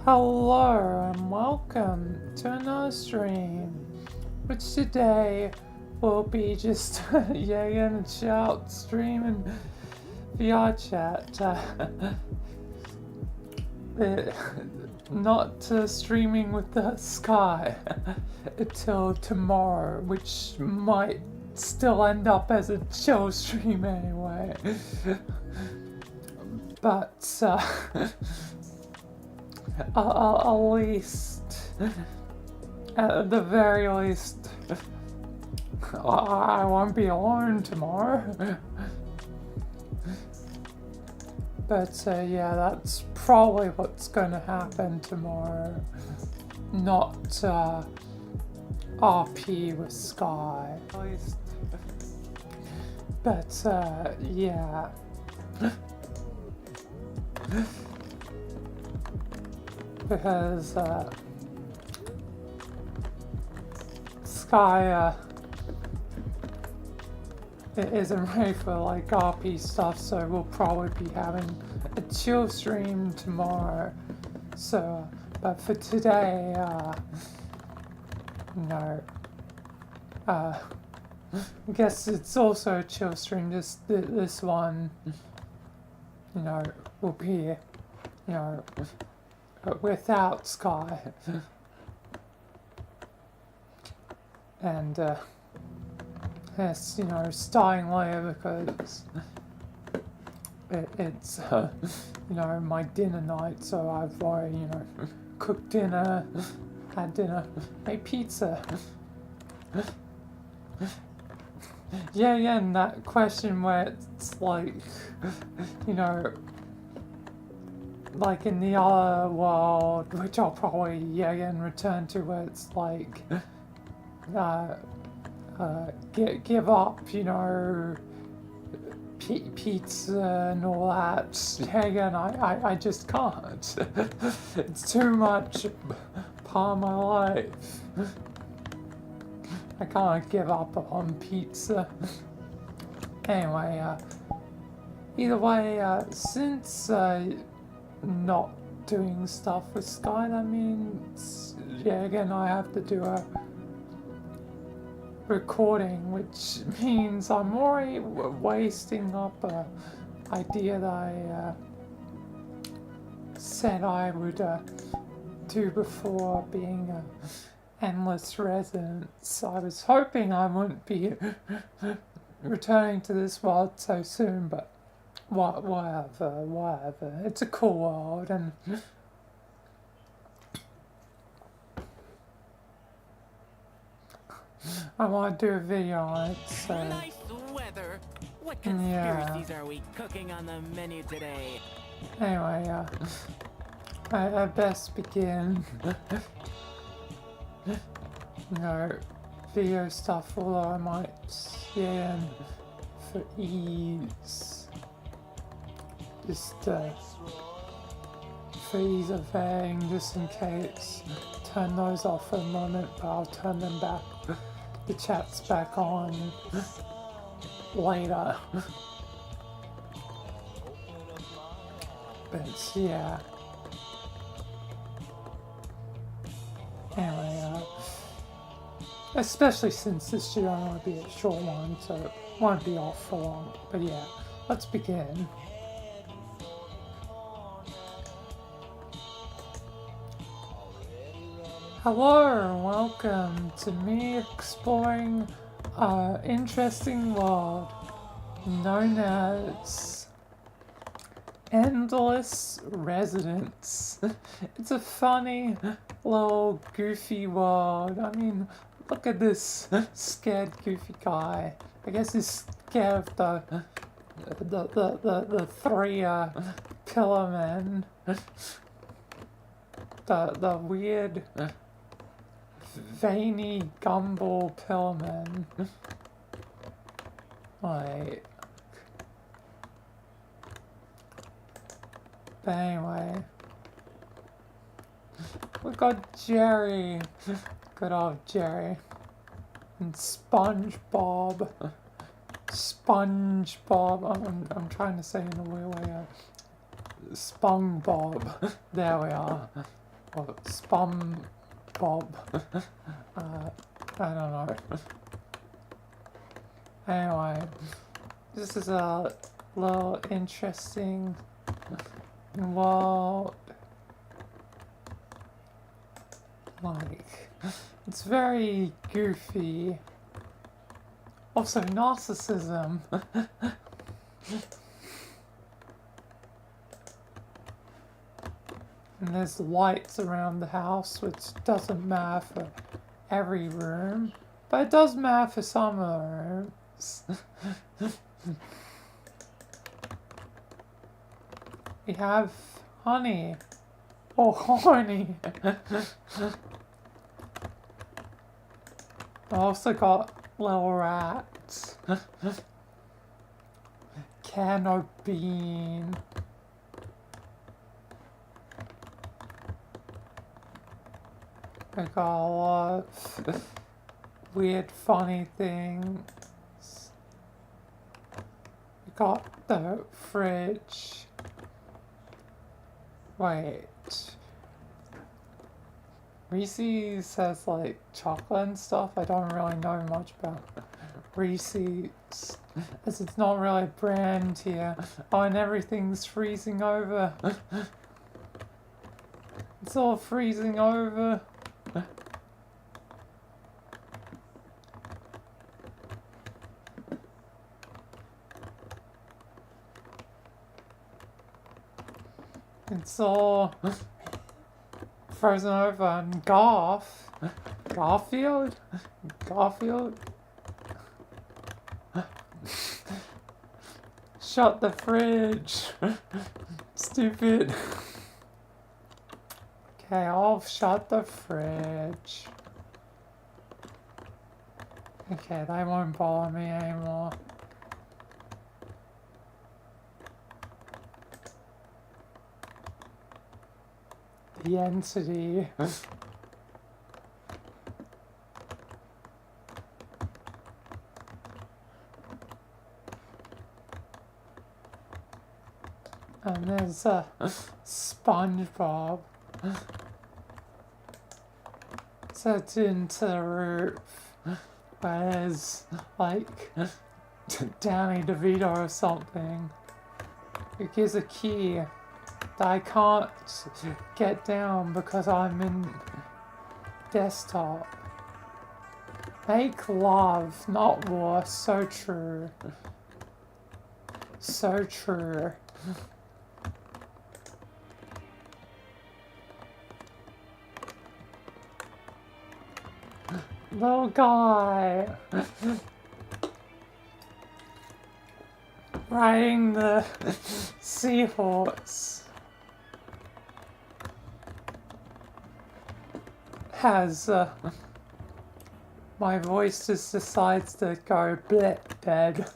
Hello and welcome to another stream, which today will be just Jagan and Chillout stream and VRChat. Not streaming with the sky until tomorrow, which might still end up as a chill stream anyway. But at least, at the very least, I won't be alone tomorrow. But yeah, that's probably what's gonna happen tomorrow. Not RP with Sky, at least. But yeah. Because Sky it isn't ready for like RP stuff, so we'll probably be having a chill stream tomorrow. So, but for today, no. I guess it's also a chill stream. This one, will be, without Sky. And yes, starting later because it's my dinner night, so I've already cooked dinner, had dinner, made pizza. Yeah, and that question where it's like, like in the other world, which I'll probably again return to, where it's like, give up, pizza and all that. Again, I just can't. It's too much part of my life. I can't give up on pizza. Anyway, either way, since not doing stuff with Sky, that means, again, I have to do a recording, which means I'm already wasting up a idea that I said I would do before being a endless residence. I was hoping I wouldn't be returning to this world so soon, but whatever. It's a cool world, and I want to do a video on it, so nice weather. What conspiracies are we cooking on the menu today? Anyway, I best begin. Video stuff, although I might, for ease, just for ease of airing, just in case, turn those off for a moment, but I'll turn them back, the chats back on later. But yeah. Anyway, especially since this should only be a short one, so it won't be off for long. But yeah, let's begin. Hello and welcome to me exploring an interesting world known as Endless Residence. It's a funny little goofy world. I mean, look at this scared goofy guy. I guess he's scared of the three pillar men. The weird veiny gumball pillar men. Like, but anyway, we got Jerry, good old Jerry, and SpongeBob. I'm trying to say in a weird way. SpongeBob. There we are. or Spum Bob. I don't know. Anyway, this is a little interesting world. Like, it's very goofy. Also, narcissism. And there's lights around the house, which doesn't matter for every room, but it does matter for some of the rooms. We have honey. Oh, honey. I also got little rats. Can of bean. I got a lot of weird, funny things. I got the fridge. Wait. Reese's has like chocolate and stuff. I don't really know much about Reese's, as it's not really a brand here. Oh, and everything's freezing over. It's all freezing over. It's all frozen over. And Garfield? Shut the fridge. Stupid. Okay, I'll shut the fridge. Okay, they won't bother me anymore. The entity. And there's a SpongeBob. So it's into the roof. Where there's like Danny DeVito or something. It gives a key that I can't get down because I'm in desktop. Make love, not war. So true. So true. Little guy riding the seahorse has my voice just decides to go bleh dead.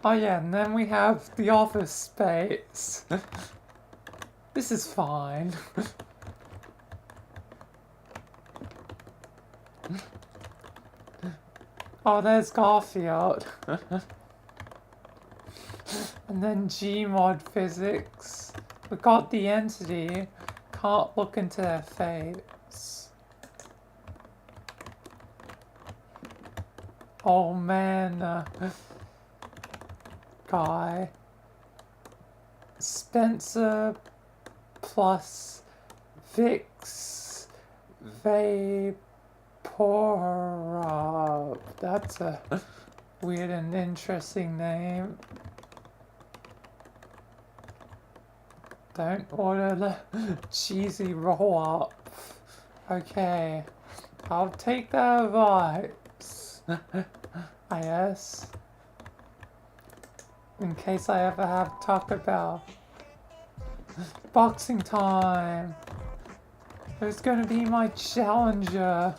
Oh yeah, and then we have the office space. This is fine. Oh, there's Garfield. And then Gmod physics. We got the entity. Can't look into their face. Oh man. Guy. Spencer plus Vix Vaporub. That's a weird and interesting name. Don't order the cheesy roll up. Okay, I'll take that advice. I guess. In case I ever have to talk about boxing time. Who's gonna be my challenger?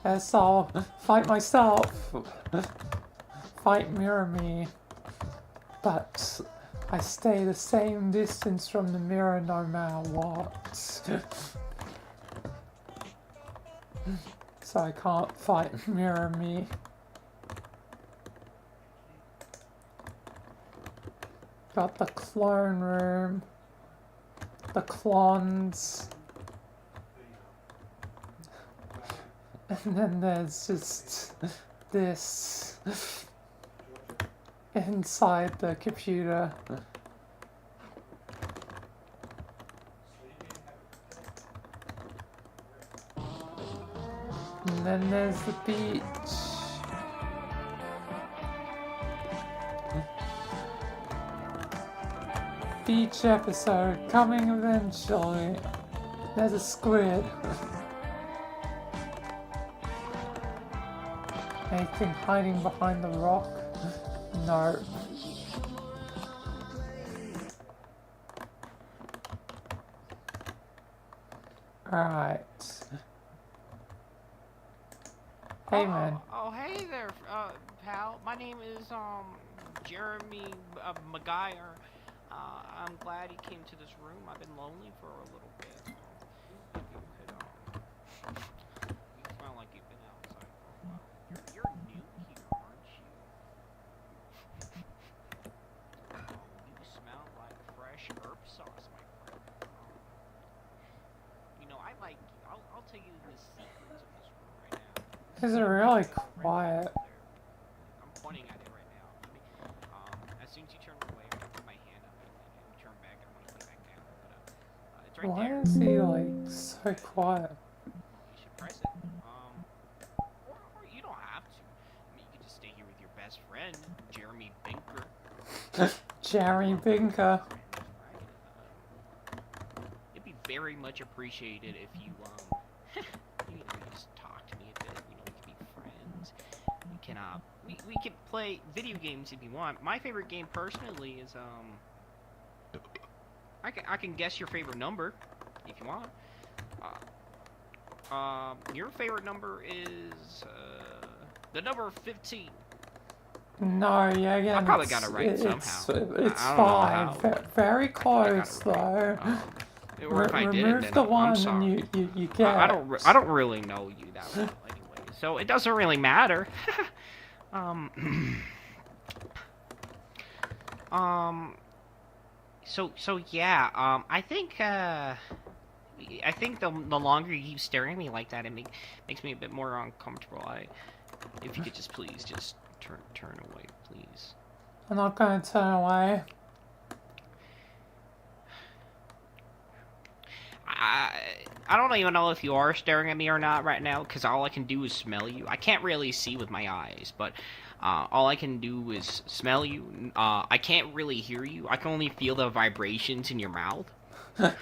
Guess I'll fight myself. Fight mirror me. But I stay the same distance from the mirror no matter what. So I can't fight mirror me. Got the clone room. the clones. And then there's just this inside the computer. And then there's the beach. Beach episode coming eventually. There's a squid. Anything hiding behind the rock? No. Alright. Hey man. Oh, hey there, pal. My name is, Jeremy, McGuire. I'm glad you came to this room. I've been lonely for a little bit. If you could, you smell like you've been outside for a while. You're new here, aren't you? You smell like fresh herb sauce, my friend. You know, I like you. I'll tell you the secrets of this room right now. Is it really quiet? I'm pointing at it right now. As soon as you turn away, I'm gonna put my hand up and turn back. I don't want to put it back down. But it's right Why there. is he like so quiet? You should press it. Or you don't have to. I mean, you can just stay here with your best friend, Jeremy Binker. Jerry Binker. It'd be very much appreciated if you you just talk to me a bit. You know, we can be friends. We can we can play video games if you want. My favorite game personally is I can guess your favorite number if you want. Your favorite number is the number 15. No, yeah, again, I probably got it right somehow. It's I don't know fine. Very close though. Or if I didn't, Remove then the I'm one sorry. and you get. I don't really know you that well anyway, so it doesn't really matter. So yeah. I think the longer you keep staring at me like that, it makes me a bit more uncomfortable. If you could just please just turn away, please. I'm not gonna turn away. I don't even know if you are staring at me or not right now, because all I can do is smell you. I can't really see with my eyes, but all I can do is smell you. I can't really hear you. I can only feel the vibrations in your mouth.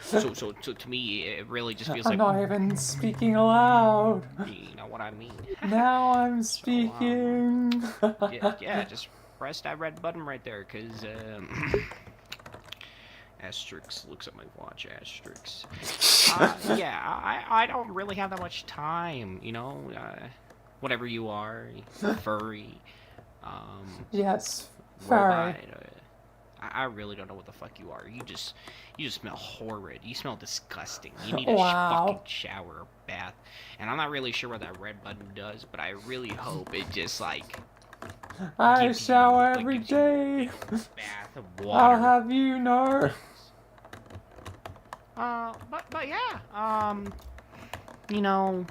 So to me, it really just feels I'm like... not even speaking aloud. You know what I mean? Now I'm speaking. Yeah, just press that red button right there, because... Asterix looks at my watch. Asterix. Yeah, I don't really have that much time, you know. Whatever you are, furry. Yes, furry. Robot, I really don't know what the fuck you are. You just smell horrid. You smell disgusting. You need a fucking shower or bath. And I'm not really sure what that red button does, but I really hope it just like. I shower every day. Bath of water. I'll have you know. But yeah, you know,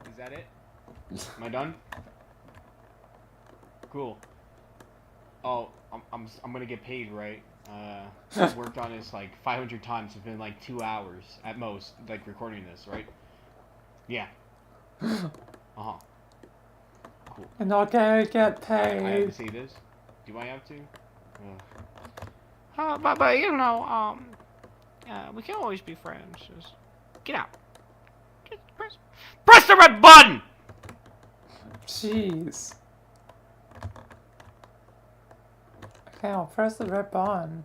is that it? Am I done? Cool. Oh, I'm gonna get paid, right? I've worked on this like 500 times. It's been like 2 hours at most, like recording this, right? Yeah. Uh-huh. Cool. I'm not gonna get paid. I have to say this? Do I have to? But you know, we can always be friends. Just get out. Press the red button! Jeez. Okay, I'll press the red button.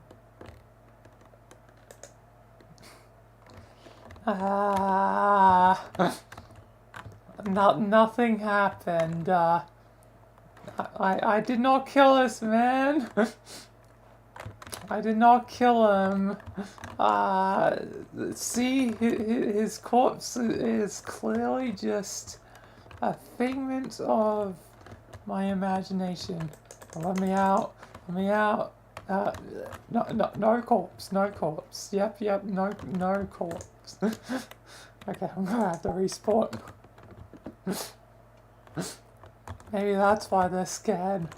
Nothing happened. I did not kill this man. I did not kill him. See, his corpse is clearly just a figment of my imagination. Let me out. Let me out. Uh, no corpse, no corpse. Yep, no corpse. Okay, I'm gonna have to respawn. Maybe that's why they're scared.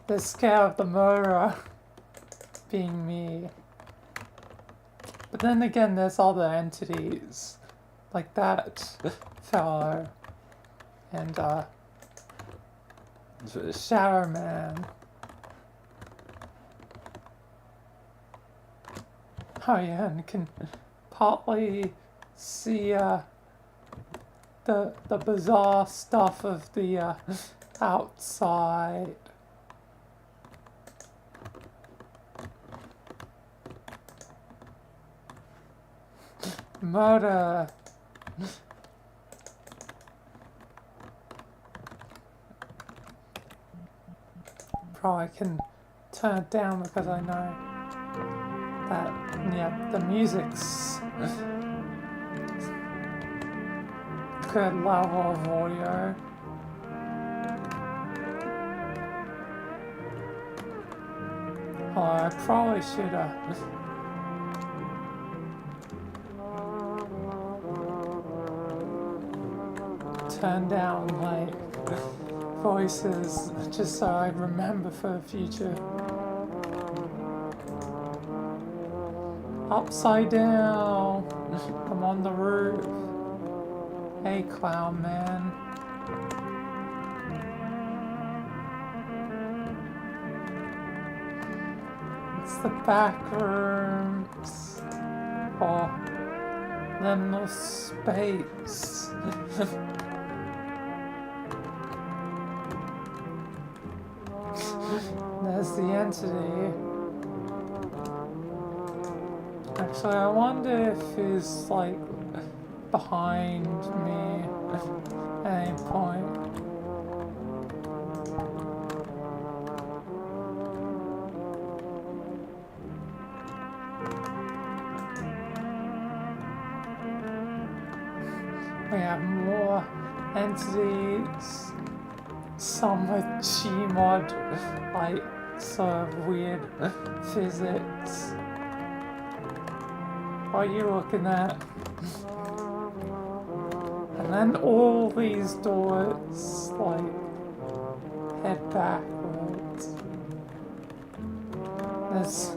They're scared of the murderer being me. But then again, there's other entities, like that fellow, and Shadow Man. Oh yeah, and you can partly see the bizarre stuff of the outside. Murder. Probably can turn it down because I know that, yeah, the music's good level of audio. Oh, I probably should turn down like voices just so I remember for the future. Upside down. I'm on the roof. Hey, clown man. It's the back rooms. Oh, liminal space. There's the entity. Actually, I wonder if he's like behind me at any point. We have more entities, some with Gmod, like sort of weird physics. What are you looking at? And then all these doors, like, head backwards. There's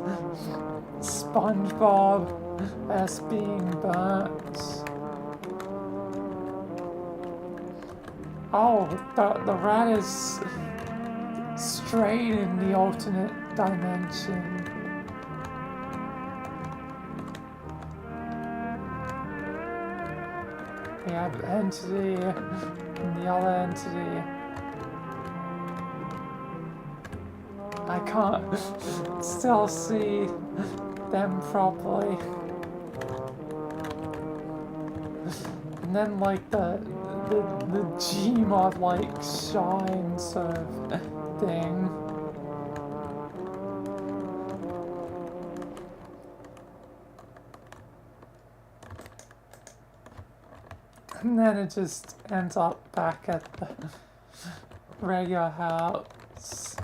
SpongeBob as being burnt. Oh, the rat is straight in the alternate dimension. We have entity and the other entity. I can't still see them properly. And then like the Gmod like shine sort of thing. And then it just ends up back at the regular house.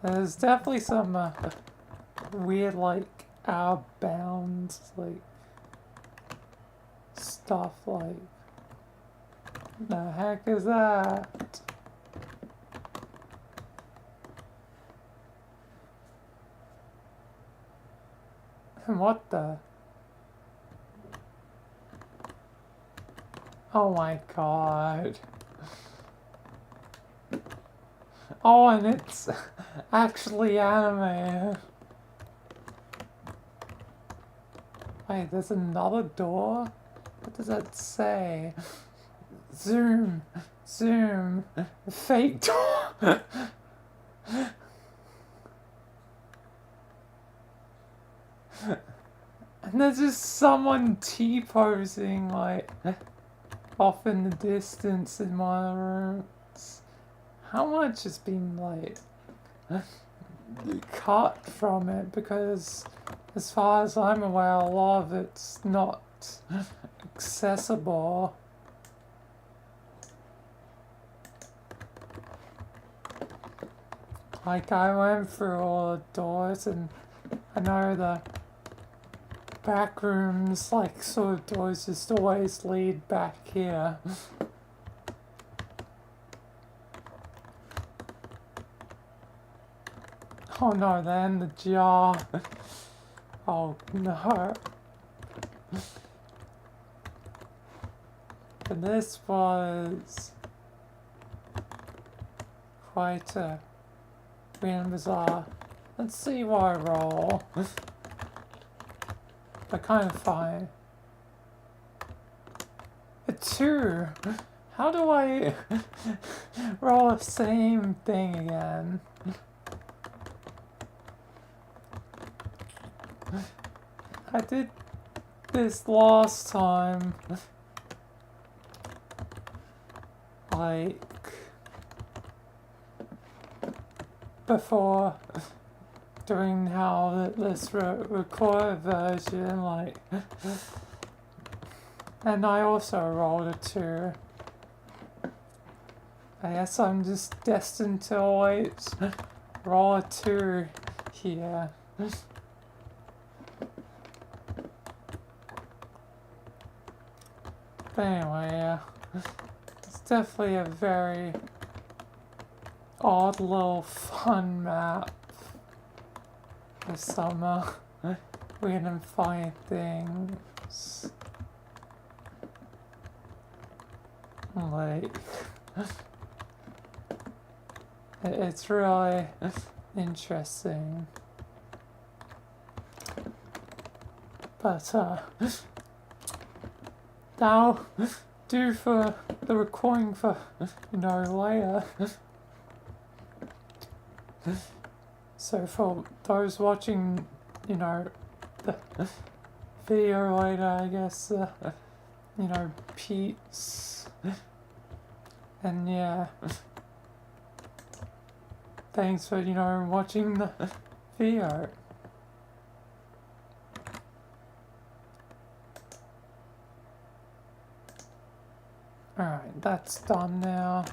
There's definitely some weird, like, outbound, like, stuff, like, the heck is that? And what the? Oh my god. Oh, and it's actually animated. Wait, there's another door? What does that say? Zoom, zoom, fake door. And there's just someone T-posing, like, off in the distance in one of the rooms. How much has been, like, cut from it? Because, as far as I'm aware, a lot of it's not accessible. Like, I went through all the doors, and I know the back rooms, like, sort of doors just always lead back here. Oh no, they're in the jar. Oh no. But this was quite a weird and bizarre. Let's see what I roll. But kind of fine. A 2. How do I roll the same thing again? I did this last time. Like, before doing how this recorded version, like, and I also rolled a 2. I guess I'm just destined to always roll a 2 here. But anyway, yeah. It's definitely a very odd little fun map with some weird and funny things. Like, it's really interesting. But that'll do for the recording for, later. So for those watching, the video later, I guess, Pete's, and yeah, thanks for, watching the video. Alright, that's done now,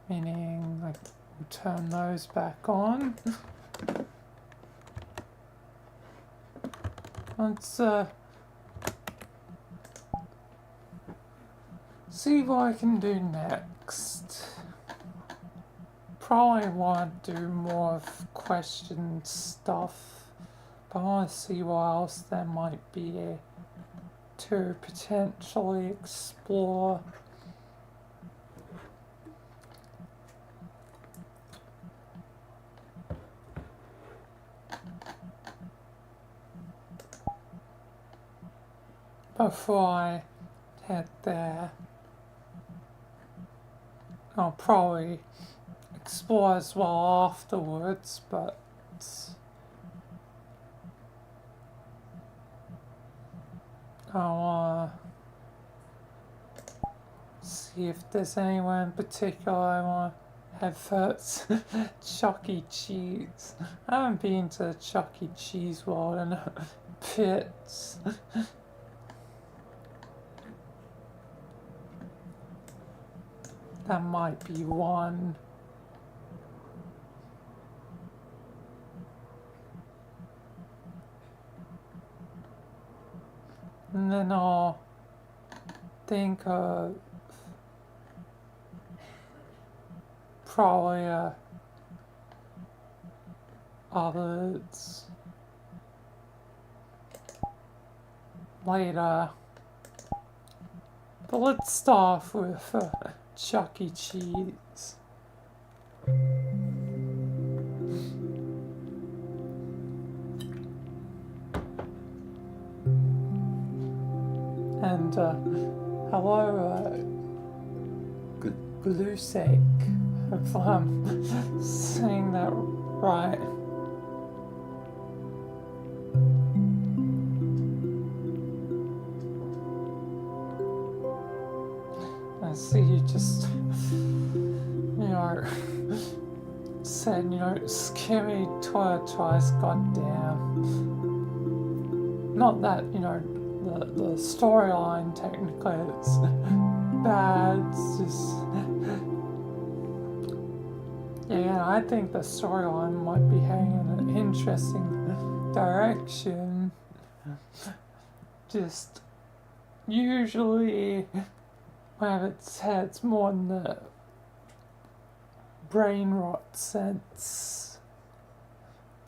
meaning like we'll turn those back on. Let's see what I can do next. Probably want to do more of question stuff, but I want to see what else there might be to potentially explore. Before I head there, I'll probably explore as well afterwards, but I wanna see if there's anywhere in particular I wanna head first. Chuck E. Cheese. I haven't been to Chuck E. Cheese world in bits. That might be one. And then I'll think of probably others later. But let's start off with Chuck E. Cheese. And hello, Glusek, if I'm saying that right. I see you just, said, scare me twice, goddamn. Not that, the storyline technically it's bad, it's just Yeah, I think the storyline might be heading in an interesting direction. Just usually when it's heads more in the brain rot sense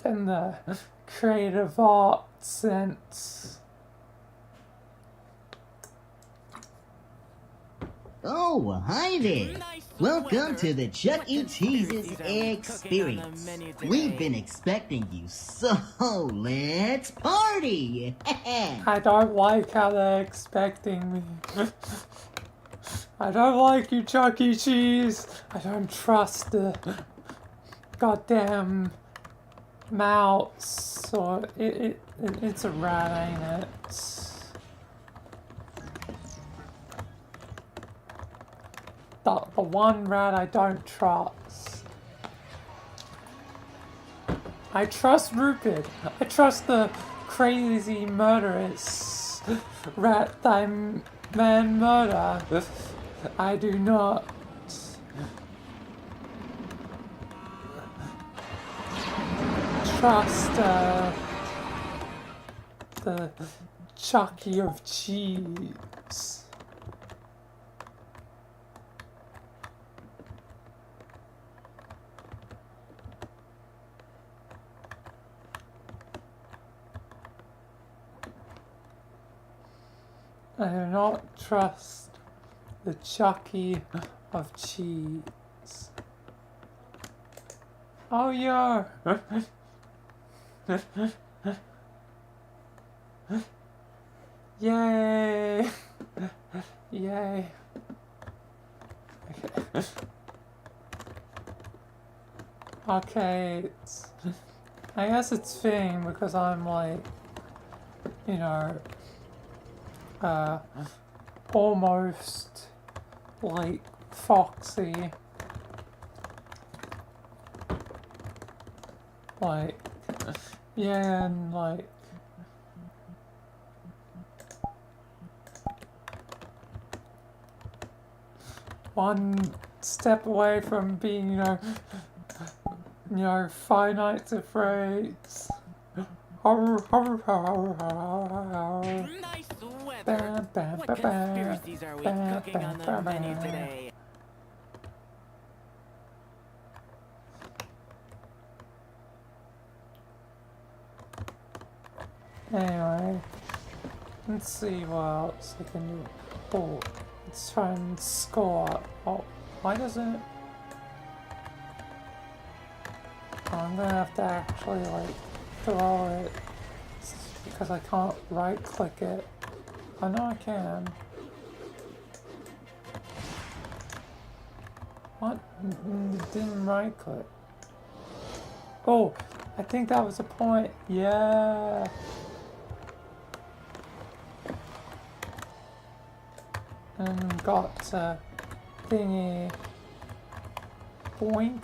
than the creative art sense. Oh, hi there. Nice Welcome weather. to the Chuck What E. Cheese's conspiracies are we cooking on the Experience. menu today? We've been expecting you, so let's party! I don't like how they're expecting me. I don't like you, Chuck E. Cheese. I don't trust the goddamn mouse. Or it's a rat, ain't it? The one rat I don't trust. I trust Rupert. I trust the crazy murderous rat that man murder. I do not trust the Chucky of cheese. I do not trust the Chucky of cheese. Oh yeah. Yay! Yay! Okay. Okay, I guess it's fitting because I'm like, you know, almost like Foxy. Like, yeah, and like, one step away from being, you know, Five Nights at Freddy's. Nice weather. What conspiracies are we cooking on the menu today? Anyway, let's see what else I can do. Oh, let's try and score. Oh, why doesn't it? Oh, I'm gonna have to actually like throw it because I can't right click it. I know I can. What? It didn't right click. Oh, I think that was a point. Yeah. And got thingy. Boink.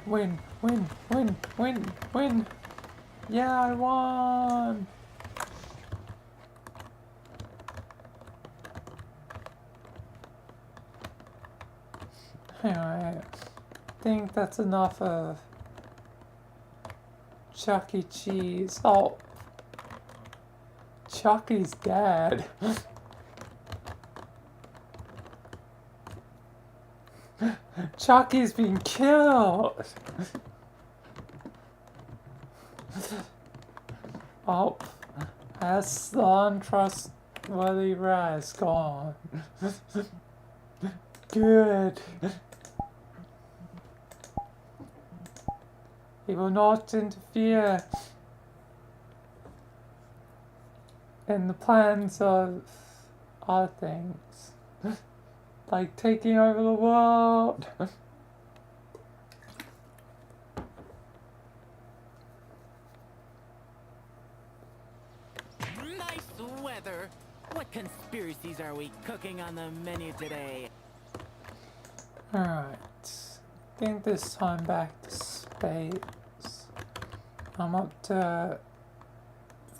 Win, win, win, win, win. Yeah, I won. Anyway, I think that's enough of Chuck E. Cheese. Oh, Chucky's dead. Chucky's been killed. Oh, that's the untrustworthy rat is gone. Good. He will not interfere in the plans of other things, like taking over the world. Nice weather. What conspiracies are we cooking on the menu today? Alright, I think this time back to space. I'm up to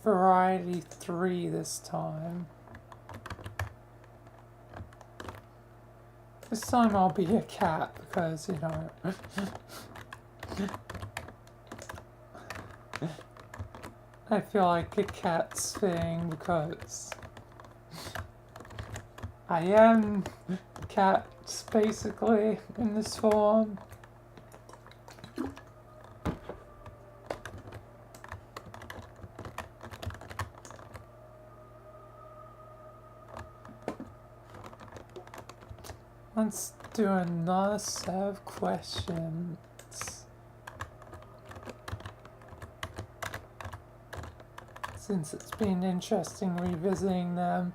variety 3 this time. This time I'll be a cat because, you know, I feel like a cat's thing because I am cats basically in this form. Let's do another set of questions. Since it's been interesting revisiting them.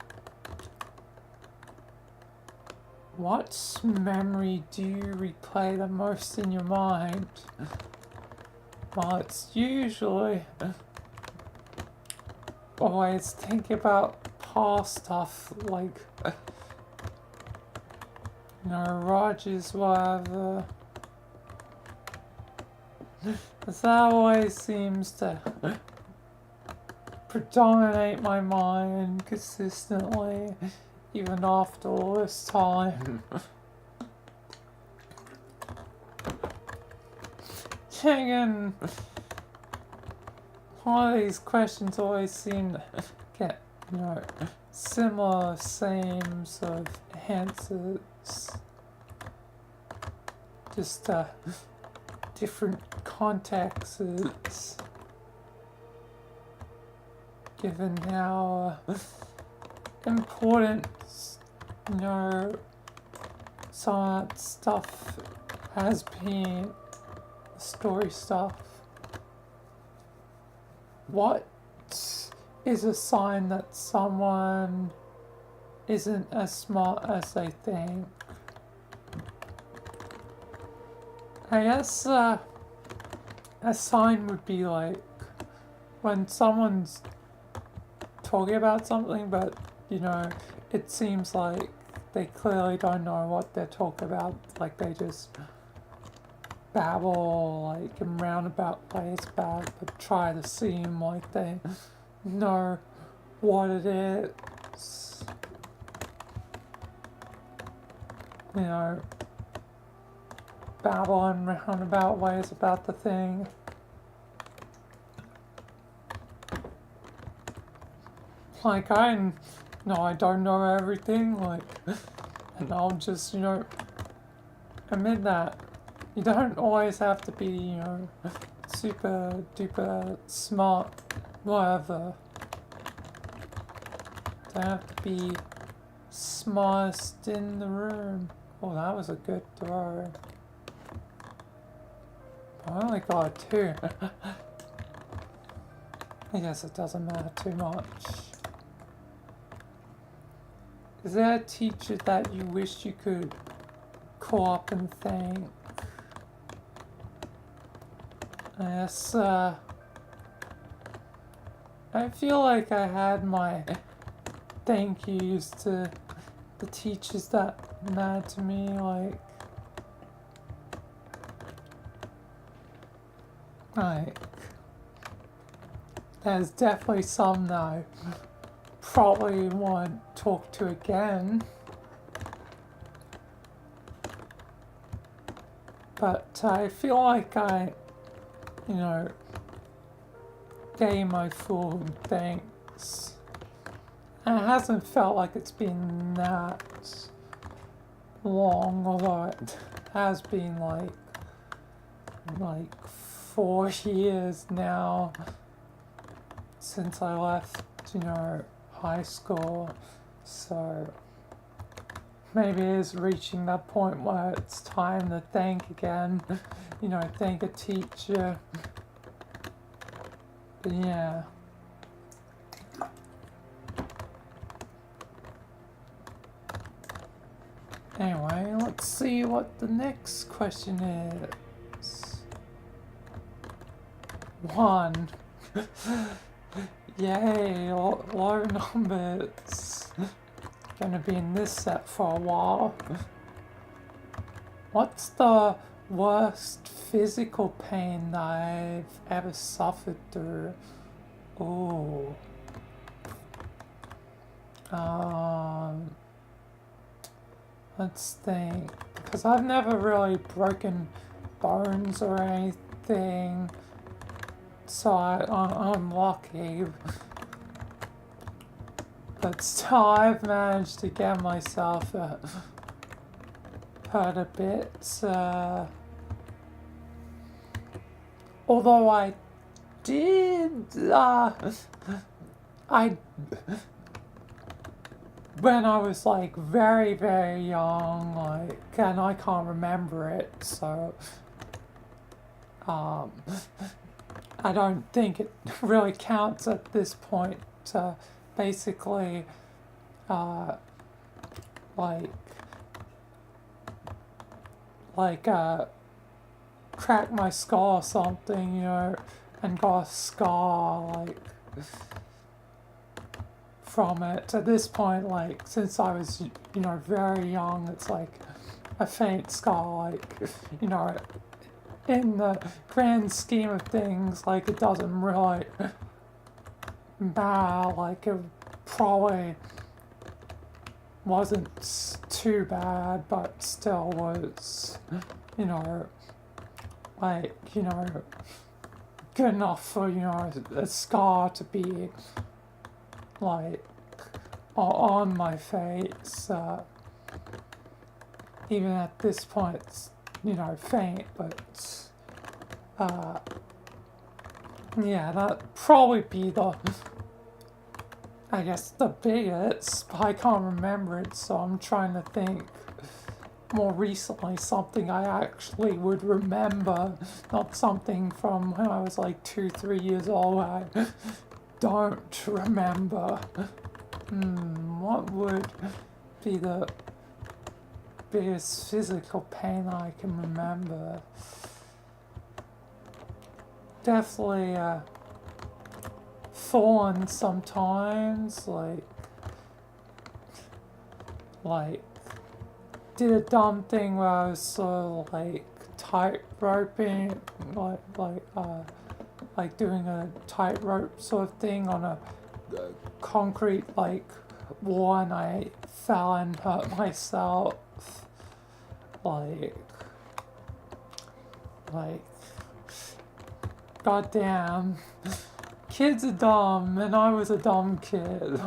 What memory do you replay the most in your mind? Well, it's usually always think about past stuff like, you know, Rogers, whatever. That always seems to predominate my mind consistently, even after all this time. Again, all of these questions always seem to get, you know, similar, same sort of answers. Just different contexts. Given how important, you know, some of that stuff has been, story stuff. What is a sign that someone isn't as smart as they think? I guess a sign would be like when someone's talking about something, but, you know, it seems like they clearly don't know what they're talking about. Like they just babble like in roundabout ways about, but try to seem like they know what it is. You know, babble in roundabout ways about the thing. Like I don't know everything, like, and I'll just, you know, admit that. You don't always have to be, you know, super duper smart, whatever. Don't have to be smartest in the room. Oh, that was a good throw. I only got a 2. I guess it doesn't matter too much. Is there a teacher that you wish you could call up and thank? Yes, I feel like I had my thank yous to the teachers that mattered to me, like, there's definitely some that I probably won't talk to again. But I feel like I, you know, gave my full thanks. And it hasn't felt like it's been that long, although it has been like 4 years now since I left, you know, high school. So maybe it is reaching that point where it's time to thank again, you know, thank a teacher. But yeah. Anyway, let's see what the next question is. 1. Yay, low numbers. Gonna be in this set for a while. What's the worst physical pain that I've ever suffered through? Ooh. Let's think. Because I've never really broken bones or anything. So I'm lucky. But still, I've managed to get myself hurt a bit. Although I did, when I was like very, very young, like, and I can't remember it, so, I don't think it really counts at this point. Basically, like, crack my skull or something, you know, and got a scar, like, from it. At this point, like, since I was, you know, very young, it's like a faint scar, like, you know, in the grand scheme of things, like, it doesn't really matter, like, it probably wasn't too bad, but still was, you know, like, you know, good enough for, you know, a scar to be, like, on my face. Even at this point, it's, you know, faint, but, yeah, that'd probably be the, I guess, the biggest, but I can't remember it, so I'm trying to think more recently something I actually would remember, not something from when I was like 2-3 years old I don't remember. What would be the biggest physical pain I can remember? Definitely fallen sometimes, like did a dumb thing where I was sort of like tight roping, like doing a tightrope sort of thing on a concrete like wall, and I fell and hurt myself. Like, goddamn, kids are dumb, and I was a dumb kid.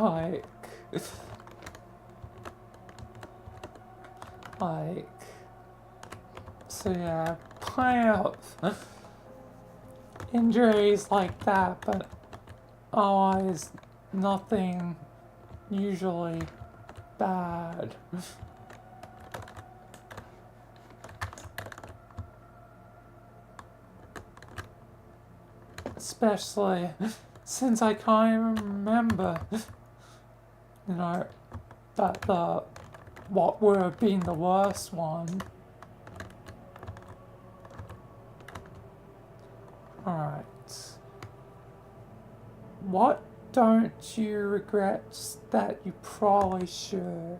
So yeah, plenty of injuries like that, but otherwise nothing usually bad. Especially since I can't even remember, you know, that what would have been the worst one. Alright. What don't you regret that you probably should?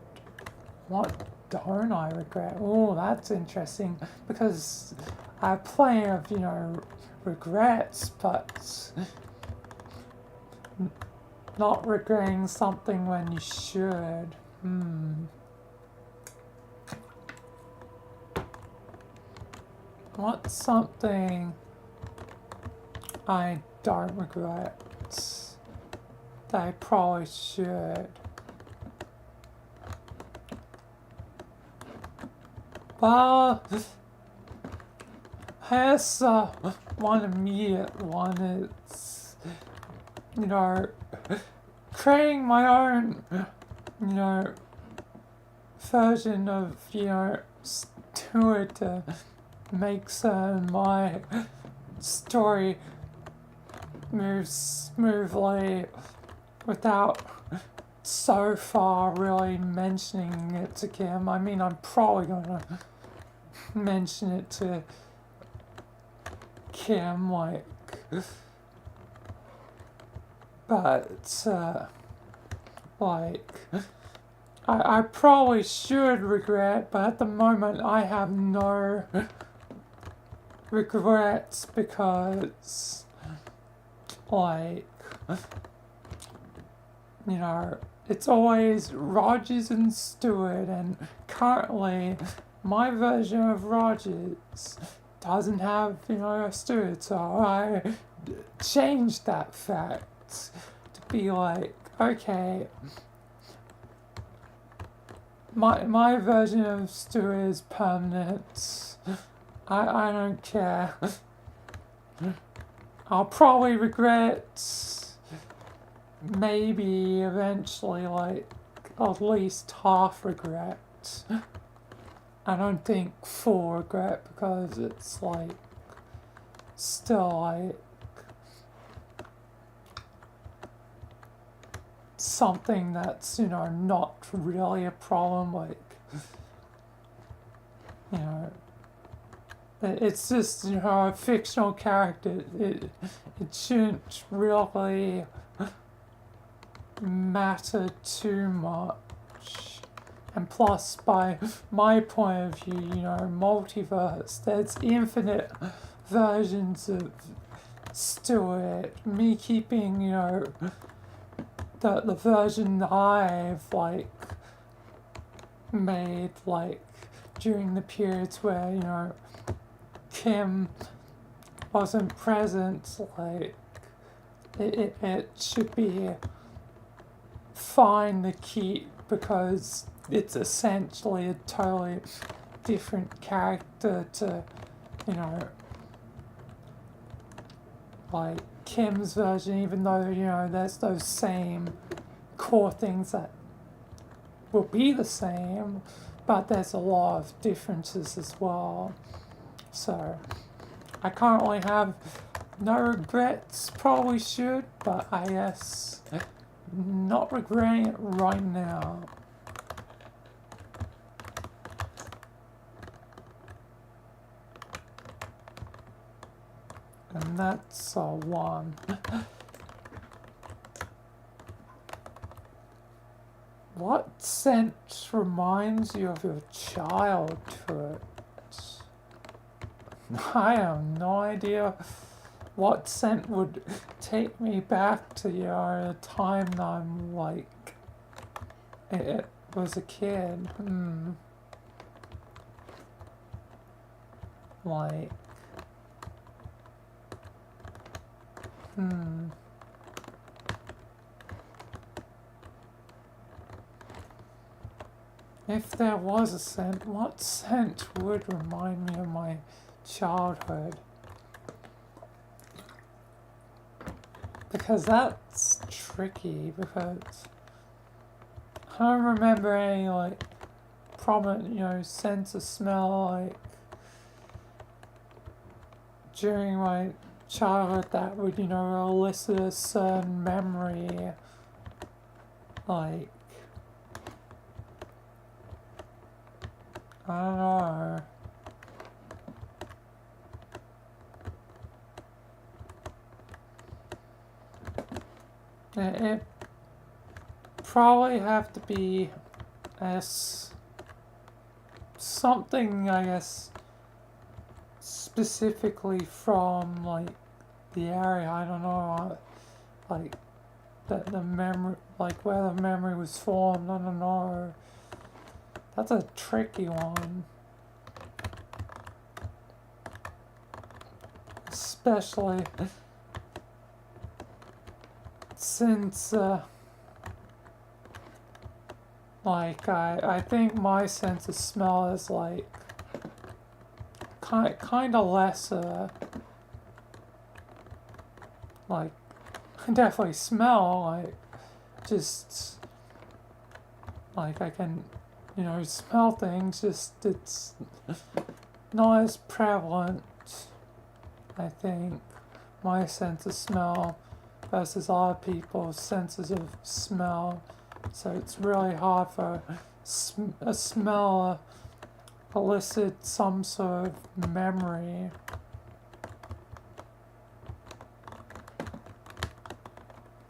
What don't I regret? Oh, that's interesting, because I have plenty of, you know, regrets, but not regretting something when you should. What's something I don't regret that I probably should? Well, I guess one immediate one is, you know, creating my own, you know, version of, you know, Stewart to make my story move smoothly without so far really mentioning it to Kim. I mean, I'm probably gonna mention it to Kim, like, but, like, I probably should regret, but at the moment I have no regrets because, like, you know, it's always Rogers and Stewart, and currently my version of Rogers doesn't have, a Stewart, so I changed that fact to be like, okay, my version of Stewart is permanent. I don't care. I'll probably regret maybe eventually, like, at least half regret. I don't think full regret, because it's like still like something that's, not really a problem, like, it's just, a fictional character. It shouldn't really matter too much. And plus, by my point of view, multiverse, there's infinite versions of Stewart. Me keeping, the version I've, like, made, like, during the periods where, Kim wasn't present, like, it should be fine to keep, because it's essentially a totally different character to, like Kim's version, even though, there's those same core things that will be the same, but there's a lot of differences as well. So, I currently have no regrets, probably should, but I guess not regretting it right now. And that's a one. What scent reminds you of your childhood? I have no idea what scent would take me back to, a time that I'm like, it was a kid. Like, if there was a scent, what scent would remind me of my childhood? Because that's tricky, because I don't remember any, like, prominent, sense of smell, like, during my childhood that would, elicit a certain memory, like, I don't know. It probably have to be as something, I guess, specifically from, like, the area. I don't know, like, the memory, like, where the memory was formed. I don't know. That's a tricky one. Especially since, like, I think my sense of smell is, like, kind of lesser. Like, I definitely smell, like, just, like, I can, smell things, just, it's not as prevalent, I think, my sense of smell versus other people's senses of smell. So it's really hard for a smell to elicit some sort of memory.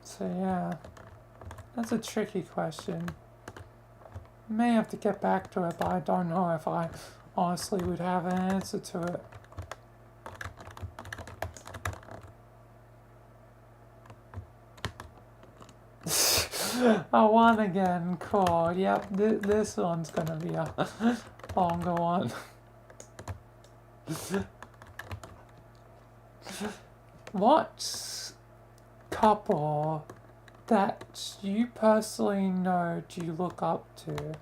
So yeah, that's a tricky question. May have to get back to it, but I don't know if I honestly would have an answer to it. I won again. Cool. Yep, this one's gonna be a longer one. What couple that you personally know do you look up to?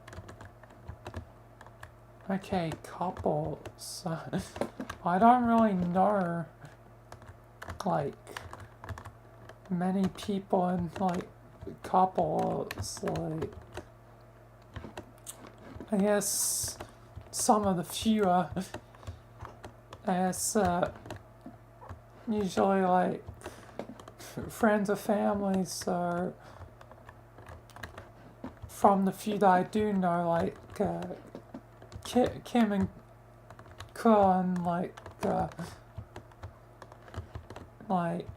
Okay, couples. I don't really know, like, many people in, like, couples, like, I guess some of the fewer, I guess, usually, like, friends or family, so from the few that I do know, like, Kim and Kun, like, like,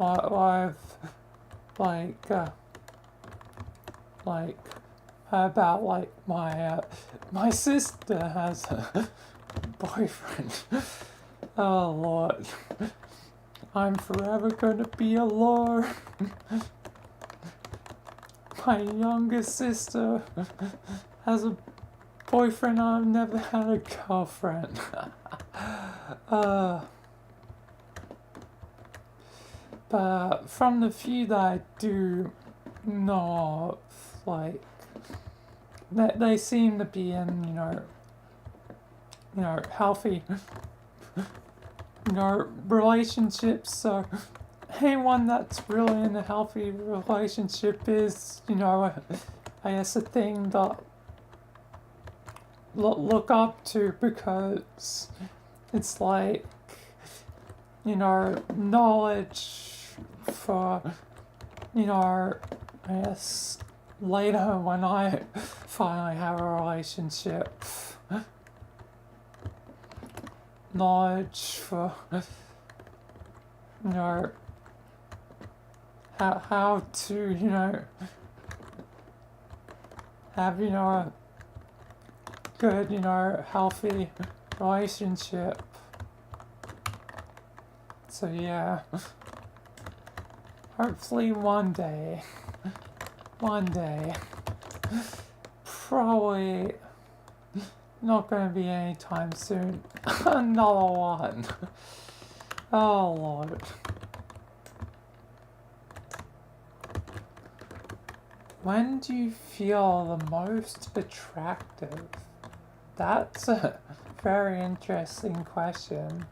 I've, like, about, like, my sister has a boyfriend. Oh, Lord. I'm forever gonna be alone. My youngest sister has a boyfriend. I've never had a girlfriend. But from the few that I do know of, like, they seem to be in, healthy, relationships. So anyone that's really in a healthy relationship is, I guess a thing that look up to, because it's like, knowledge for, I guess later when I finally have a relationship. Knowledge for, how to, have, a good, healthy relationship. So yeah, hopefully one day, probably not gonna be anytime soon, another one. Oh, Lord. When do you feel the most attractive? That's a very interesting question.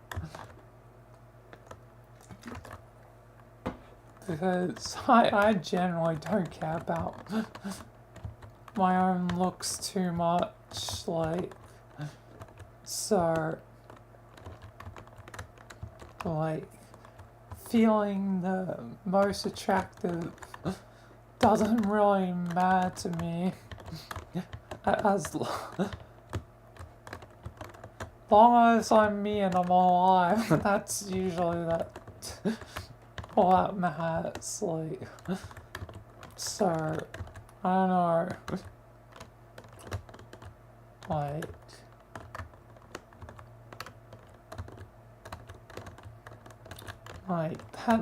Because I generally don't care about my own looks too much, like, so, like, feeling the most attractive doesn't really matter to me, as long as I'm me and I'm alive. That's usually all that matters, like, so, I don't know,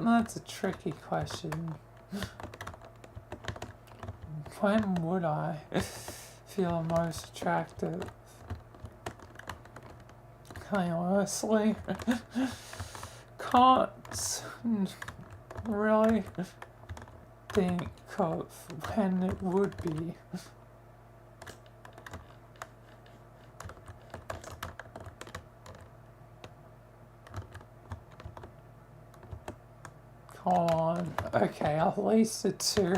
that's a tricky question. When would I feel most attractive? I honestly can't really think of when it would be. Come on. Okay, at least a 2.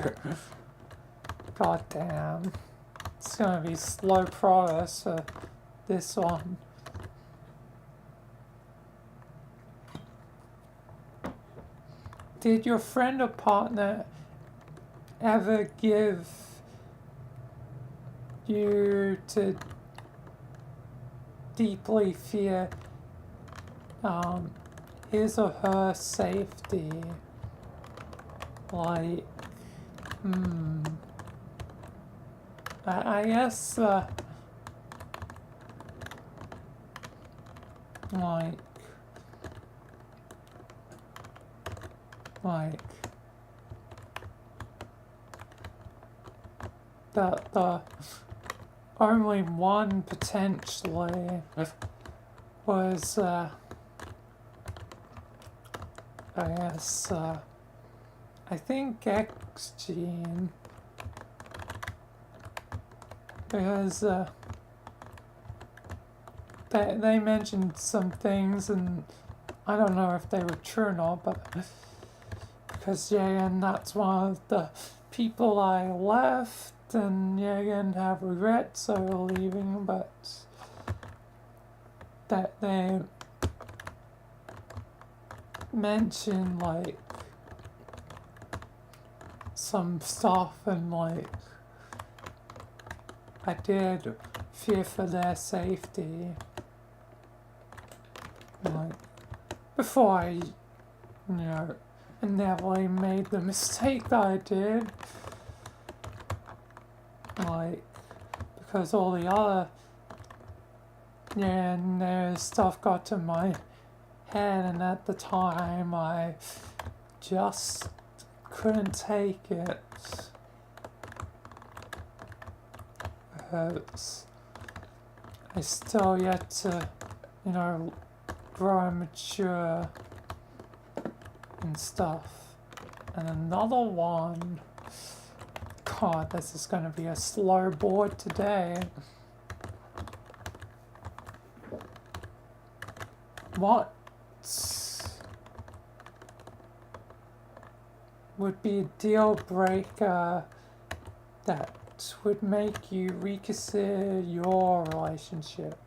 God damn. It's gonna be slow progress for this one. Did your friend or partner ever give you to deeply fear his or her safety? Like, I guess, like, that the only one potentially was, I guess, I think X gene, because they mentioned some things, and I don't know if they were true or not, but because yeah, and that's one of the people I left, and yeah, and have regrets over leaving, but that they mentioned like some stuff, and like I did fear for their safety, like before I, inevitably made the mistake that I did, like because all the other and their stuff got to my head, and at the time I just couldn't take it. Because I still yet to, grow and mature and stuff. And another one, God, this is going to be a slow board today. What would be a deal breaker that would make you reconsider your relationship?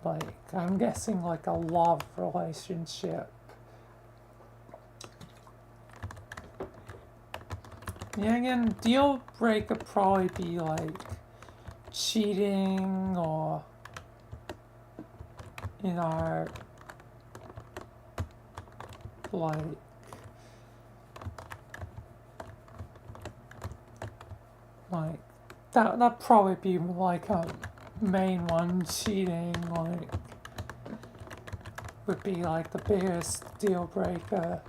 Like, I'm guessing like a love relationship. Yeah, again, deal breaker probably be like cheating, or like that'd probably be like a main one. Cheating, like, would be like the biggest deal breaker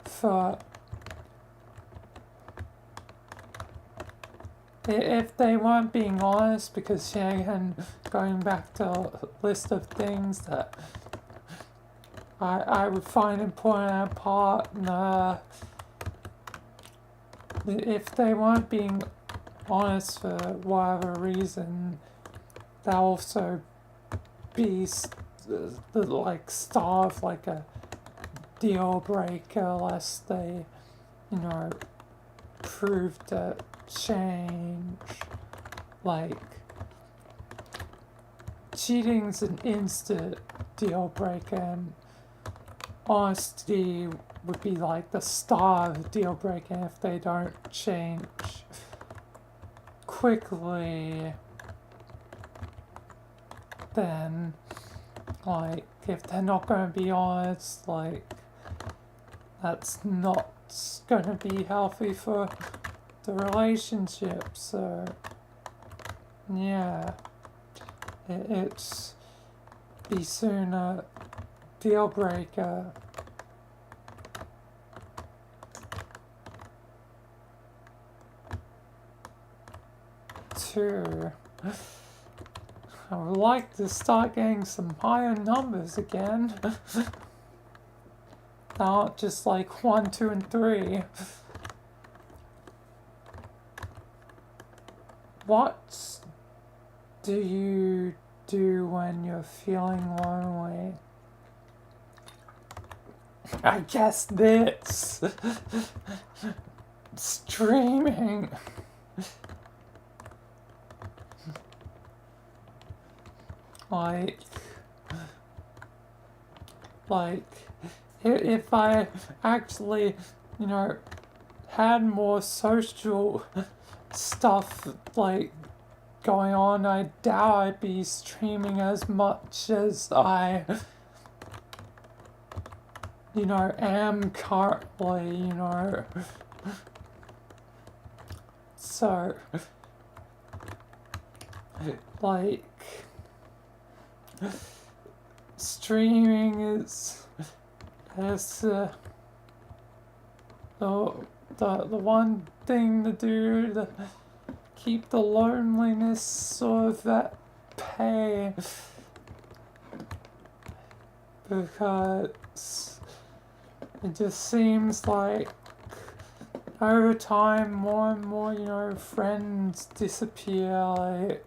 for if they weren't being honest, because yeah, and going back to a list of things that I would find important in a partner, if they weren't being honest for whatever reason, that also be like starve like a deal breaker, unless they, prove to change. Like, cheating's an instant deal breaker, and honesty would be like the star of the deal breaker. If they don't change quickly, then like if they're not going to be honest, like that's not going to be healthy for the relationship. So yeah, it's be soon a deal breaker. Two, I would like to start getting some higher numbers again. Not just like 1, 2, and 3. What do you do when you're feeling lonely? I guess this. Streaming. Like, if I actually, had more social stuff, like, going on, I doubt I'd be streaming as much as I, am currently, So, like, streaming is the the one thing to do to keep the loneliness sort of at bay, because it just seems like over time more and more, you know, friends disappear, like,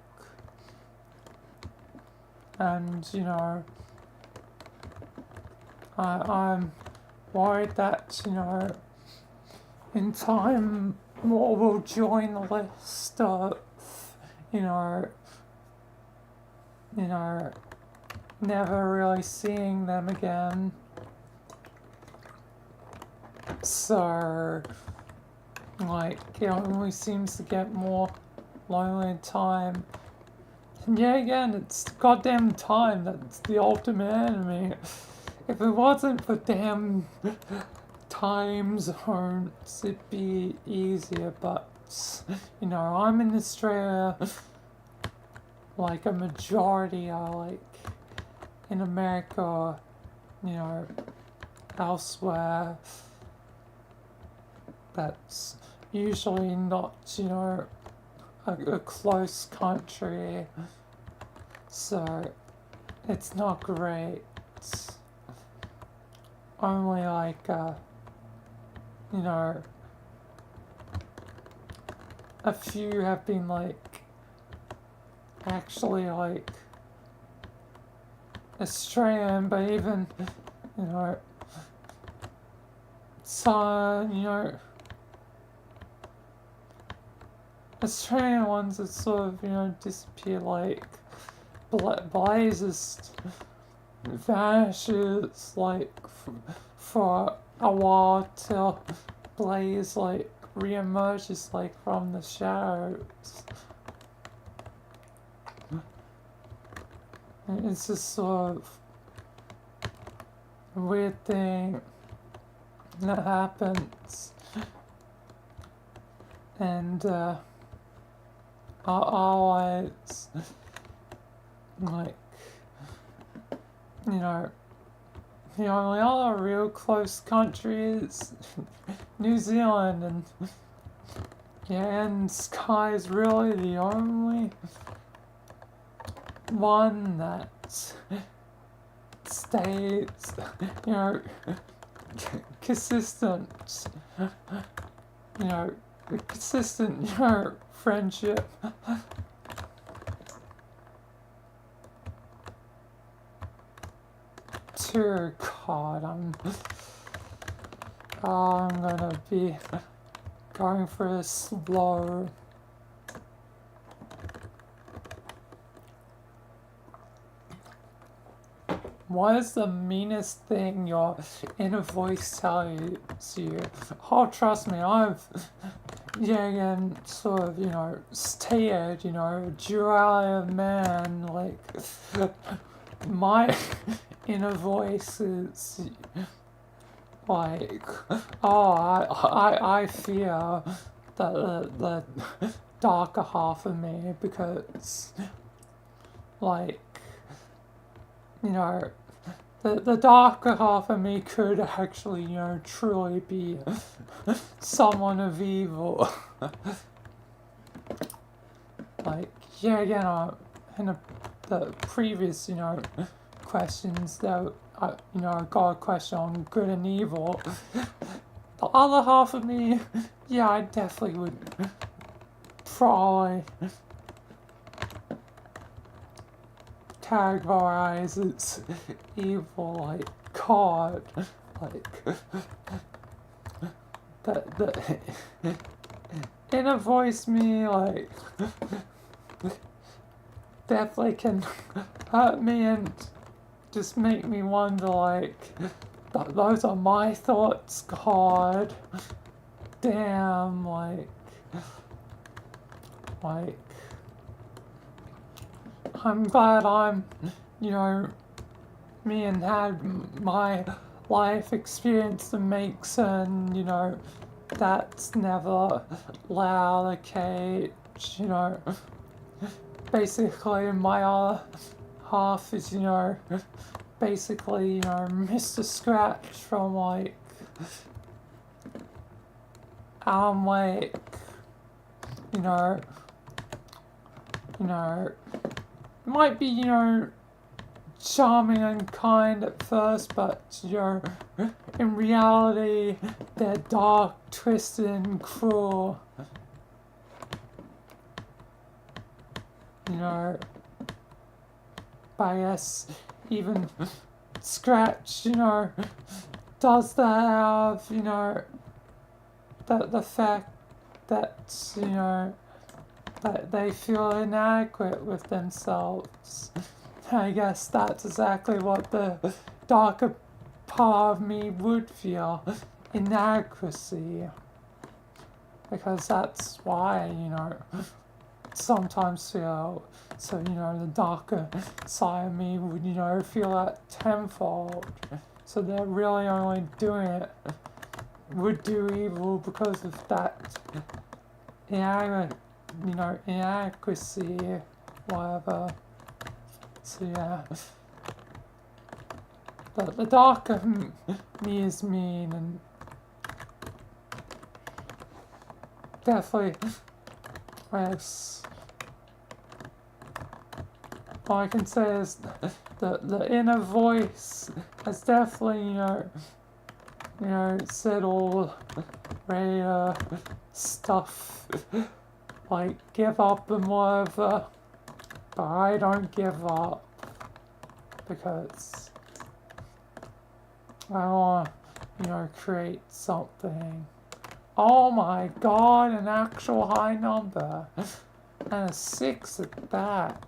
and, you know, I'm worried that, you know, in time more will join the list of, you know, never really seeing them again. So, like, it only seems to get more lonely in time. And yeah, again, it's goddamn time that's the ultimate enemy. If it wasn't for damn time zones, it'd be easier, but, you know, I'm in Australia, like a majority are, like, in America, you know, elsewhere. That's usually not, you know, a close country, so it's not great. Only like, you know, a few have been like, actually like, Australian, but even, you know, some, you know, Australian ones that sort of, you know, disappear, like, Blazes vanishes, like, for a while till Blaze, like, re-emerges, like, from the shadows. And it's just sort of a weird thing that happens. And, I always, like, you know, the only other real close country is New Zealand, and yeah, and Sky is really the only one that stays, you know, consistent, you know, consistent, you know, friendship. Dear God, I'm gonna be going for this slow. What is the meanest thing your inner voice tells you? Oh, trust me, I've, yeah, again, sort of, you know, stated, you know, duality of man, like, my inner voice is, like, oh, I fear the darker half of me, because, like, you know, the darker half of me could actually, you know, truly be someone of evil. Like, yeah, again, the previous, you know, questions that, you know, I got a question on good and evil. The other half of me, yeah, I definitely would probably categorize as evil, like, God, like, the inner voice me, like, definitely can hurt me and just make me wonder, like, those are my thoughts, God, damn, like, I'm glad I'm, you know, me and had my life experience to make certain, you know, that's never loud, okay, you know, basically my other half is, you know, basically, you know, Mr. Scratch from, like, like, you know, might be, charming and kind at first, but, in reality, they're dark, twisted, and cruel. I guess even Scratch, does that have, the fact that, that they feel inadequate with themselves. I guess that's exactly what the darker part of me would feel, inadequacy. Because that's why, sometimes feel, so, the darker side of me would, feel that tenfold. So they're really only doing it, would do evil because of that inadequacy, whatever. So yeah, the darker me is mean, and definitely, yes, all I can say is the inner voice has definitely, said all regular stuff, like give up and whatever, but I don't give up, because I want to, create something. Oh my god, an actual high number, and a 6 at that.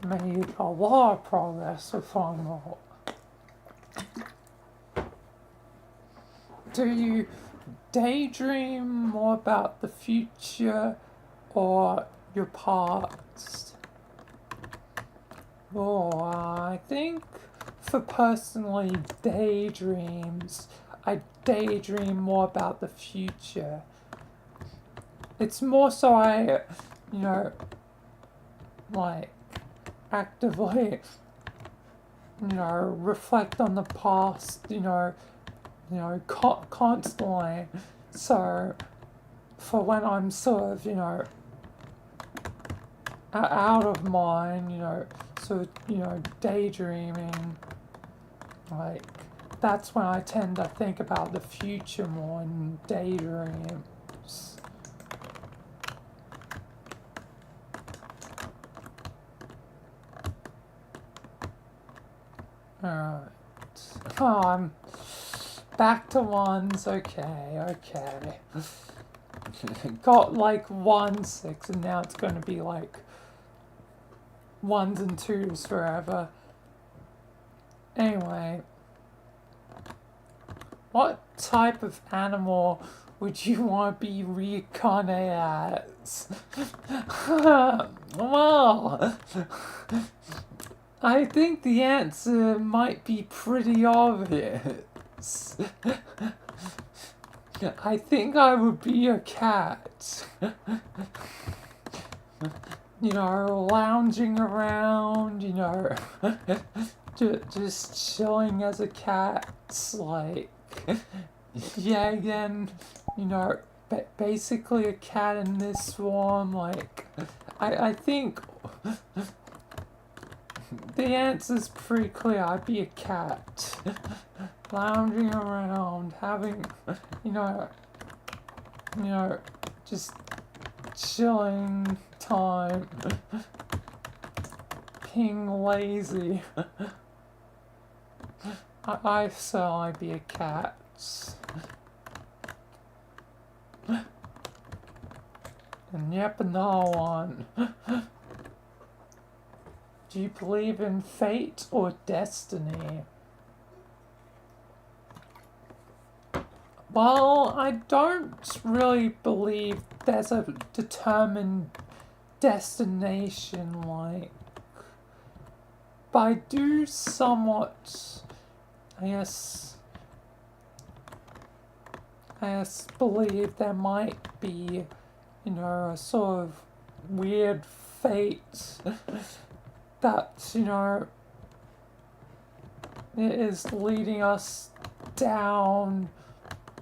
Made a lot of progress with one roll. Do you daydream more about the future or your past? Oh, I think for personally daydreams, I daydream more about the future. It's more so I, like, actively, reflect on the past, constantly. So, for when I'm sort of, out of mind, daydreaming, like, that's when I tend to think about the future more in daydreams. Alright. Oh, I'm back to ones. Okay. Got like 1, 6, and now it's going to be like 1s and 2s forever. Anyway, what type of animal would you want to be reincarnated as? Well, I think the answer might be pretty obvious. I think I would be a cat. Lounging around, just chilling as a cat, like, yeah, again, basically a cat in this swarm, like, I think the answer's pretty clear. I'd be a cat. Lounging around, having, just chilling time. Being lazy. I certainly be a cat. And yep, another one. Do you believe in fate or destiny? Well, I don't really believe there's a determined destination, like, but I do somewhat, I guess believe there might be, a sort of weird fate that, it is leading us down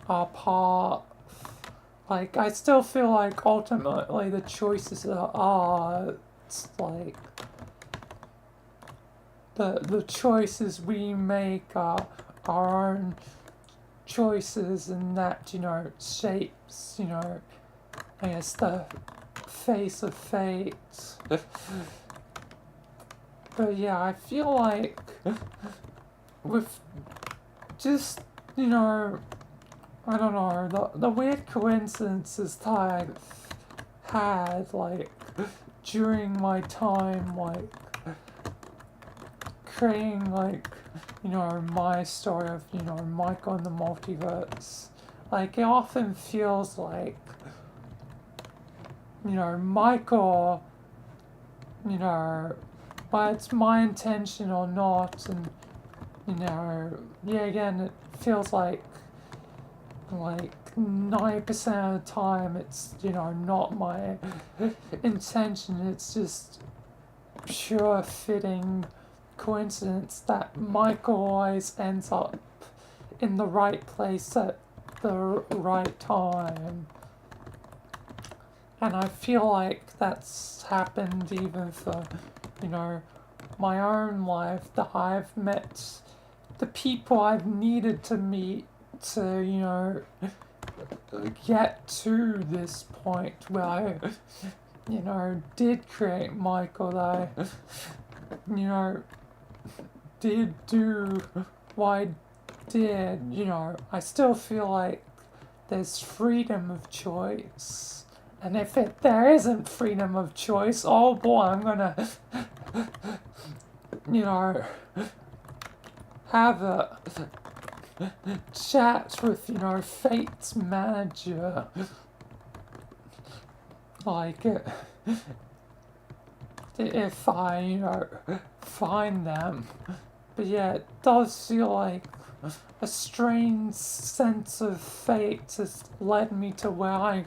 our path. Like, I still feel like ultimately the choices are ours. Like, the choices we make are our own choices, and that, shapes, I guess the face of fate. But yeah, I feel like with just, I don't know, the weird coincidences that I've had, like, during my time, like, creating, like, my story of, Michael and the multiverse. Like, it often feels like, Michael, but it's my intention or not, and, yeah, again, it feels like 90% of the time it's, not my intention, it's just pure fitting coincidence that Michael always ends up in the right place at the right time. And I feel like that's happened even for, my own life, that I've met the people I've needed to meet to, get to this point where I, did create Michael, that I, did do what I did, I still feel like there's freedom of choice. And if there isn't freedom of choice, oh boy, I'm gonna, have a chat with, Fate's manager. Like, if I, find them. But yeah, it does feel like a strange sense of fate has led me to where I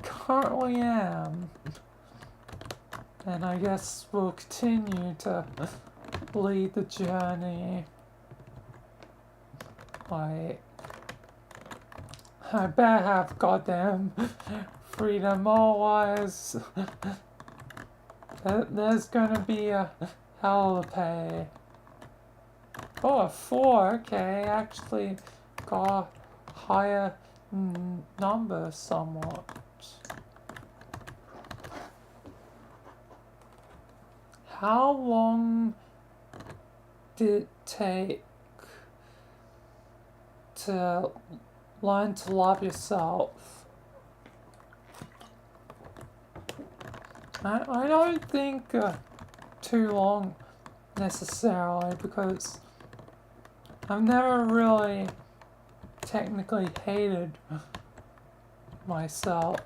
currently am. And I guess we'll continue to lead the journey. Like, I better have goddamn freedom, otherwise there's gonna be a hell to pay. Oh, a 4, okay, actually got a higher number somewhat. How long did it take to learn to love yourself? I don't think too long necessarily, because I've never really technically hated myself.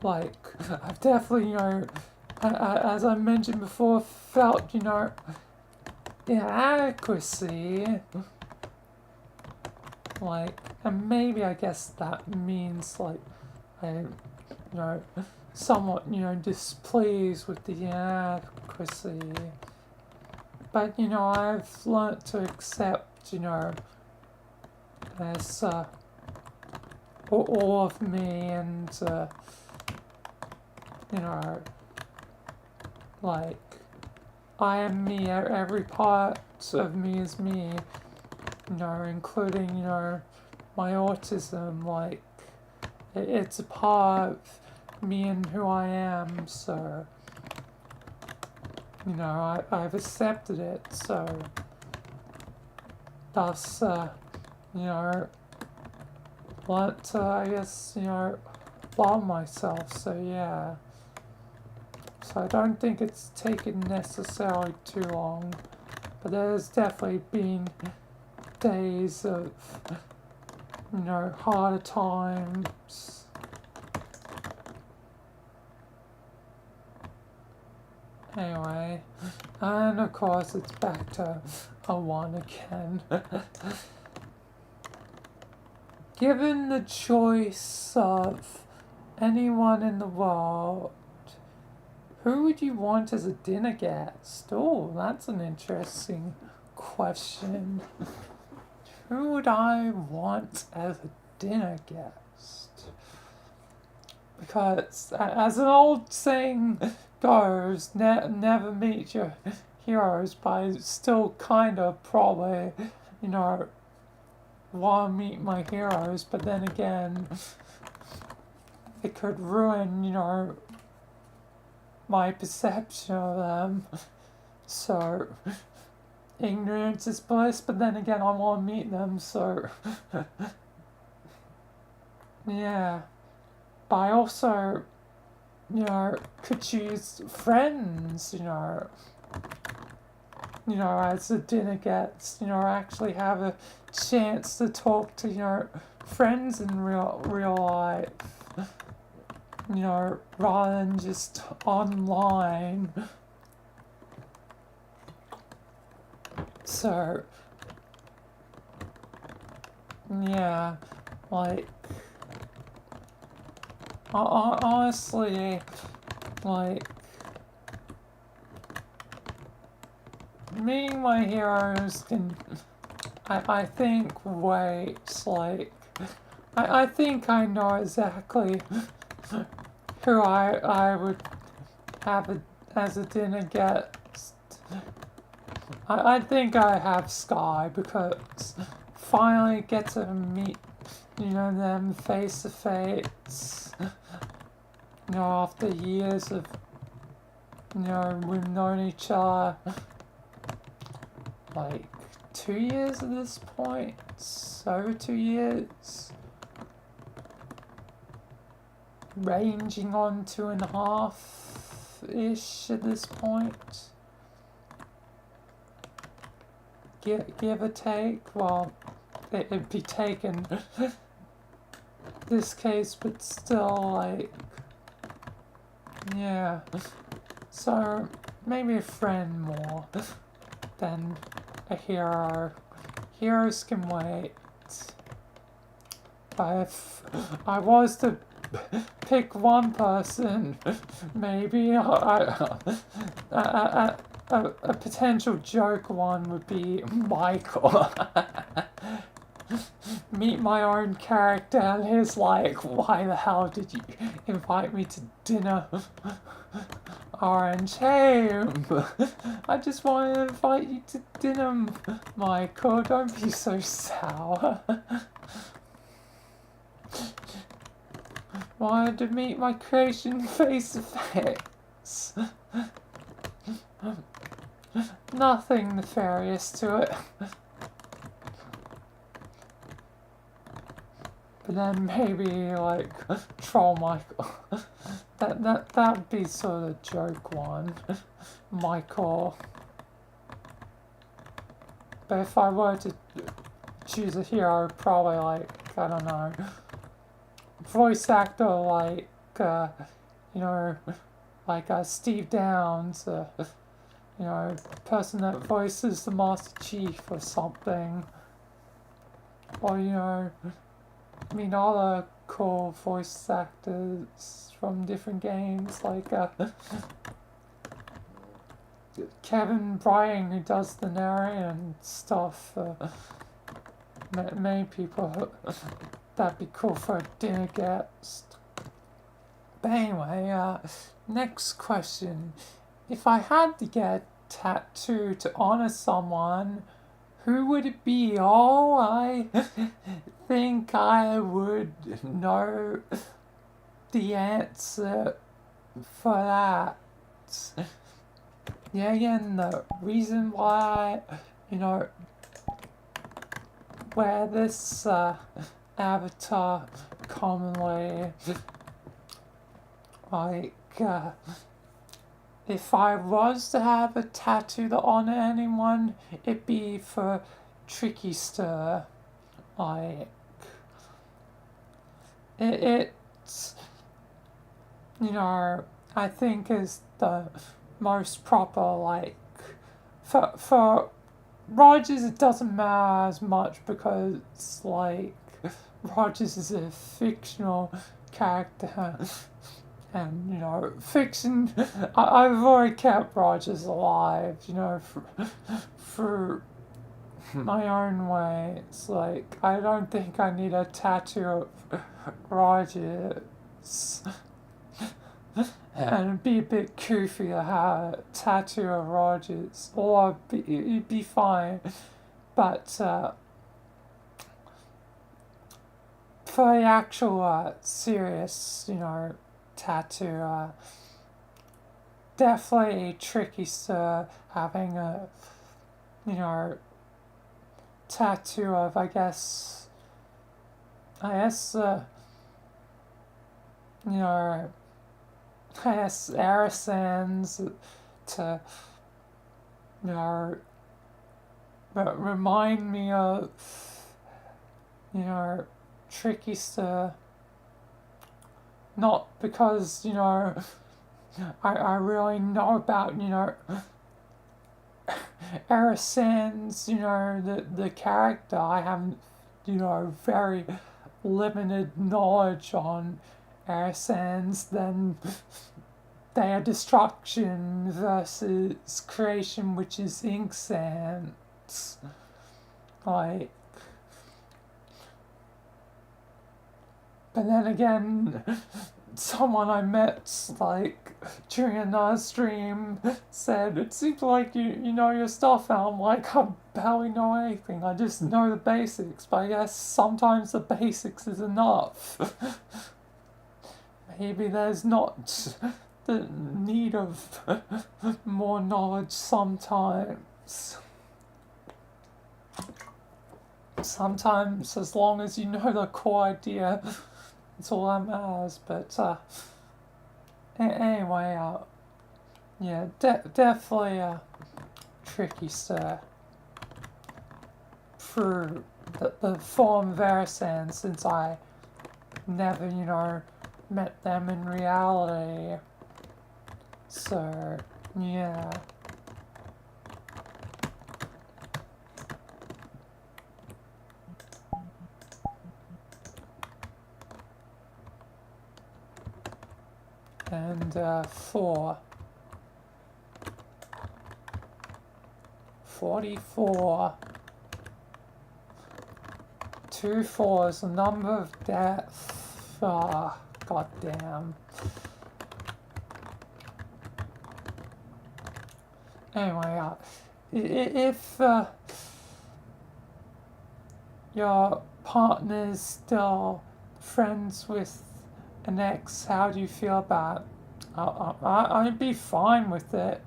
Like, I've definitely, as I mentioned before, felt, inadequacy. Like, and maybe I guess that means, like, I, somewhat, displeased with the inadequacy. But, I've learnt to accept, as all of me, and, like, I am me, every part of me is me, including, my autism. Like, it's a part of me and who I am, so, I've accepted it, so thus, learnt to, I guess, love myself, so yeah. So I don't think it's taken necessarily too long, but there's definitely been days of, harder times. Anyway, and of course it's back to a 1 again. Given the choice of anyone in the world, who would you want as a dinner guest? Oh, that's an interesting question. Who would I want as a dinner guest? Because, as an old saying goes, never meet your heroes, but I still kind of probably, want to meet my heroes, but then again, it could ruin, my perception of them. So, ignorance is bliss, but then again, I want to meet them, so, yeah. But I also, could choose friends, as a dinner guest, actually have a chance to talk to, friends in real life, rather than just online. So, yeah, like, honestly, like, meeting my heroes can, I think, wait, like, I think I know exactly who I would have as a dinner guest. I think I have Sky, because finally get to meet, them face to face, after years of, we've known each other, like, 2 years at this point, over 2 years, ranging on 2.5-ish at this point. Give or take, well, it'd be taken this case, but still, like, yeah. So, maybe a friend more than a hero. Heroes can wait. But if I was to pick one person, maybe a potential joke one would be Michael. Meet my own character, and he's like, why the hell did you invite me to dinner? Orange, hey, I just want to invite you to dinner, Michael, don't be so sour. Wanted to meet my creation face to face. Nothing nefarious to it. But then maybe, like, Troll Michael. That'd be sort of joke one. Michael. But if I were to choose a hero, probably, like, I don't know, voice actor like, like Steve Downs, person that voices the Master Chief or something. Or, other cool voice actors from different games, like Kevin Bryan, who does the narrating and stuff. Many people, that'd be cool for a dinner guest. But anyway, next question. If I had to get a tattoo to honor someone, who would it be? Oh, I think I would know the answer for that. Yeah, again, the reason why, wear this avatar commonly, like, if I was to have a tattoo to honor anyone, it'd be for Tricky Stir. Like, it's, I think is the most proper, like, for Rogers it doesn't matter as much because, like, Rogers is a fictional character. And, fiction, I've already kept Rogers alive, for my own way. It's like, I don't think I need a tattoo of Rogers. And it'd be a bit goofy to have a tattoo of Rogers. Or it'd be fine. But for the actual serious, tattoo, definitely tricky to having a, tattoo of, I guess, Arisans to, remind me of, tricky to, not because, I really know about, Arisans, the character. I have, very limited knowledge on Arisans, then their destruction versus creation, which is ink sands. Like, but then again, someone I met, like, during another stream said, it seems like you know your stuff, and I'm like, I barely know anything, I just know the basics, but I guess sometimes the basics is enough. Maybe there's not the need of more knowledge sometimes. Sometimes, as long as you know the core idea, it's all that matters. But anyway, yeah, definitely tricky to through the form of Verisan, since I never, met them in reality. So, yeah. And 44. 2 4s, the number of death. Ah, goddamn. Anyway, if your partner's still friends with an ex, how do you feel about it? I'd be fine with it,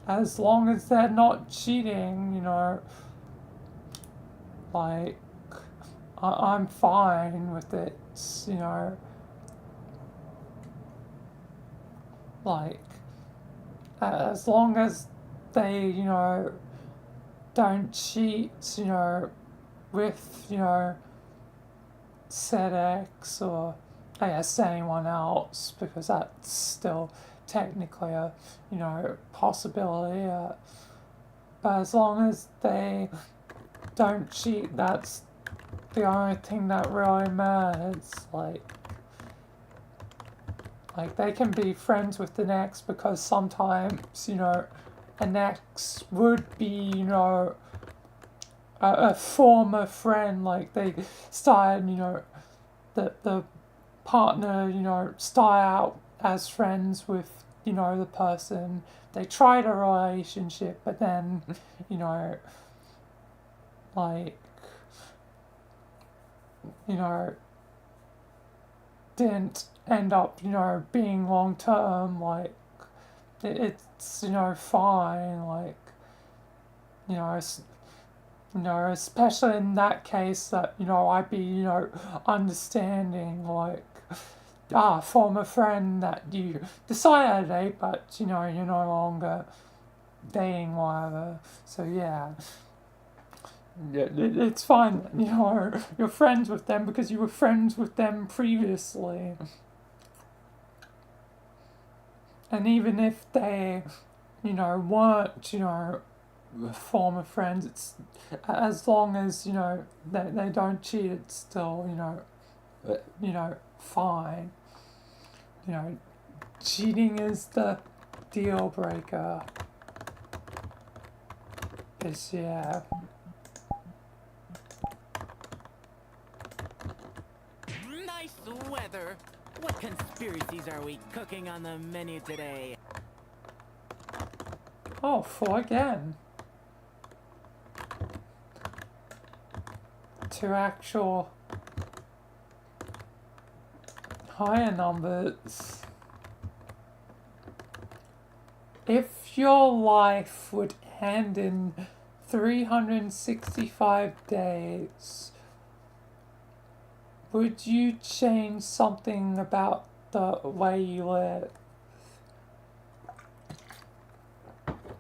as long as they're not cheating, like, I'm fine with it, like, as long as they, don't cheat, with, said ex, or I guess anyone else, because that's still technically a, possibility. But as long as they don't cheat, that's the only thing that really matters. Like they can be friends with an ex, because sometimes, an ex would be, a former friend. Like they started, the partner, start out as friends with, the person. They tried a relationship, but then, like, didn't end up, being long term. Like, it's, fine. Like, especially in that case that, I'd be, understanding, like, former friend that you decided to date, but, you're no longer dating, whatever. So, yeah. It's fine, you're friends with them because you were friends with them previously. And even if they, weren't, former friends, it's as long as, they don't cheat, it's still, fine. Cheating is the deal breaker. Cause yeah. Nice weather. What conspiracies are we cooking on the menu today? Oh, 4 again. 2 actual higher numbers. If your life would end in 365 days, would you change something about the way you live?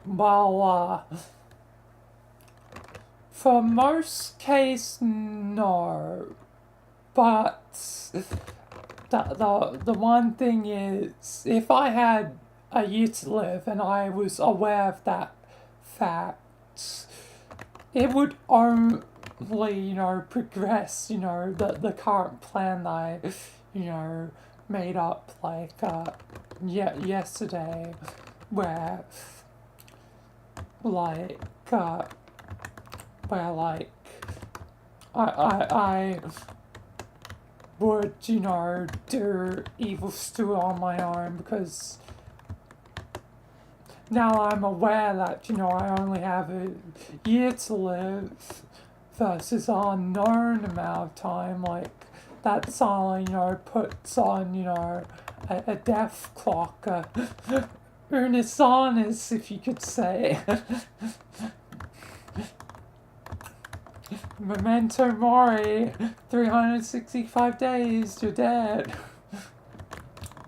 Well, for most case, no. But the one thing is, if I had a year to live and I was aware of that fact, it would only, progress, the current plan that I, made up, like, yesterday, where, like, I would, do evil stew on my own, because now I'm aware that, I only have a year to live versus an unknown amount of time, like, that song, puts on, a death clock, Ernest honest, if you could say. Memento Mori, 365 days, you're dead.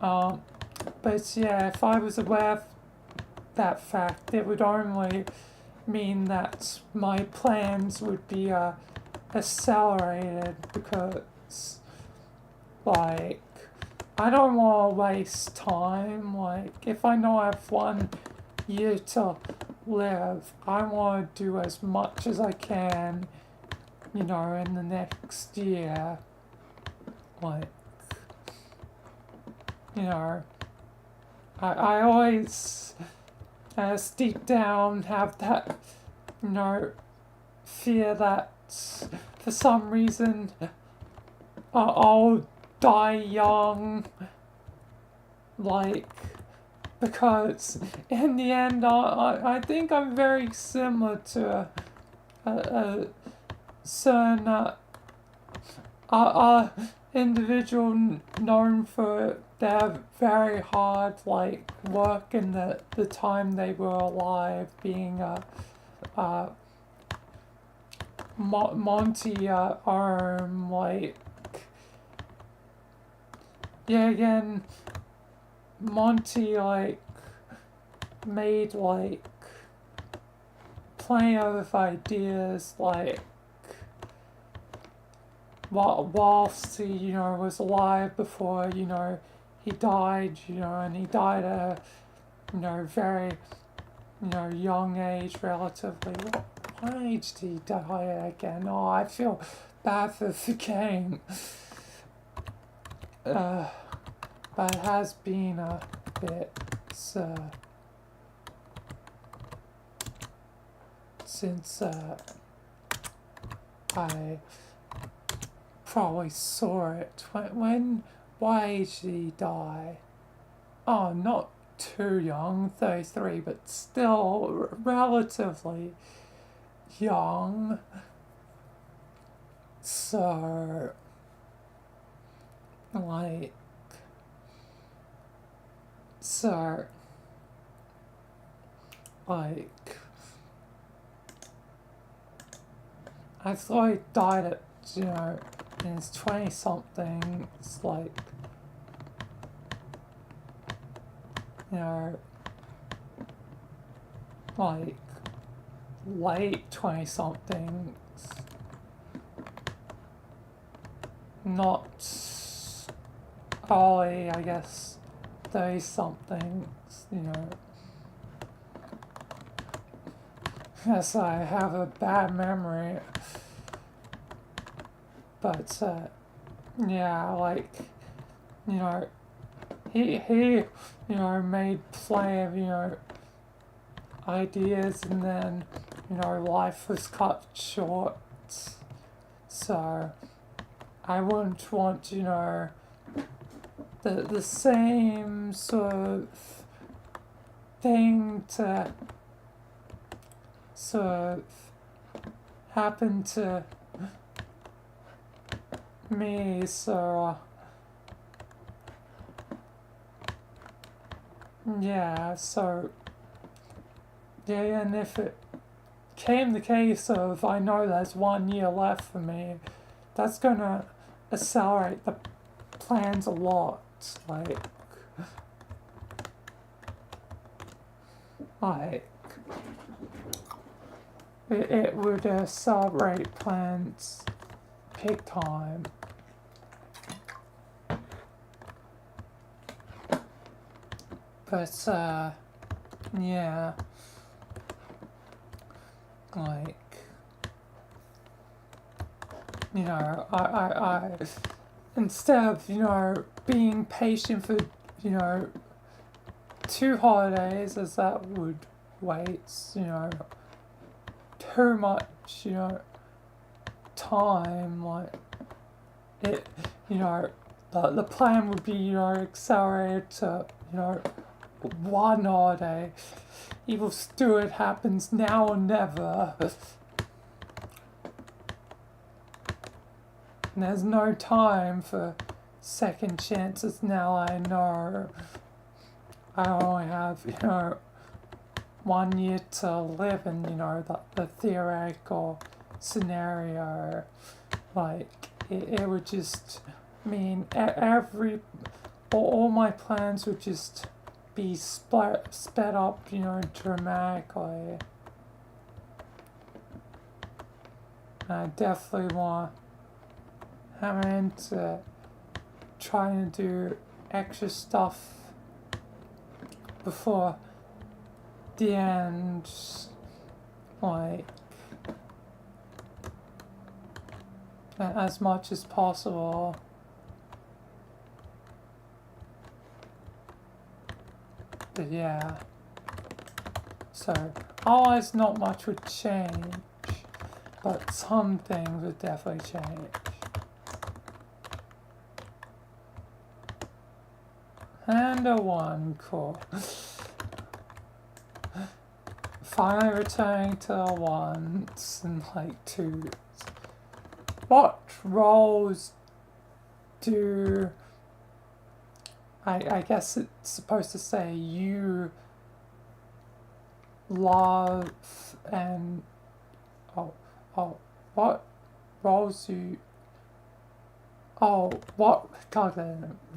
But yeah, if I was aware of that fact, it would only mean that my plans would be accelerated, because, like, I don't want to waste time. Like, if I know I have 1 year to live, I want to do as much as I can, in the next year. Like, I always, deep down, have that, fear that for some reason I'll die young. Like, because in the end, I think I'm very similar to a certain individual known for their very hard, like, work in the time they were alive, being Monty Arm, like, yeah, again, Monty, like, made, like, plenty of ideas, like, whilst he, was alive before, he died, and he died at a, very, young age, relatively. What age did he die again? Oh, I feel bad for forgetting. But it has been a bit, since, I probably saw it. What age did he die? Oh, not too young, 33, but still relatively young. So, like, I thought he died at, in his 20-something, it's like, like, late 20-somethings, not early, I guess, 30-somethings, Yes, I have a bad memory. But, yeah, like, he, made plenty of, ideas, and then, you know, life was cut short. So I wouldn't want, you know, the same sort of thing to sort of happen to me, so yeah, so yeah, and if it came the case of I know there's 1 year left for me, that's gonna accelerate the plans a lot. Like it would accelerate plans big time. But yeah, like, you know, I instead of, you know, being patient for, you know, 2 holidays, as that would waste, you know, too much, you know, time, like, it, you know, the plan would be, you know, accelerated to, you know, 1 holiday. Evil Steward happens now or never. And there's no time for second chances now. I know I only have, you know, 1 year to live in, you know, the theoretical scenario. Like, it would just mean all my plans would just be sped up, you know, dramatically. I definitely want having to trying to do extra stuff before the end, like, as much as possible. But yeah, so otherwise not much would change, but some things would definitely change. And a 1, cool. Finally returning to a 1s and like 2s. What roles do I guess it's supposed to say you love and what roles you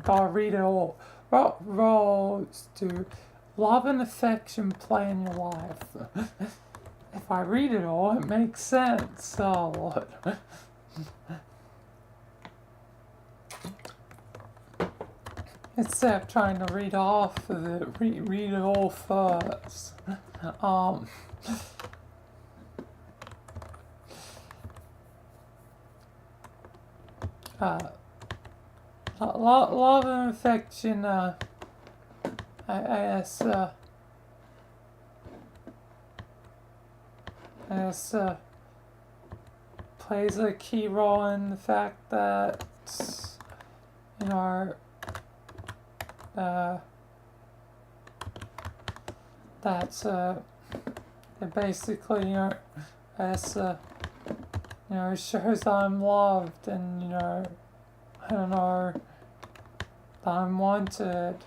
gotta read it all. What roles do love and affection play in your life? If I read it all, it makes sense. Oh Lord. Instead of trying to read off of it, read it all first. Love and affection, I guess, plays a key role in the fact that, you know, that's, it basically, you know, as, you know, shows I'm loved and, you know, I don't know, that I'm wanted.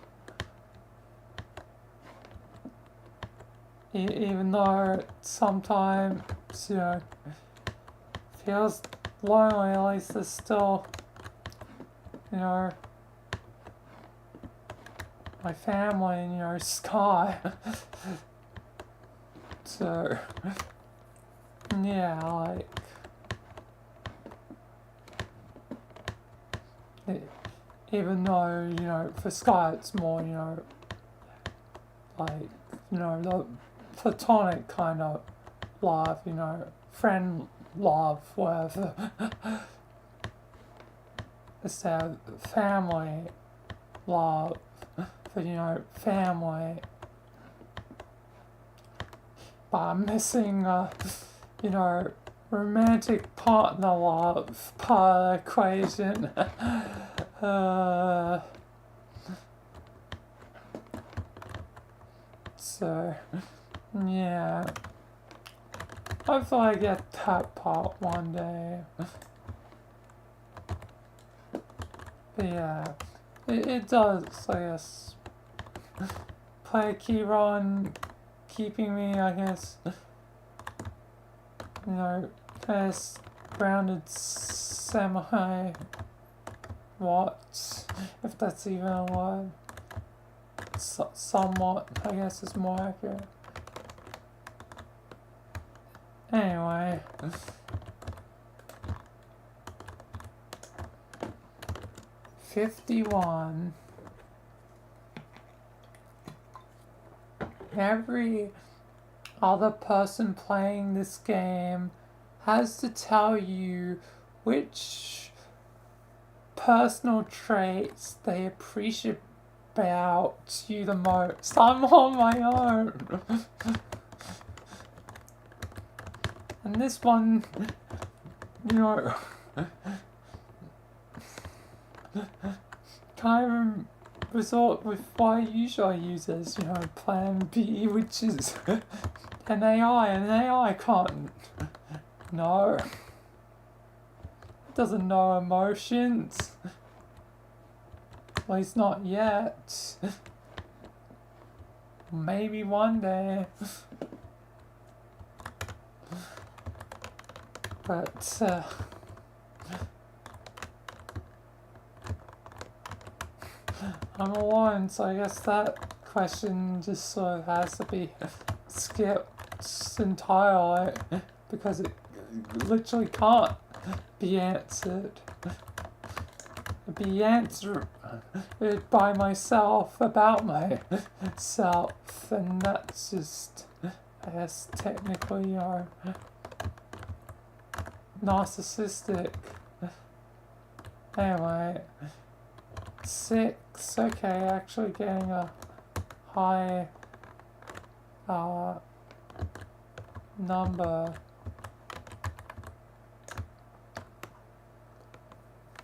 Even though sometimes, you know, feels lonely, at least there's still, you know, my family and, you know, Sky. So, yeah, like, even though, you know, for Sky it's more, you know, like, you know, the platonic kind of love, you know, friend love, whatever. Instead of family love, for, you know, family. but I'm missing, you know, romantic partner love part of the equation. So, yeah. Hopefully I get that part one day. But yeah, it does, I guess, play a key role in keeping me, I guess, you know, kind of grounded semi, what, if that's even a word, somewhat, I guess is more accurate. Anyway. $51. Every other person playing this game has to tell you which personal traits they appreciate about you the most. I'm on my own. And this one, you know, kind of resort with what I usually use as, you know, plan B, which is an AI. An AI can't know. It doesn't know emotions. At least not yet. Maybe one day. But, I'm alone, so I guess that question just sort of has to be skipped entirely because it literally can't be answered. Be answered by myself about myself, and that's just, I guess, technically, you know, narcissistic. Anyway. 6, okay, actually getting a high number.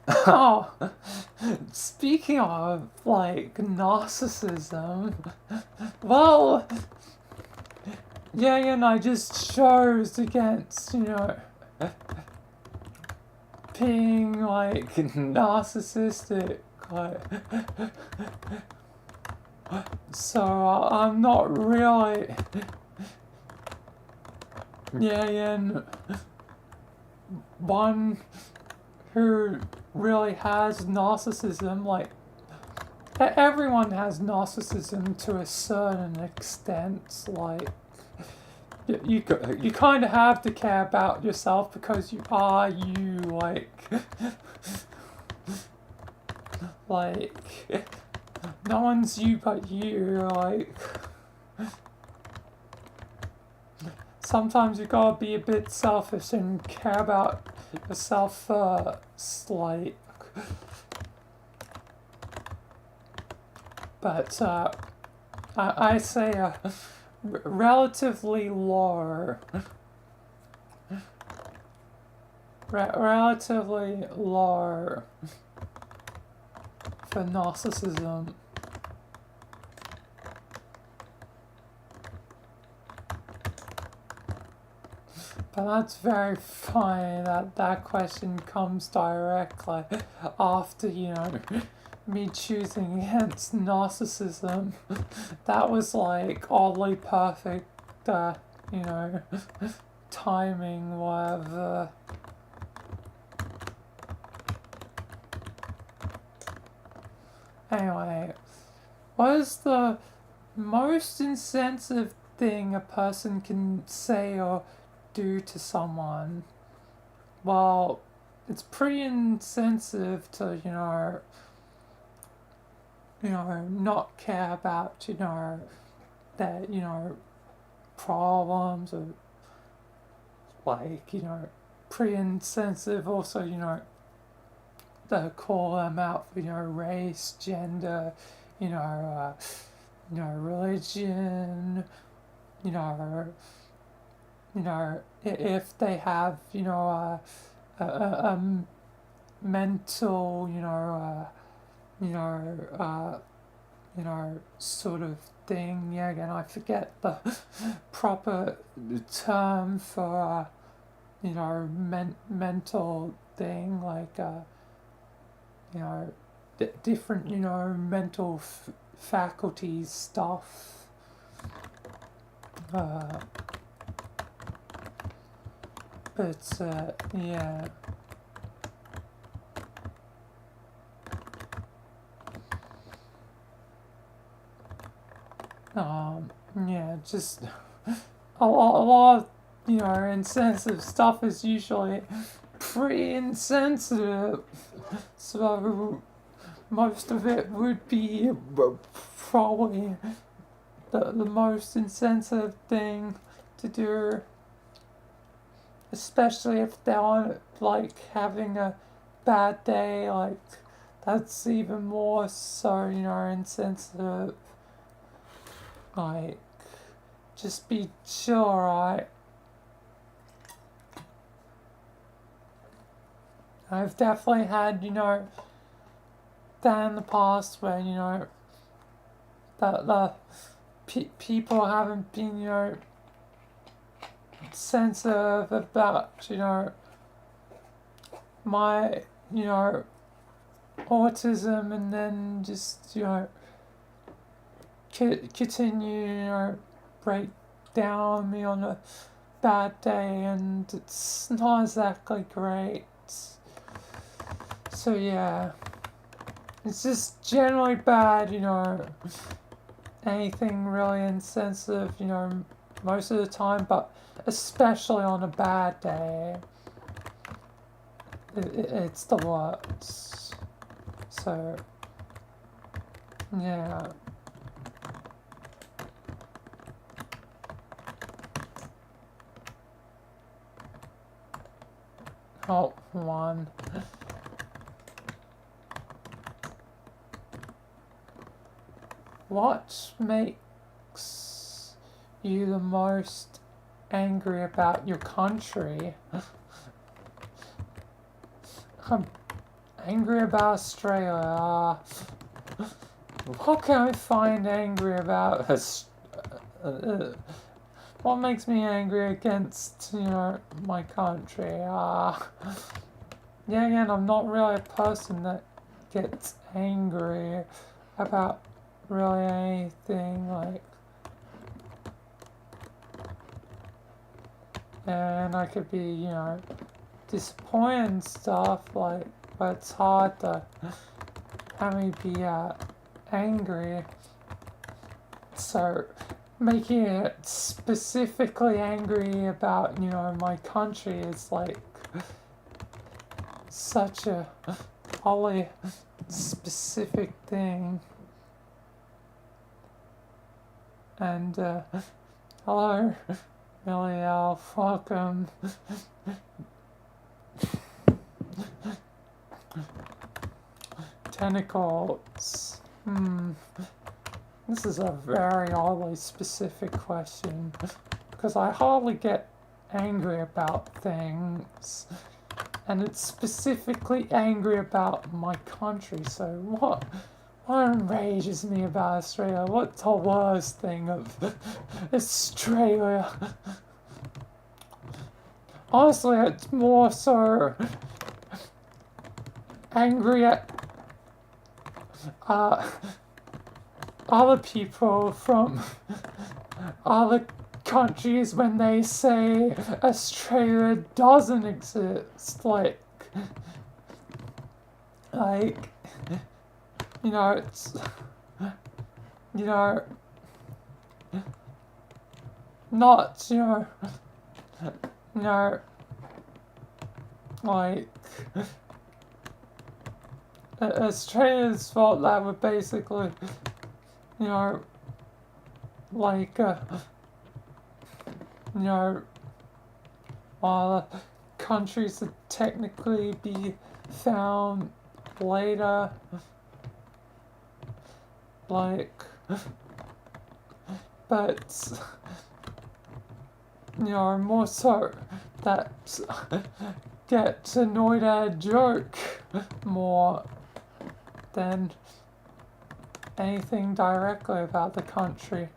Oh, speaking of, like, narcissism, well, yeah, and I just chose against, you know, being, like, narcissistic. So I'm not really, and one who really has narcissism. Like, everyone has narcissism to a certain extent. Like, you kind of have to care about yourself because you are you. Like, no one's you but you. Like, sometimes you gotta be a bit selfish and care about yourself first. Like, but I say relatively low. Relatively low for narcissism. But that's very funny that that question comes directly after, you know, me choosing against narcissism. That was like oddly perfect, you know, timing, whatever. Anyway, what is the most insensitive thing a person can say or do to someone? Well, it's pretty insensitive to, you know, not care about, you know, that, you know, problems, or like, you know, pretty insensitive also, you know, to call them out for, you know, race, gender, you know, religion, you know, you know, if they have, you know, a mental, you know, sort of thing. Yeah, again, I forget the proper term for, you know, mental thing, like, you know, different, you know, mental faculties stuff. Uh, but, yeah. Yeah, just a lot of, you know, insensitive stuff is usually pretty insensitive. So most of it would be probably the most insensitive thing to do, especially if they're like having a bad day. Like that's even more so, you know, insensitive. Like, just be chill, alright? I've definitely had, you know, that in the past where, you know, that the people haven't been, you know, sensitive about, you know, my, you know, autism, and then just, you know, continue, you know, break down on me on a bad day, and it's not exactly great. So yeah, it's just generally bad, you know, anything really insensitive, you know, most of the time, but especially on a bad day, it's the worst. So, yeah. Oh, one. What makes you the most angry about your country? I'm angry about Australia. What can I find angry about? What makes me angry against, you know, my country? Yeah, again, I'm not really a person that gets angry about really anything, like, and I could be, you know, disappointed and stuff, like, but it's hard to have me be angry. So making it specifically angry about, you know, my country is like such a wholly specific thing. And hello, Millie Elf, welcome. Tentacles. This is a very oddly specific question, because I hardly get angry about things, and it's specifically angry about my country. So what enrages me about Australia? What's the worst thing of Australia? Honestly, it's more so angry at other people from other countries when they say Australia doesn't exist. Like, you know, it's, you know, not, you know, like, Australia's fault that would basically, you know, like, you know, while countries that technically be found later, like, but more so that get annoyed at a joke more than anything directly about the country.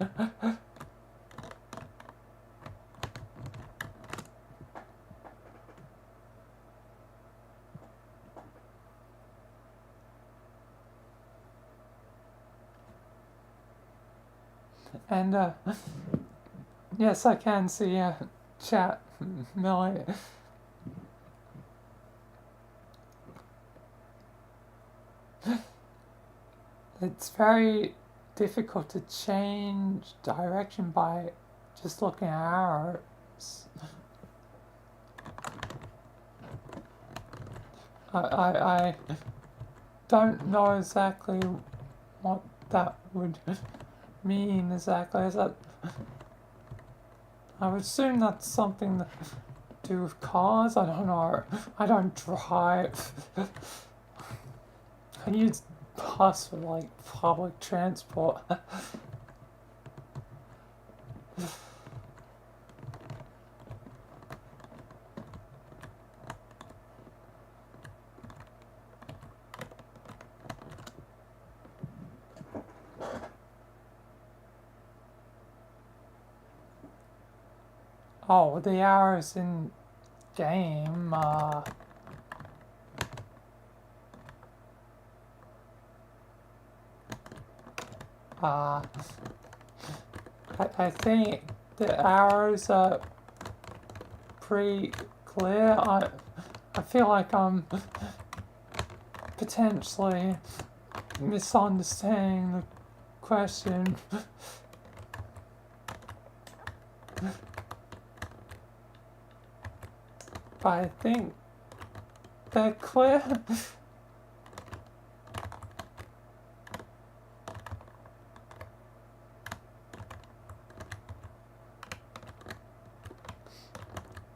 And yes, I can see chat, Millie. It's very difficult to change direction by just looking at arrows. I don't know exactly what that would mean exactly. Is that, I would assume that's something to do with cars. I don't know. I don't drive. I use bus for like public transport. Oh, the arrows in game, I think the arrows are pretty clear. I feel like I'm potentially misunderstanding the question. But I think they're clear.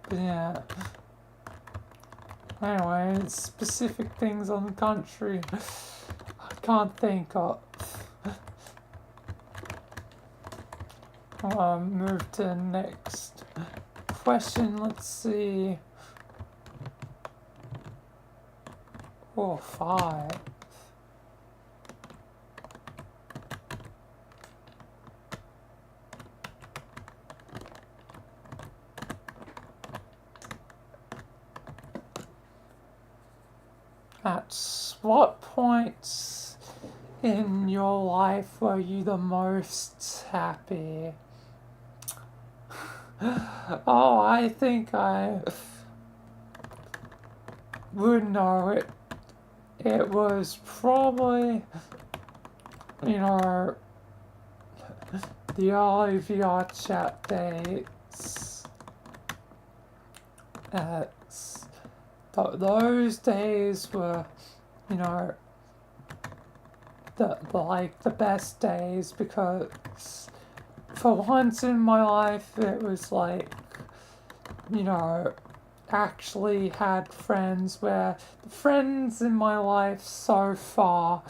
But yeah. Anyway, specific things on the country I can't think of. I'll move to the next question. Let's see. Oh, 5. At what points in your life were you the most happy? Oh, I think I would know it. It was probably, the early VRChat days. Those days were, the best days, because for once in my life it was like, actually had friends, where the friends in my life so far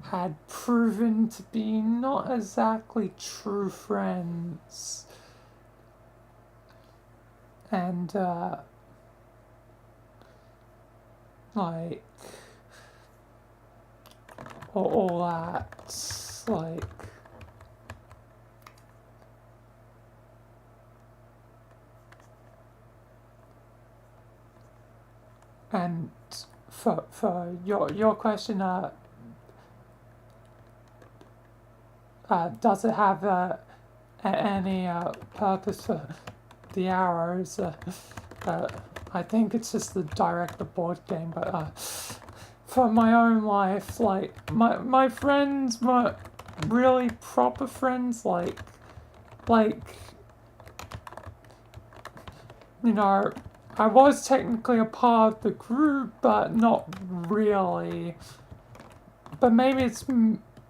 had proven to be not exactly true friends. And like all that, like and for your question, does it have any purpose for the arrows? I think it's just the direct the board game, but for my own life, like my friends weren't really proper friends, like I was technically a part of the group, but not really. But maybe it's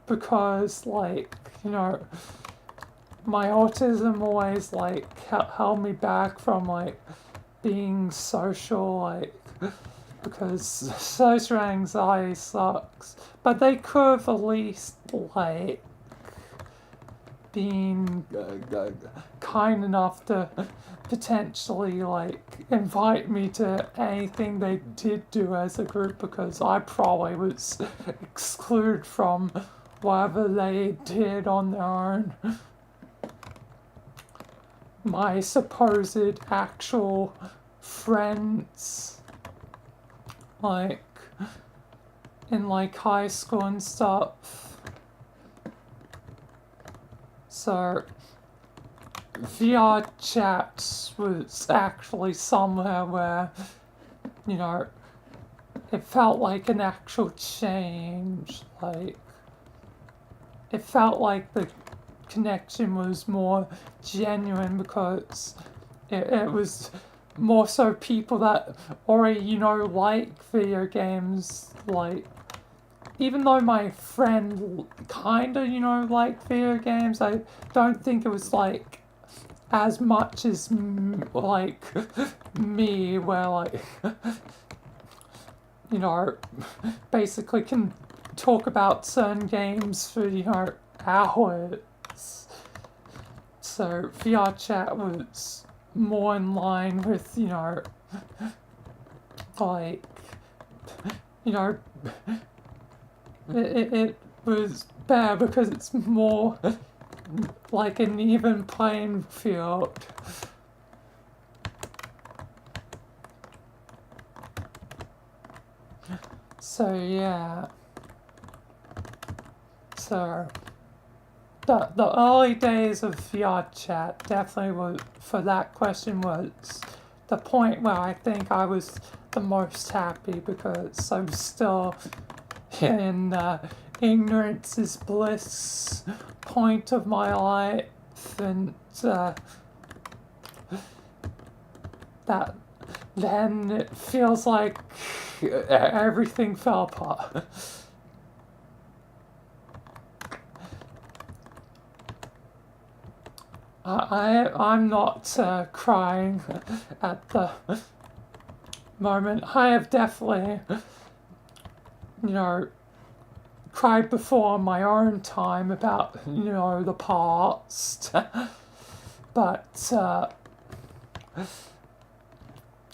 because, like, my autism always, like, held me back from, like, being social, like, because social anxiety sucks. But they could have at least, like, being kind enough to potentially like invite me to anything they did do as a group, because I probably was excluded from whatever they did on their own. My supposed actual friends, like in like high school and stuff. So VRChat was actually somewhere where, you know, it felt like an actual change. Like, it felt like the connection was more genuine because it was more so people that already, you know, like video games. Like, even though my friend kinda, you know, liked video games, I don't think it was like as much as like me, where like, you know, basically can talk about certain games for, you know, hours. So VRChat was more in line with, you know, like, you know, it was better because it's more like an even playing field. So yeah. So the early days of VRChat definitely was, for that question, was the point where I think I was the most happy, because I was still in the ignorance is bliss point of my life, and that then it feels like everything fell apart. I'm not crying at the moment. I have definitely, you know, cried before in my own time about, you know, the past. But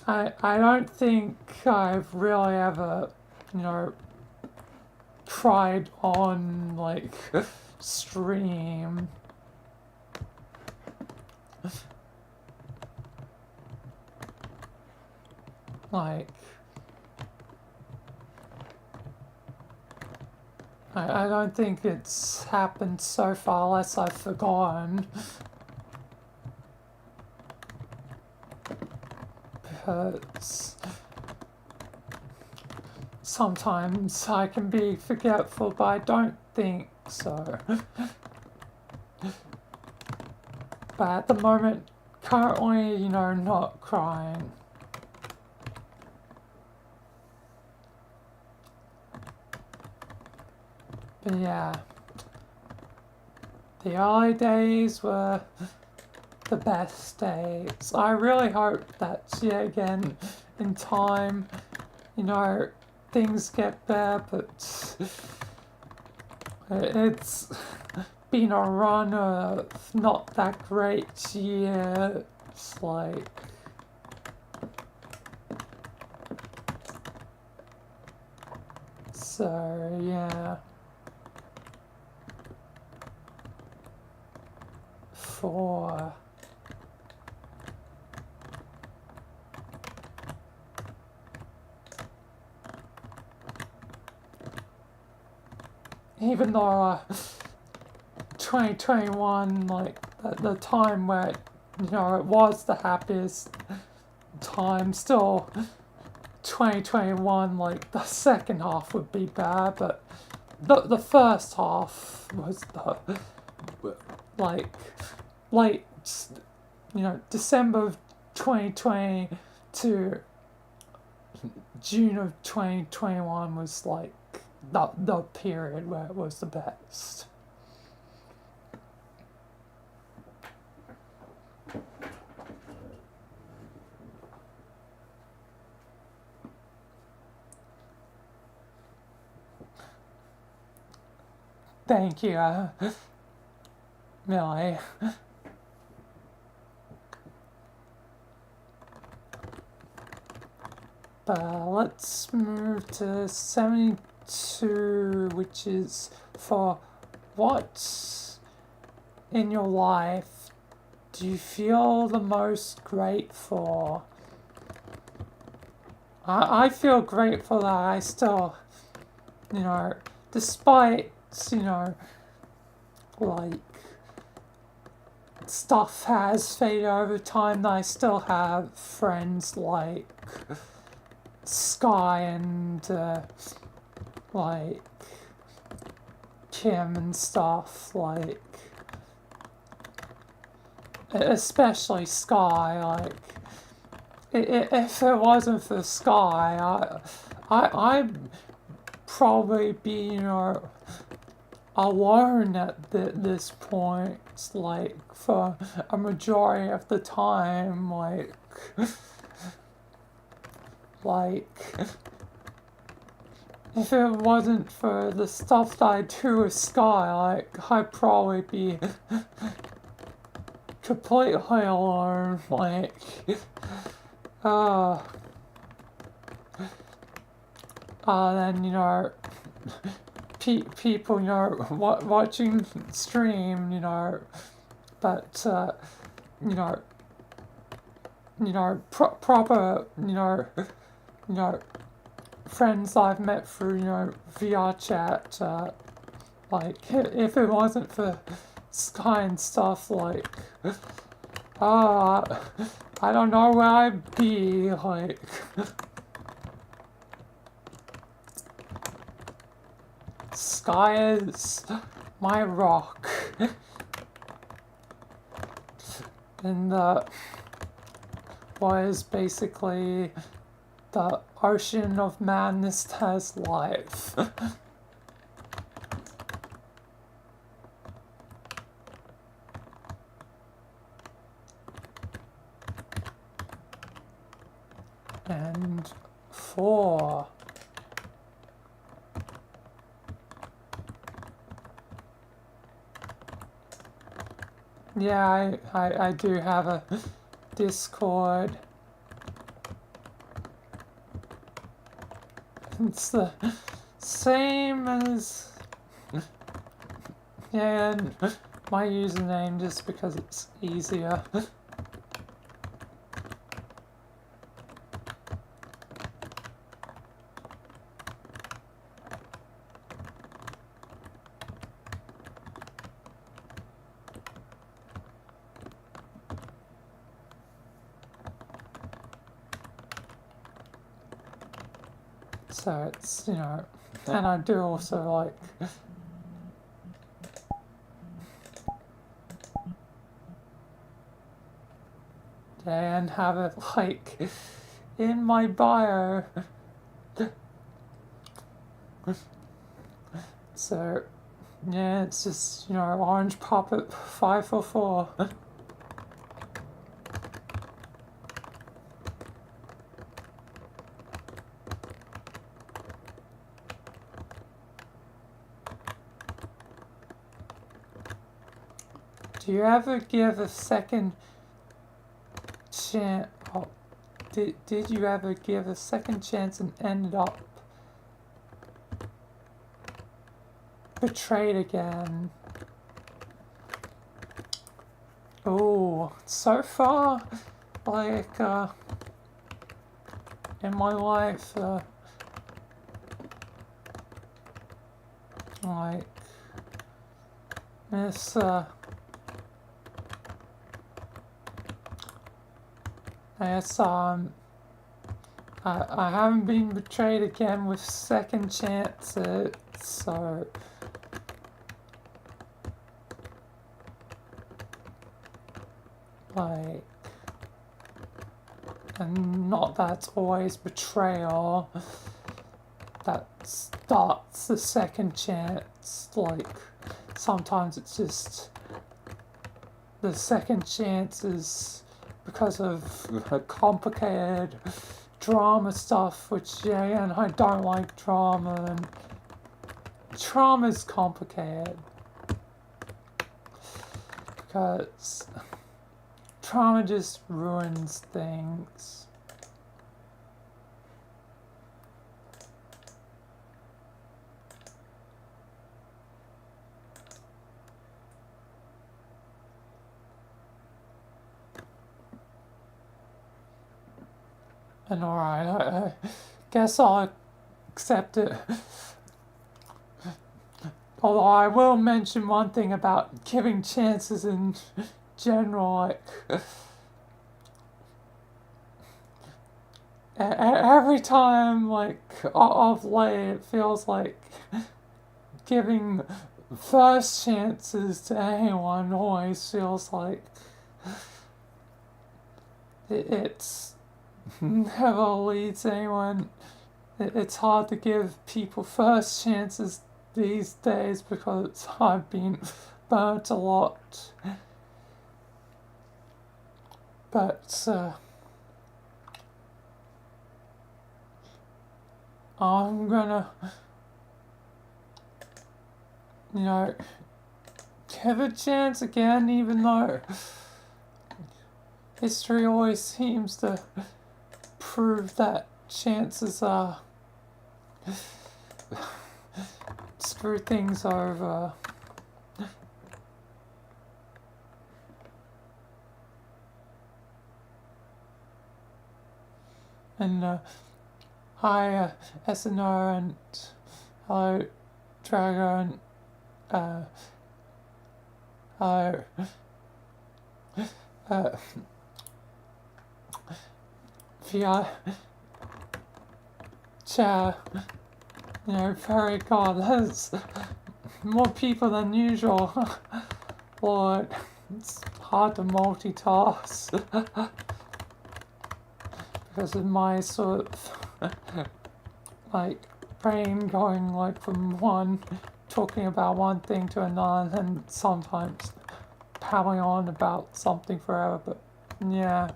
I don't think I've really ever, you know, cried on like stream. Like, I don't think it's happened so far, unless I've forgotten. Because sometimes I can be forgetful, but I don't think so. But at the moment, currently, you know, not crying. But yeah, the early days were the best days. I really hope that yet again, in time, you know, things get better, but it's been a run of not that great years, like, so yeah. For even though 2021, like the time where, you know, it was the happiest time, still 2021, like the second half would be bad, but the first half was the like late, you know, December of 2020 to June of 2021 was like the period where it was the best. Thank you. really. But let's move to 72, which is for what in your life do you feel the most grateful? I feel grateful that I still, you know, despite, you know, like, stuff has faded over time, that I still have friends like Sky and, like, Kim and stuff, like, especially Sky, like, if it wasn't for Sky, I'd probably be, you know, alone at this point, like, for a majority of the time, like, if it wasn't for the stuff that I do with Sky, like, I'd probably be completely alone, like, then, you know, people, you know, watching stream, you know, but, you know, proper, you know, friends I've met through, you know, VRChat, like, if it wasn't for Sky and stuff, like, I don't know where I'd be, like, Sky is my rock, and what is basically the ocean of madness that is life. And 4. Yeah, I do have a Discord. It's the same as, yeah, and my username just because it's easier. So it's, you know, and I do also like and have it like in my bio. So yeah, it's just, you know, Orange Puppet 544. Do you ever give a second chance? Oh, did you ever give a second chance and ended up betrayed again? Oh, so far, like, in my life, like, this, I guess, I haven't been betrayed again with second chances, so, like, and not that it's always betrayal that starts the second chance, like, sometimes it's just, the second chance is because of complicated drama stuff, which, yeah, and I don't like drama, and drama's complicated. because trauma just ruins things. And alright, I guess I'll accept it. Although I will mention one thing about giving chances in general, like every time, like of late, it feels like giving first chances to anyone always feels like it's never leads anyone. It's hard to give people first chances these days because I've been burnt a lot. But I'm gonna, you know, give a chance again, even though history always seems to prove that chances are screw things over. And hi SNO and hello Drago and hello VRChat. You know, very God, there's more people than usual. Lord, it's hard to multitask because of my sort of like brain going like from one talking about one thing to another and sometimes babbling on about something forever. But yeah.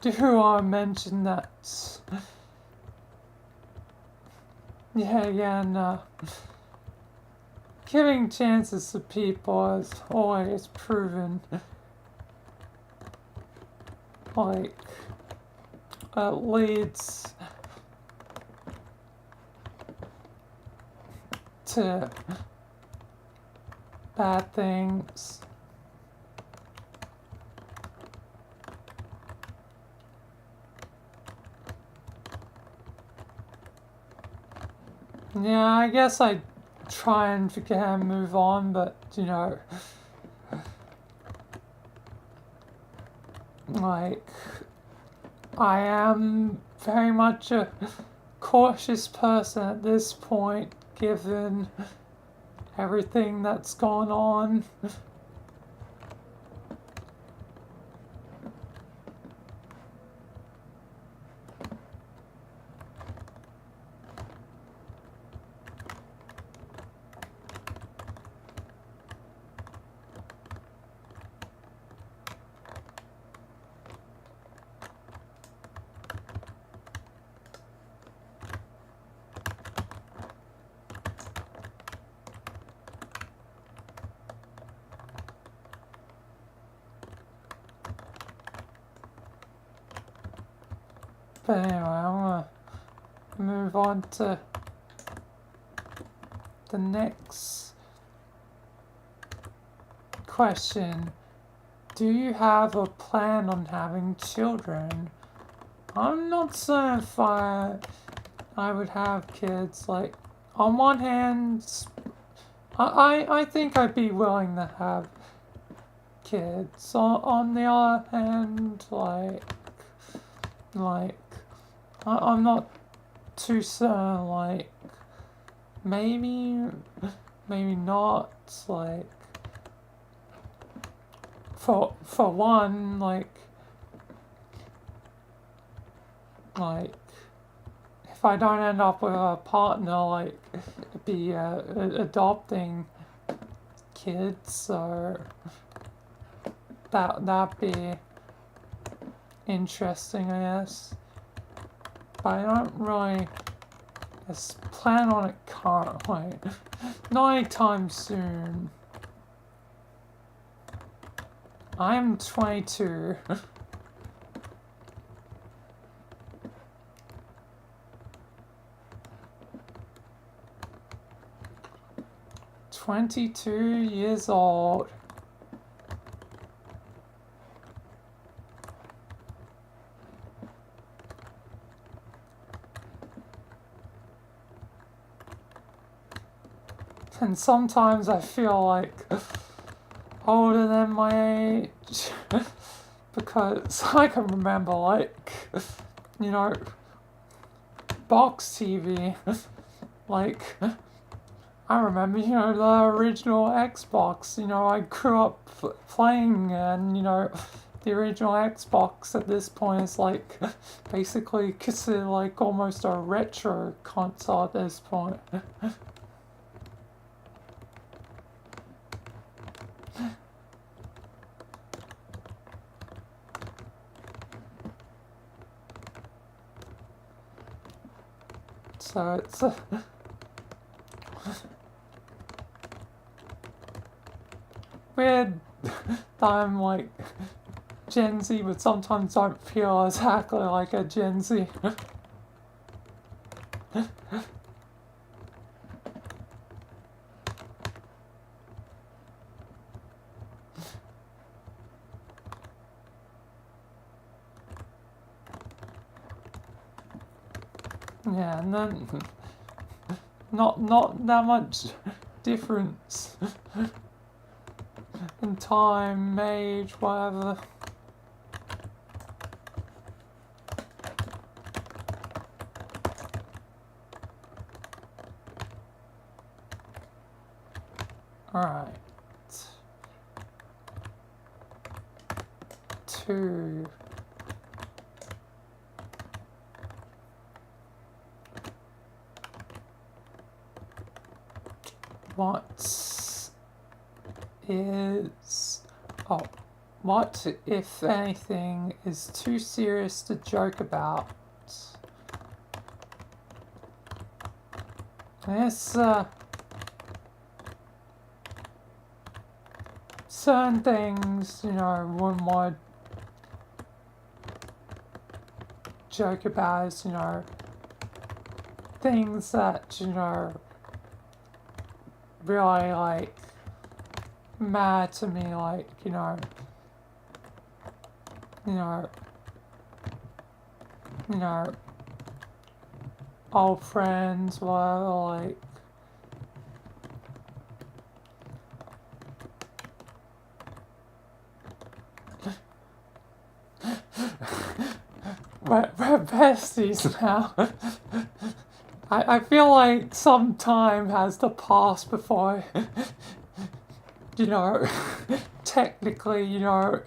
Do I mention that? Yeah, and giving chances to people is always proven like leads to bad things. Yeah, I guess I try and forget and move on, but you know, like, I am very much a cautious person at this point, given everything that's gone on. But anyway, I'm gonna move on to the next question. Do you have a plan on having children? I'm not certain if I would have kids. Like, on one hand, I think I'd be willing to have kids. On the other hand, like, I'm not too certain, like, maybe not, like, for one, like, if I don't end up with a partner, like, be adopting kids, so that'd be interesting, I guess. But I don't really plan on it currently. Not anytime soon. I'm 22. 22 years old. And sometimes I feel like older than my age because I can remember, like, you know, box TV. Like, I remember, you know, the original Xbox. You know, I grew up playing, and, you know, the original Xbox at this point is like basically considered like almost a retro console at this point. So it's weird that I'm like Gen Z, but sometimes don't feel exactly like a Gen Z. Yeah, and then not that much difference in time, age, whatever. Alright. 2. What, if anything, is too serious to joke about? There's, certain things, you know, one might joke about is, you know, things that, you know, really, like, matter to me, like, you know, old friends, whatever, like, we're besties now. I feel like some time has to pass before, you know, technically, you know,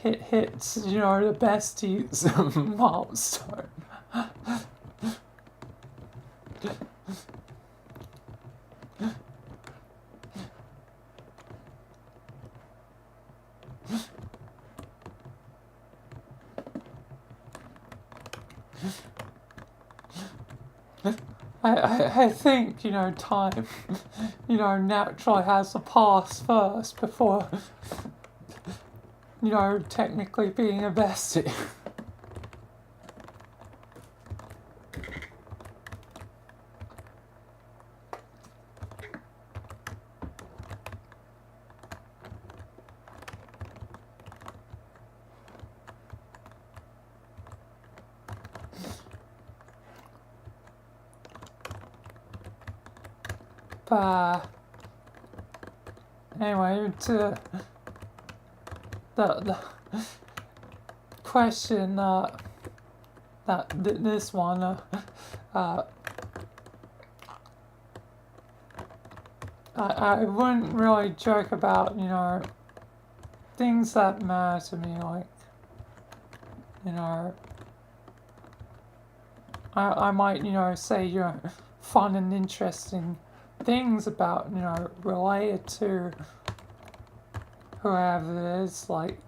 hits, you know, the besties milestone. I think, you know, time, you know, naturally has to pass first before, you know, technically being a bestie. But anyway, to the question this one I wouldn't really joke about, you know, things that matter to me, like, you know, I might, you know, say, you know, fun and interesting things about, you know, related to whoever it is, like,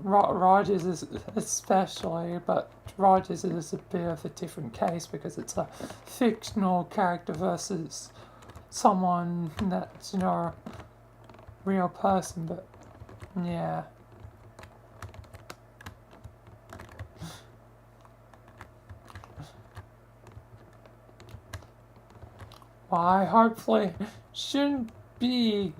Rogers is especially, but Rogers is a bit of a different case because it's a fictional character versus someone that's, you know, a real person, but yeah. Well, I hopefully shouldn't be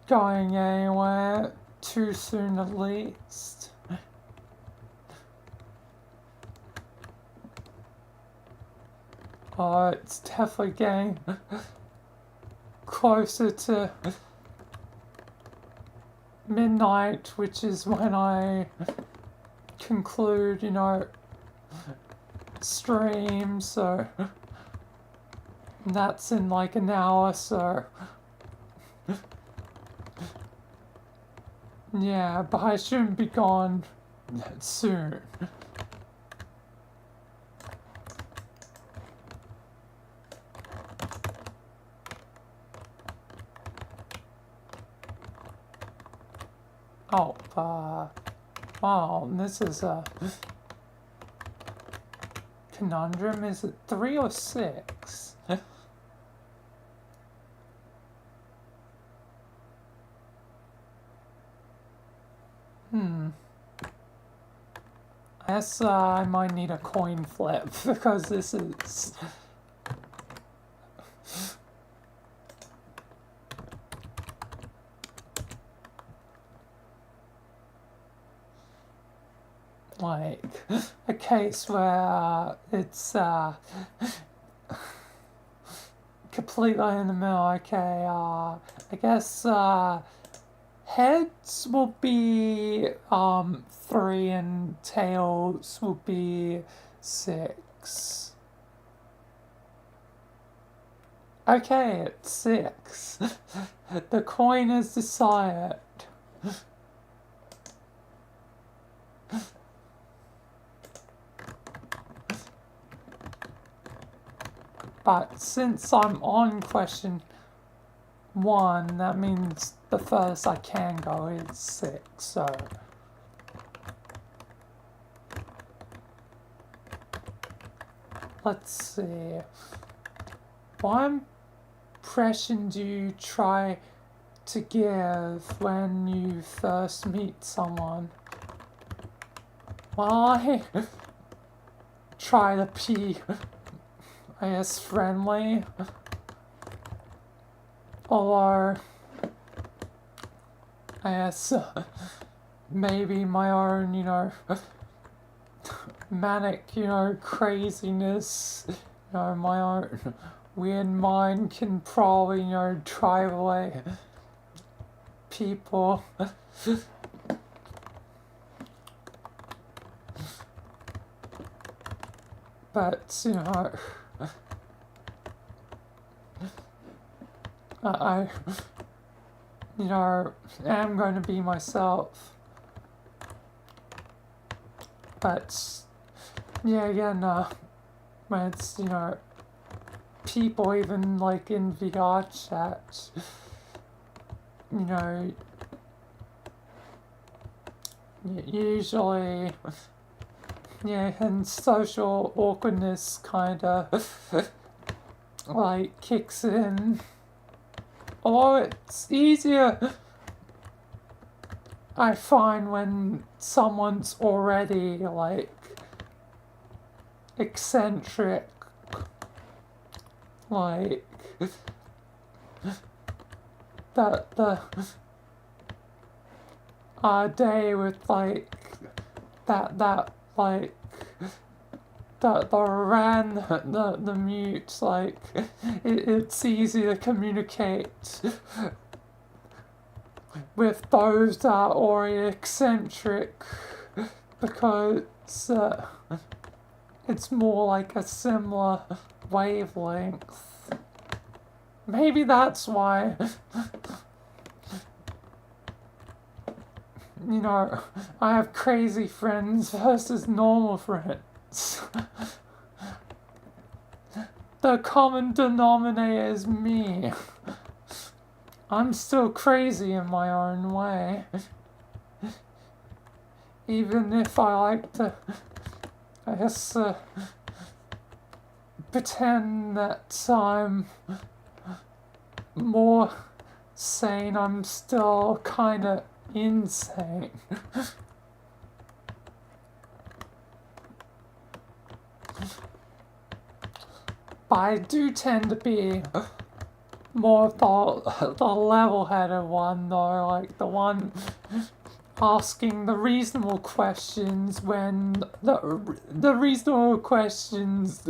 going anywhere too soon at least. Oh, it's definitely getting closer to midnight, which is when I conclude, you know, stream, so that's in like an hour, so yeah, but I shouldn't be gone soon. Oh, wow, this is a conundrum. Is it 3 or 6? I guess I might need a coin flip because this is like a case where it's completely in the middle. Okay, I guess heads will be 3 and tails will be 6. Okay, it's 6. The coin is decided. But since I'm on question 1, that means the furthest I can go is 6, so let's see. What impression do you try to give when you first meet someone? Well, I try to be, I guess, friendly, or I guess maybe my own, you know, manic, you know, craziness, you know, my own weird mind can probably, you know, drive away people. But, you know, I you know, am going to be myself. But, yeah, again, when it's, you know, people even, like, in VRChat, you know, usually, yeah, and social awkwardness kind of, like, kicks in. Although it's easier, I find, when someone's already, like, eccentric, like, the day with, like, that, like, the mute, like, it's easy to communicate with those that are already eccentric because it's more like a similar wavelength. Maybe that's why, you know, I have crazy friends versus normal friends. The common denominator is me. I'm still crazy in my own way. even if I like to, I guess, pretend that I'm more sane, I'm still kinda insane. But I do tend to be more of the level-headed one, though, like the one asking the reasonable questions when the reasonable questions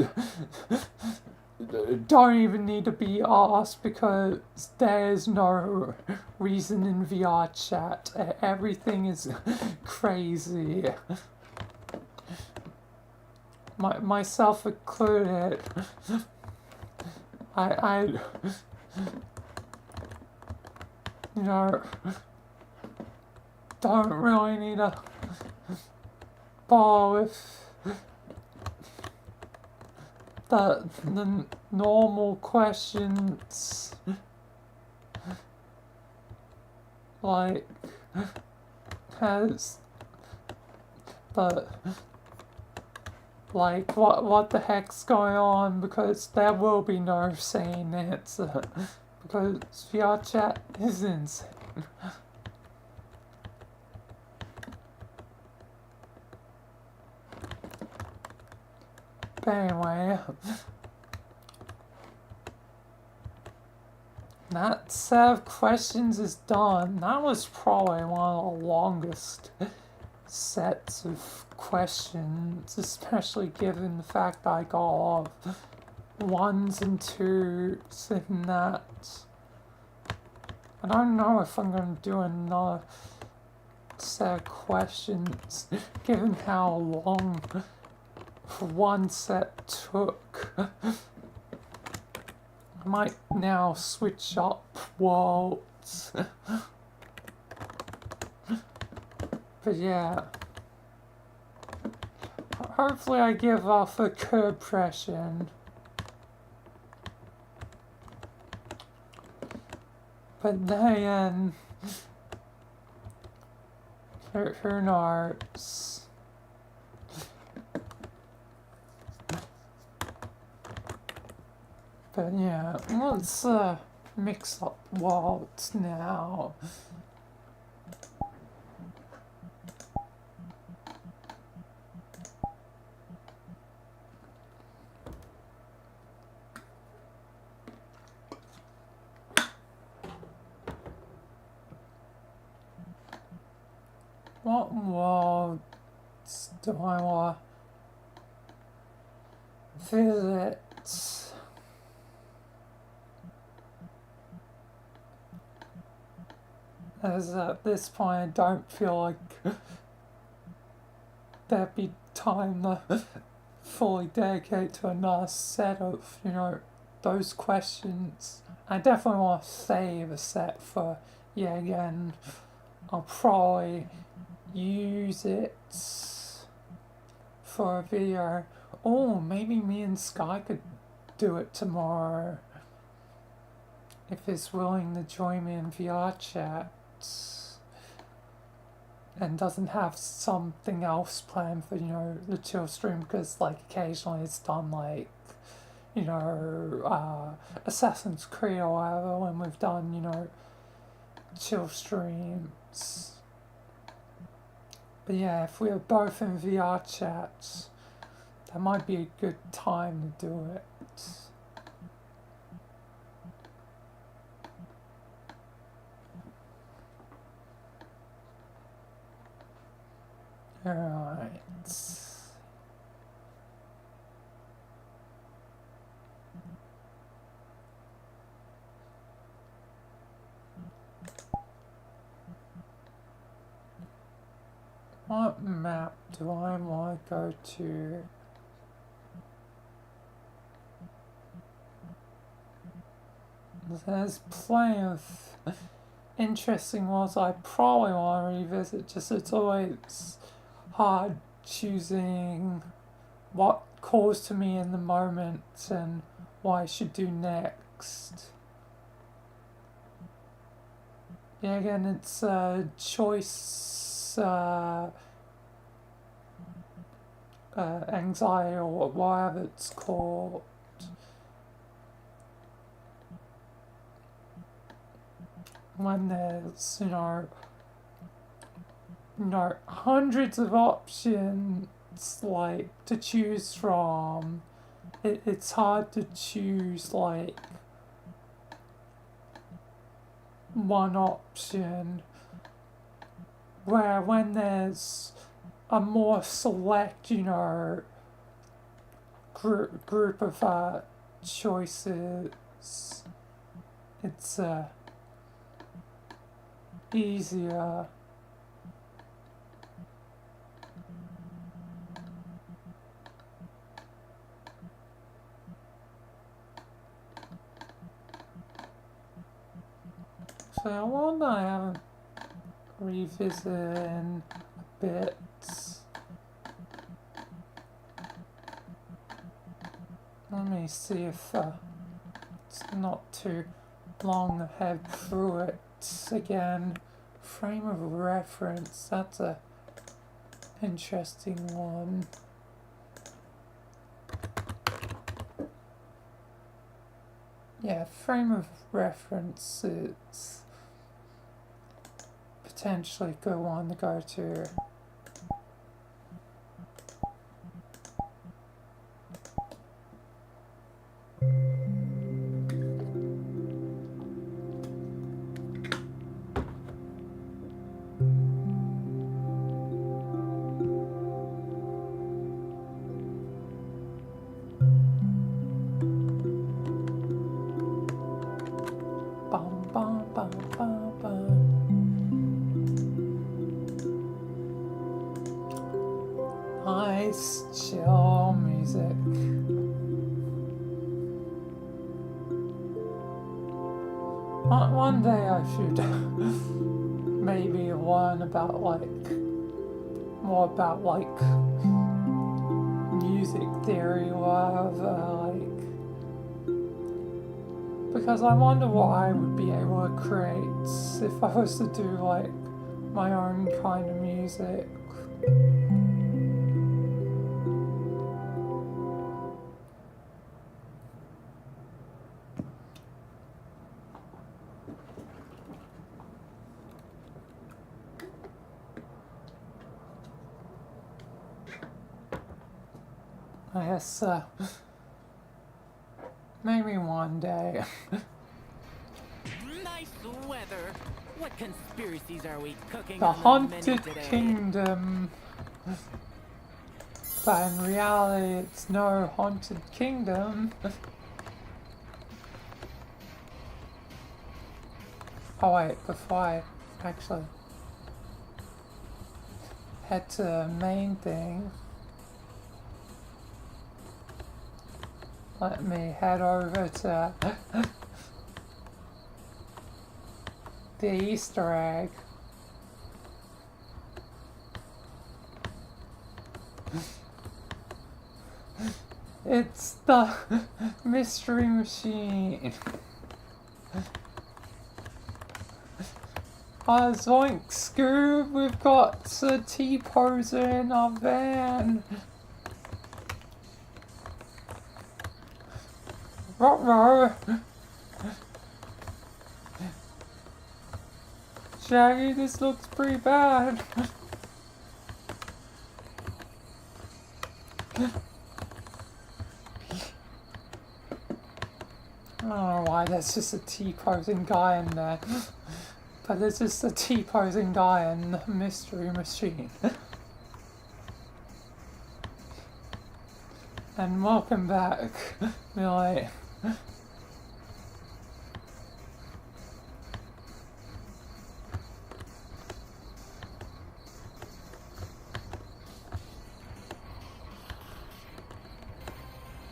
don't even need to be asked because there's no reason in VRChat. Everything is crazy. Myself included. I you know, don't really need to bother with the normal questions, like has the like what the heck's going on, because there will be no sane answer because VRChat is insane. But anyway, that set of questions is done. That was probably one of the longest sets of questions, especially given the fact that I got all of ones and twos in that. I don't know if I'm going to do another set of questions, given how long one set took. I might now switch up worlds. But yeah. Hopefully I give off a good impression. But then, who knows? But yeah, let's mix up worlds now. What worlds do I want to visit? As at this point, I don't feel like there'd be time to fully dedicate to another set of, those questions. I definitely want to save a set for, again, I'll probably use it for a video. Oh, maybe me and Sky could do it tomorrow. If he's willing to join me in VRChat. And doesn't have something else planned for, the chill stream, because, like, occasionally it's done, like, Assassin's Creed or whatever, when we've done, chill streams. But yeah, if we are both in VRChat, that might be a good time to do it. Alright. What map do I want to go to? There's plenty of interesting ones I probably want to revisit, just it's always hard choosing what calls to me in the moment and what I should do next. Yeah, again, it's a choice anxiety or whatever it's called. When there's, hundreds of options like to choose from, it's hard to choose like one option. Where when there's a more select, group of choices, it's easier. So I wonder I haven't revisited in a bit. Let me see if it's not too long to head through it again. Frame of reference, that's a interesting one. Yeah, frame of reference is potentially a good one to go to. Bum, bum, bum, bum, bum. Nice, chill music. One day I should maybe learn about more about music theory or whatever, because I wonder what I would be able to create if I was to do my own kind of music. I guess maybe one day. Nice weather. What conspiracies are we cooking The on the menu Haunted today? Kingdom. But in reality, it's no Haunted Kingdom. Oh wait, before I actually head to the main thing, let me head over to the Easter egg. It's the mystery machine. Zoink Scoob, we've got a T-poser in our van. Ruh-roh. Shaggy, this looks pretty bad. I don't know why there's just a T-posing guy in there. But there's just a T-posing guy in the mystery machine. And welcome back, Millie.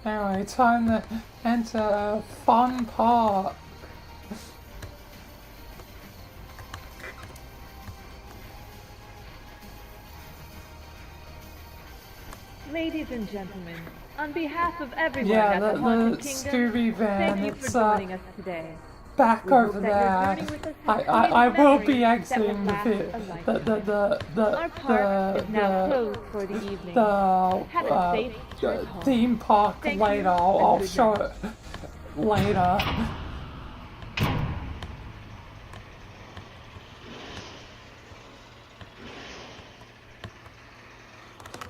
Anyway, time to enter a fun park. Ladies and gentlemen, on behalf of everyone Yeah, at the the Haunted Scooby Kingdom, van, thank you for it's joining us today. back We hope over that your there. journey with us has I created will be memories that exiting will last a lifetime. Our park is now closed for the evening. Have a safe trip home. theme park Thank you, later. and I'll good show night. it later.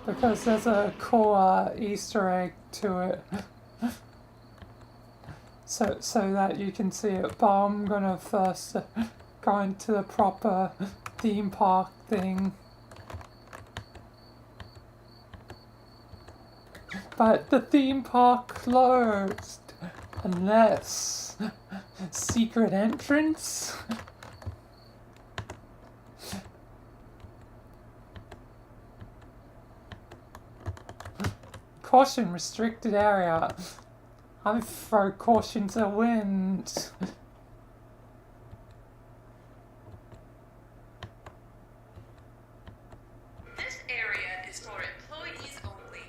Because there's a cool Easter egg to it. So that you can see it. But I'm gonna first go into the proper theme park thing. But the theme park closed. Unless secret entrance? Caution, restricted area. I throw caution to the wind. This area is for employees only.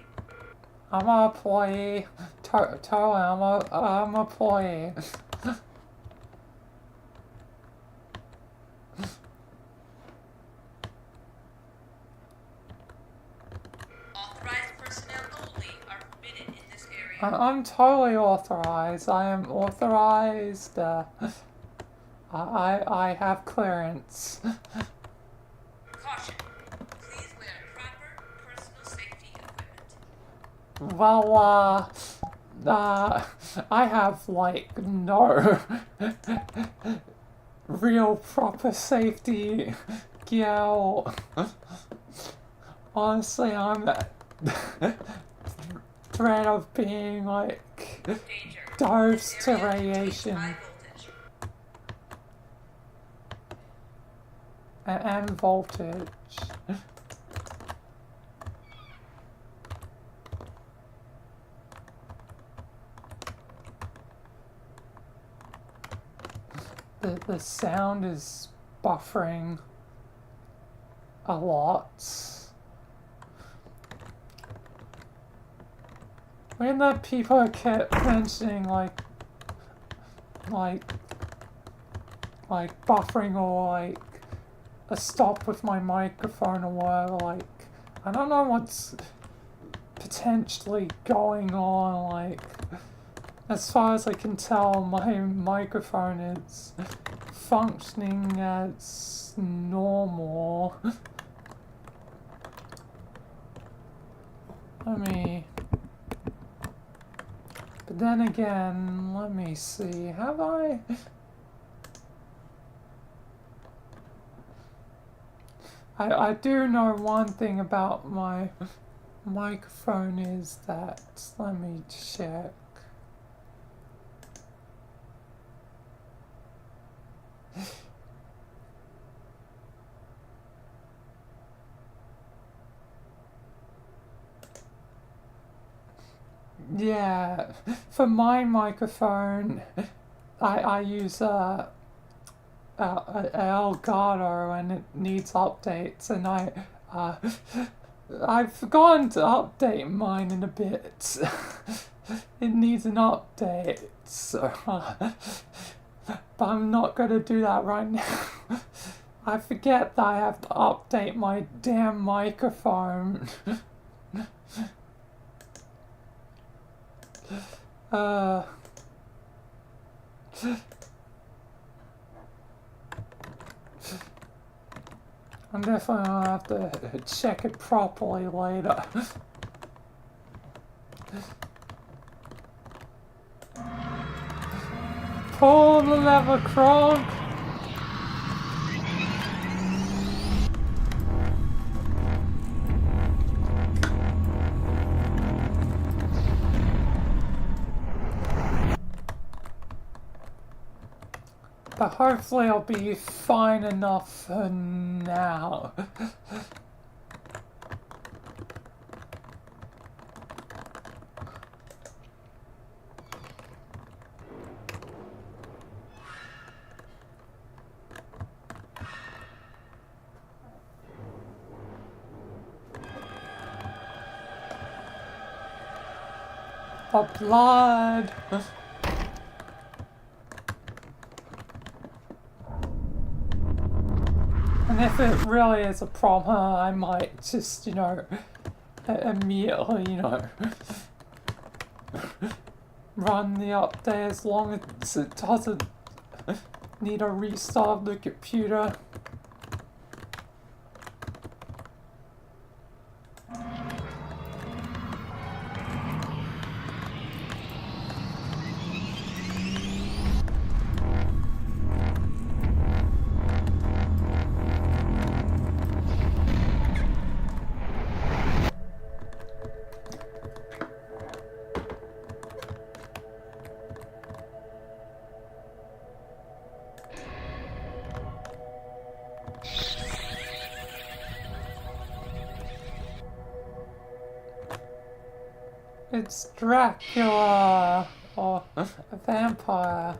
I'm an employee. Totally, I'm an employee. Authorized personnel only are permitted in this area. I'm totally authorized. I am authorized. I have clearance. Caution. Please wear proper personal safety equipment. Well, I have like no real proper safety gear. Honestly, I'm at threat of being like Danger. dosed This to area contains radiation high voltage. and voltage. The sound is buffering a lot. When the people kept mentioning like buffering or like a stop with my microphone or whatever, like I don't know what's potentially going on. Like as far as I can tell, my microphone is functioning as normal. But then again, let me see, have I? I do know one thing about my microphone is that, let me check. Yeah, for my microphone, I use Elgato and it needs updates, and I've forgotten to update mine in a bit. It needs an update, so but I'm not gonna do that right now. I forget that I have to update my damn microphone. I'm definitely gonna have to check it properly later. Pull the lever, Kronk! But hopefully I'll be fine enough for now. The blood! And if it really is a problem, I might just, you know, immediately, you know, run the update as long as it doesn't need a restart of the computer. It's Dracula, or a vampire.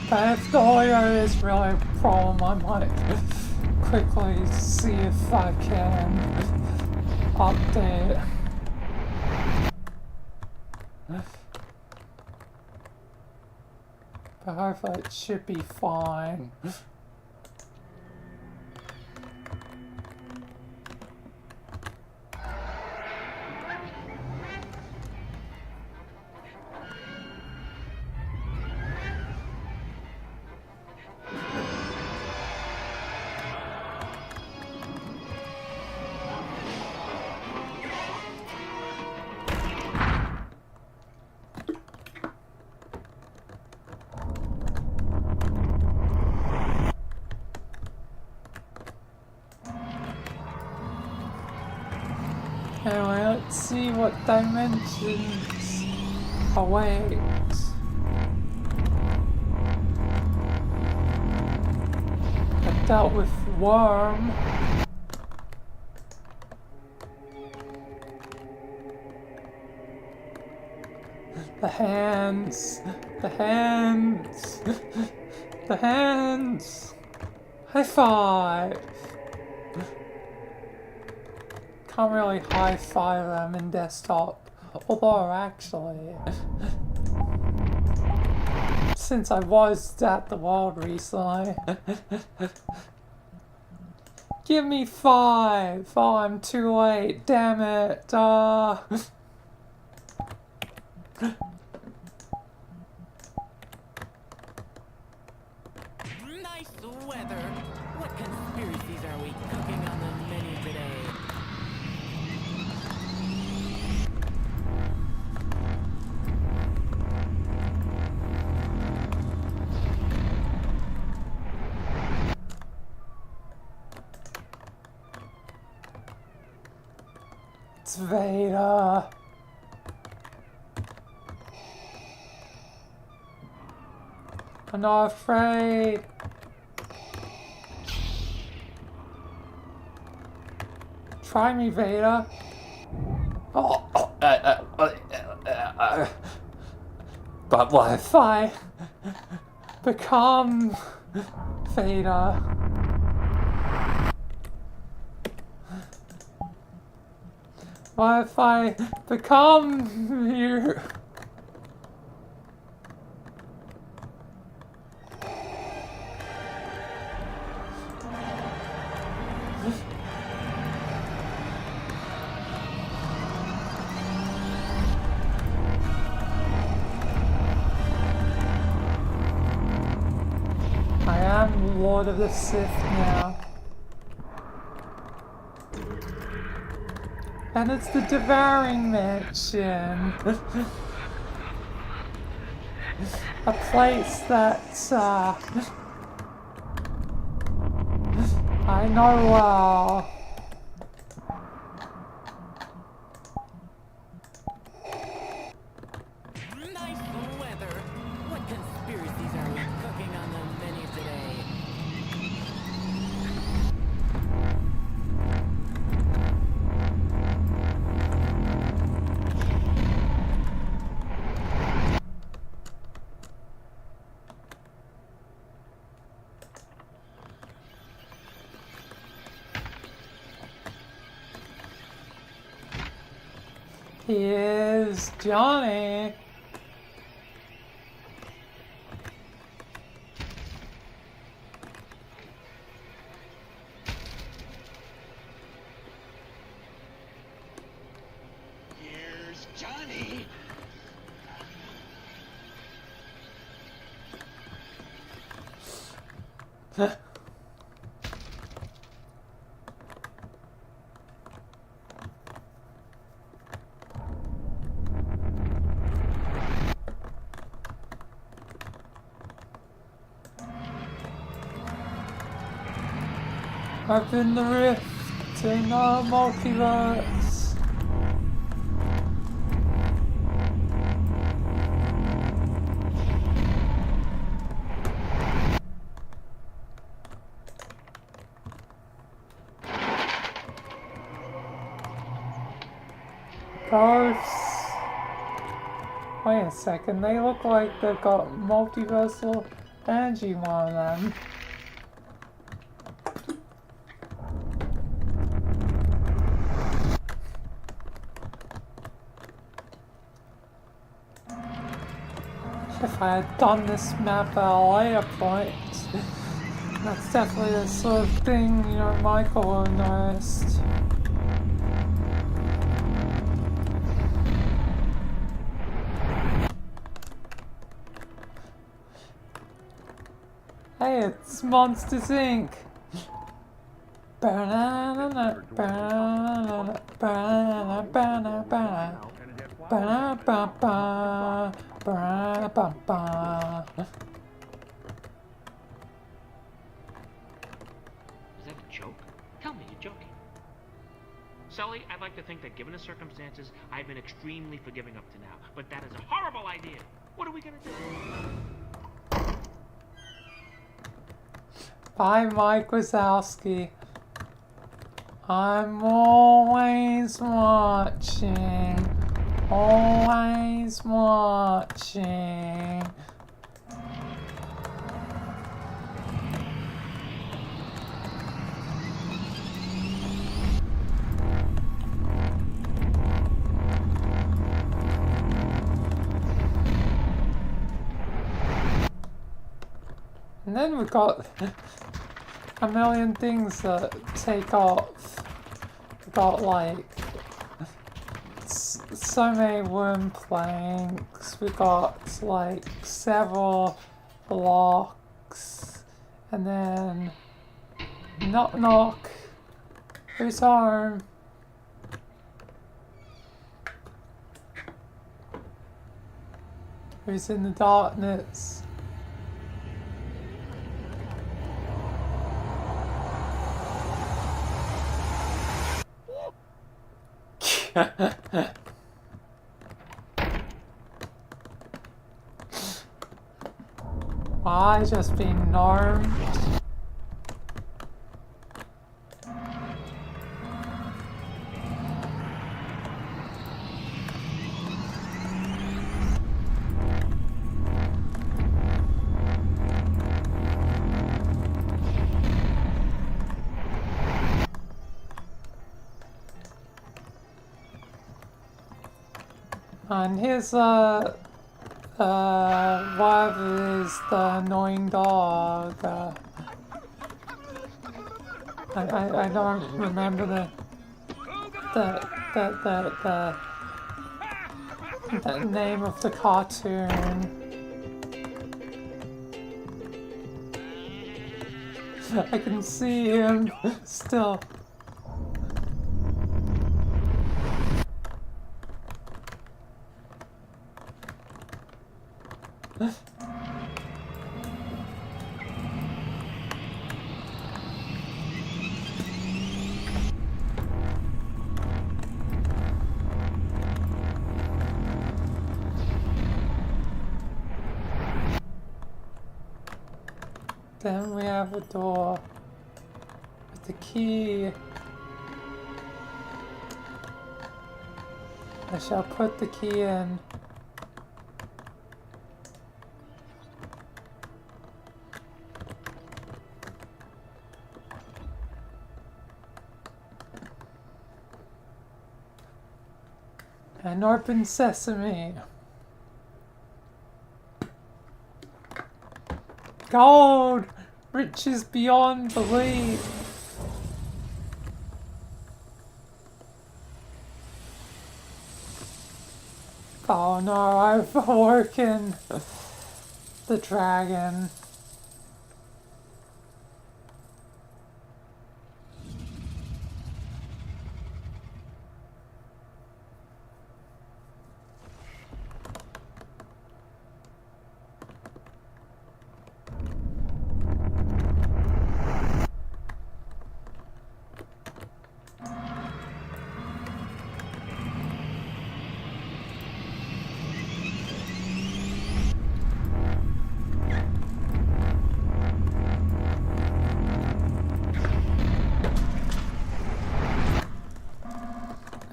But if the audio is really a problem, I might quickly see if I can update. But hopefully it should be fine. Anyway, let's see what dimensions await. I dealt with Worm. The hands. The hands. The hands. High five. Can't really high five them in desktop, although actually, since I was at the world recently, give me 5! Oh, I'm too late, damn it, Nice weather. What conspiracies are we cooking on the menu today? it's Vader. I'm not afraid. Try me, Vader. Oh, but what if I become Vader? What if I become you? I am Lord of the Sith now. And it's the Devouring Mansion. A place that, I know well. Nice weather. What conspiracies are we cooking on the menu today? Here's Johnny. Here's Johnny. Open the rift in our multiverse. Ghosts. Wait a second, they look like they've got multiversal energy on them. If I had done this map at a later point, that's definitely the sort of thing, you know, Michael will noticed. Hey, it's Monsters Inc. Banana, banana, banana, banana, banana. Ba-ba-ba, ba-ba-ba. Is that a joke? Tell me you're joking. Sully, I'd like to think that given the circumstances, I've been extremely forgiving up to now. But that is a horrible idea. What are we gonna do? Bye, Mike Wazowski. I'm always watching. Always watching. And then we got a million things that take off. We got like so many worm planks. We got like several blocks, and then knock knock. Who's home? Who's in the darkness? I just been gnomed. And here's what is the annoying dog? I don't remember the name of the cartoon. I can see him still. Then we have a door with the key. I shall put the key in. And open sesame. Gold! Riches beyond belief. Oh no, I've awoken the dragon.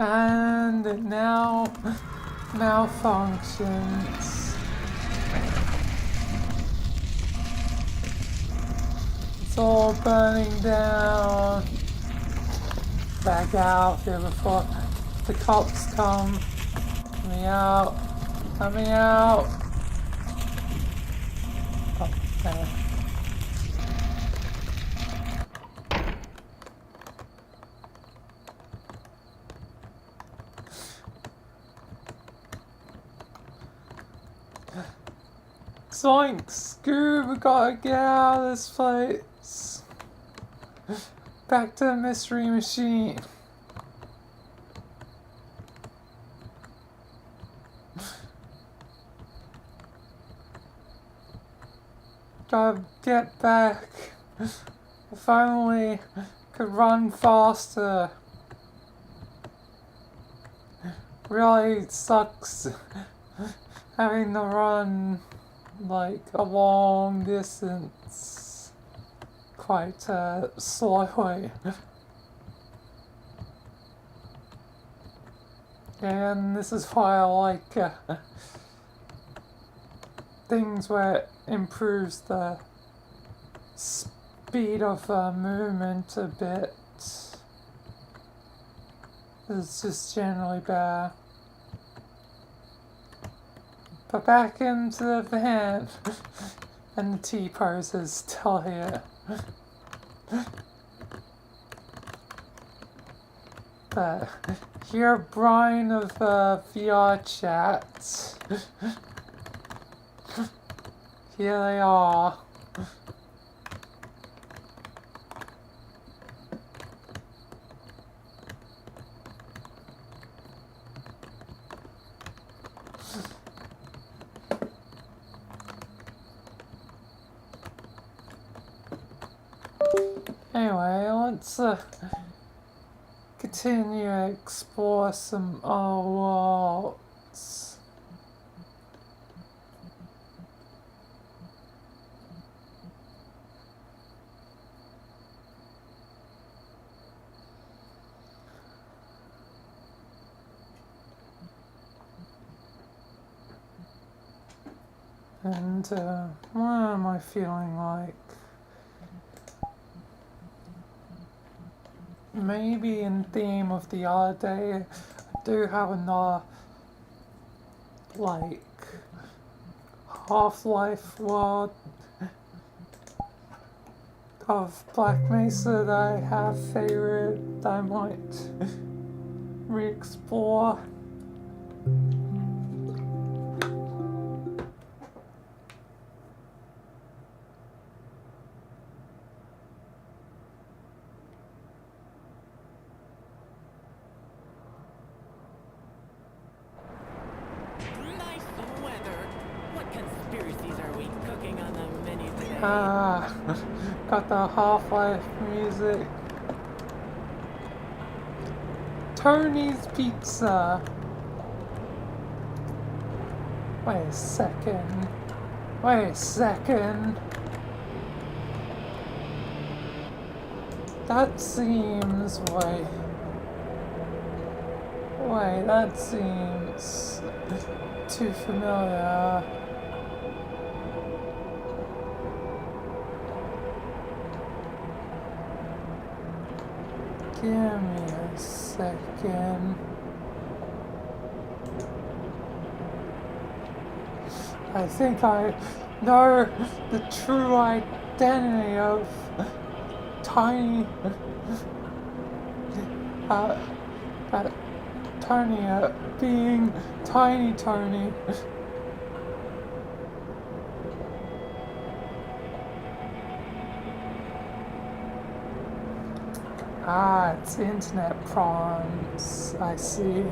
And it now malfunctions. It's all burning down. Back out here before the cops come. Let me out. Let me out. Oh, okay. Zoink! Scoob, we gotta get out of this place. Back to the mystery machine. Gotta get back. If only could run faster. Really sucks having to run like a long distance quite slowly. And this is why I like things where it improves the speed of movement a bit. It's just generally bad. But back into the van, and the T-pose is still here. But here, Brian of VRChat. Here they are. Anyway, let's continue to explore some other worlds. And what am I feeling like? Maybe in theme of the other day, I do have another, like, Half-Life world of Black Mesa that I have favored that I might re-explore. Got the Half-Life music. Tony's Pizza. Wait a second. Wait a second. That seems wait, that seems too familiar. Give me a second. I think I know the true identity of Tiny, uh, Tony, being Tiny Tony. Ah, it's internet problems. I see.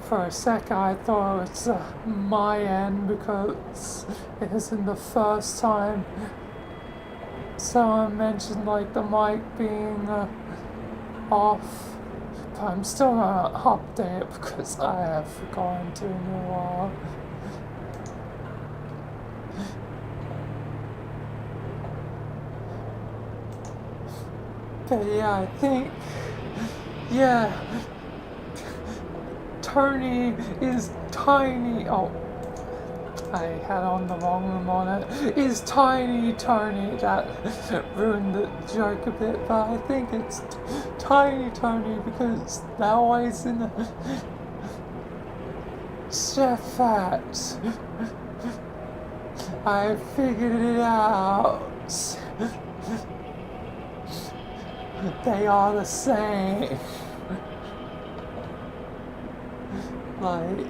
For a sec, I thought it was my end because it isn't the first time someone mentioned like the mic being off. But I'm still gonna update it because I have forgotten to in a while. But yeah, I think, yeah, Tony is tiny. Oh, I had on the wrong room on it. Is Tiny Tony. That ruined the joke a bit, but I think it's Tiny Tony because they're always in the Chef Hat. I figured it out. They are the same. Like,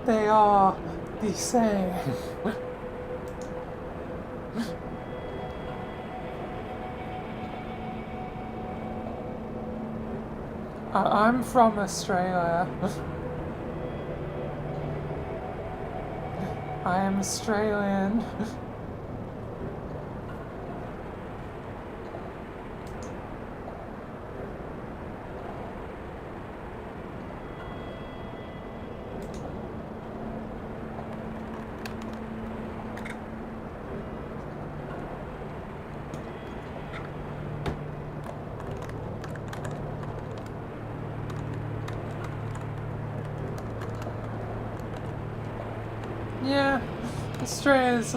they are the same. I'm from Australia. I am Australian. Yeah, Australia's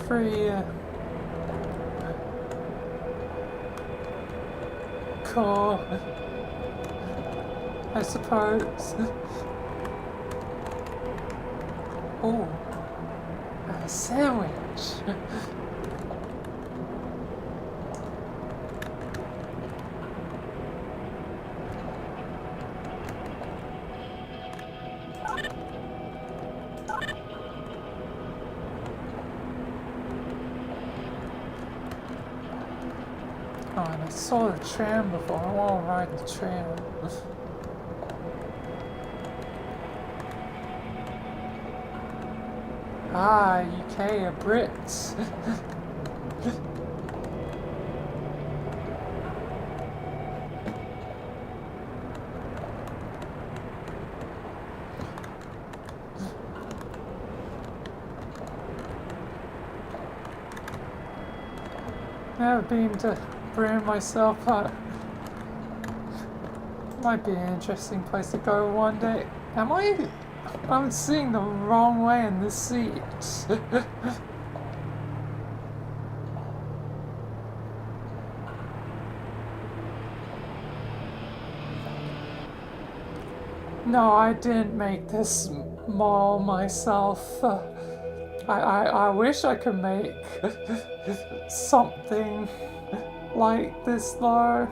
pretty cool, I suppose. Oh, a sandwich. Oh, and I saw the tram before. I want to ride the tram. Ah, UK are Brits. Never been to Britain myself, but might be an interesting place to go one day. I'm seeing the wrong way in this seat. No, I didn't make this model myself. I wish I could make something like this though.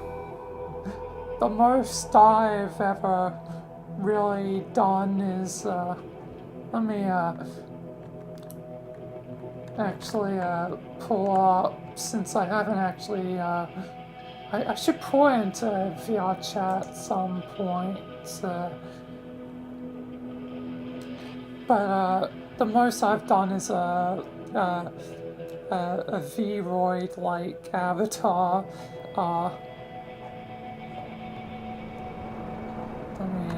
The most I've ever really done is, let me actually pull up, since I haven't actually, I should pull into VRChat at some point, but the most I've done is a V-Roid-like avatar. Let me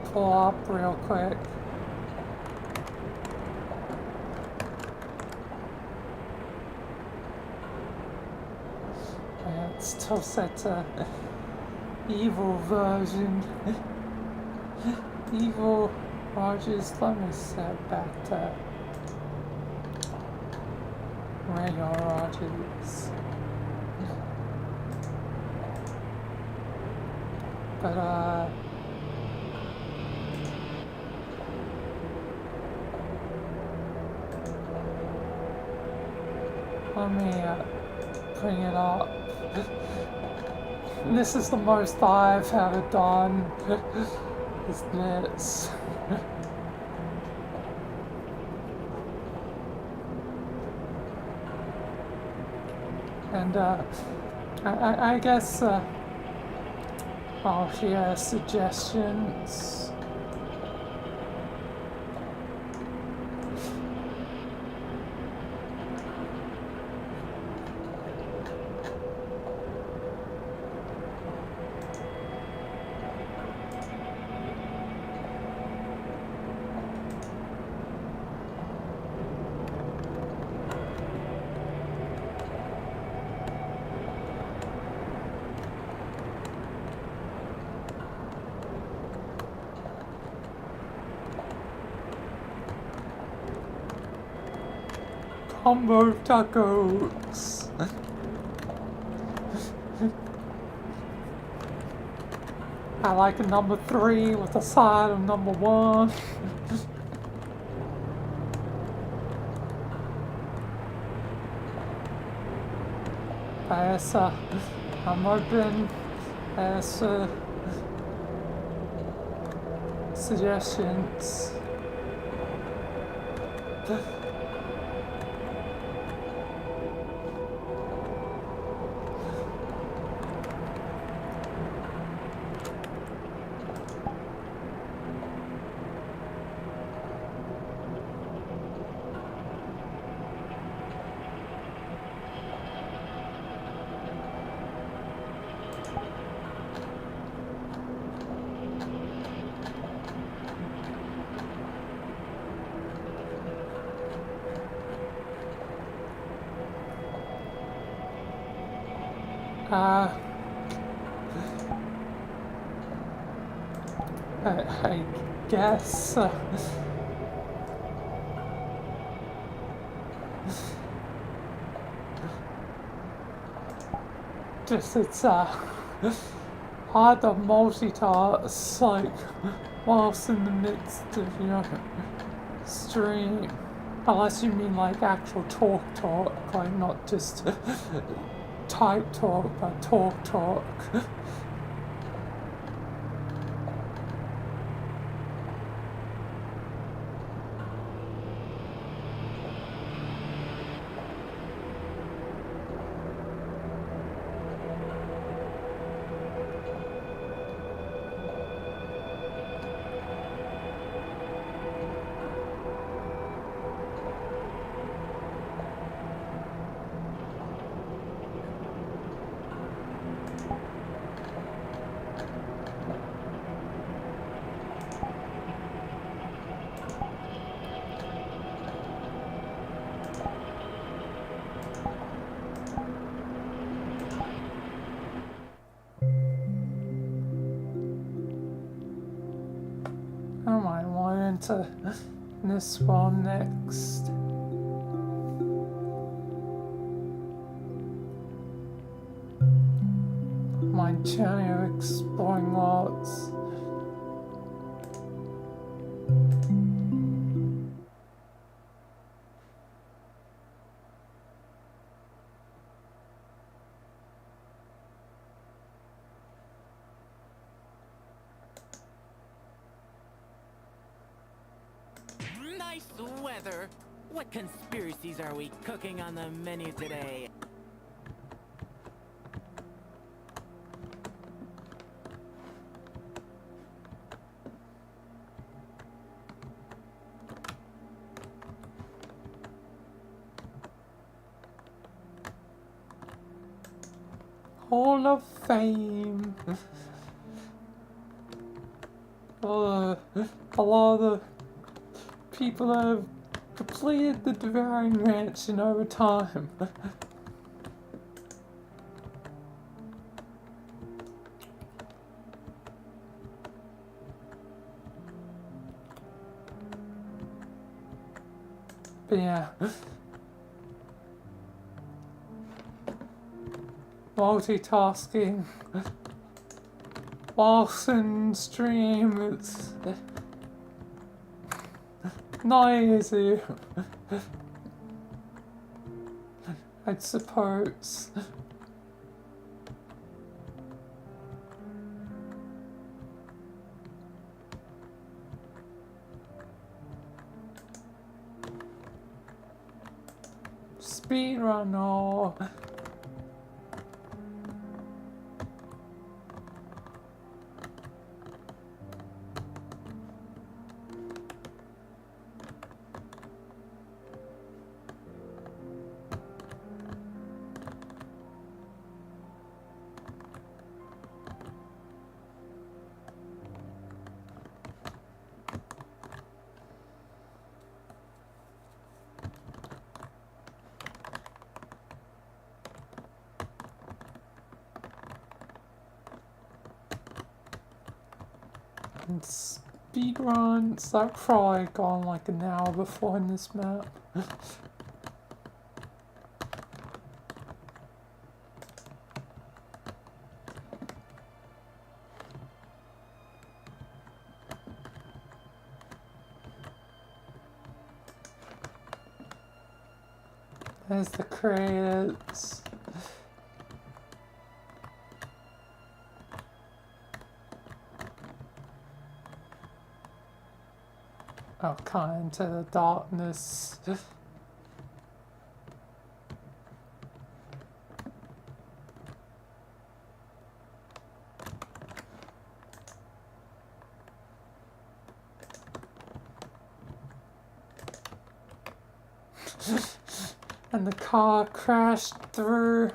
pull up real quick. Yeah, it's still set to evil version. Evil Rogers, let me set back to regular Rogers. But let me bring it up. This is the most I've ever done. Is this. And I guess I'll hear suggestions. Combo tacos. I like a number 3 with a side of number 1. Yes, I'm open as suggestions. I guess just it's hard to multitask like whilst in the midst of your stream, unless you mean like actual talk, like not just type talk, but talk. I might want into this one next. My journey of exploring worlds. Nice weather. What conspiracies are we cooking on the menu today? Hall of Fame. A lot of the people that have completed the Devouring Mansion over time. But yeah. Multitasking whilst in stream, it's not easy, I suppose. Speedrun or speedruns. I've probably gone like an hour before in this map. There's the crates. Oh, kind of into the darkness. And the car crashed through.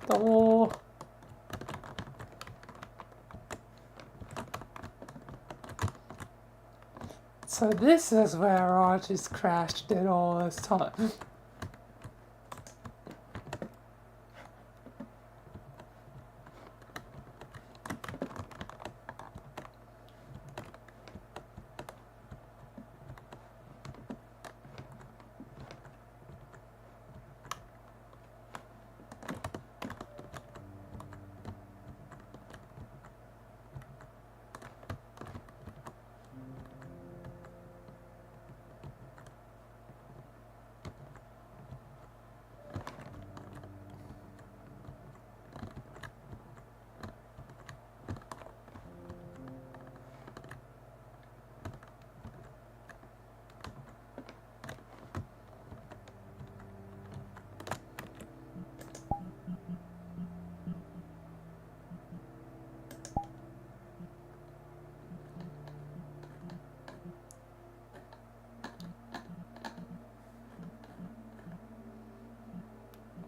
The wall. So this is where Rogers crashed it all this time.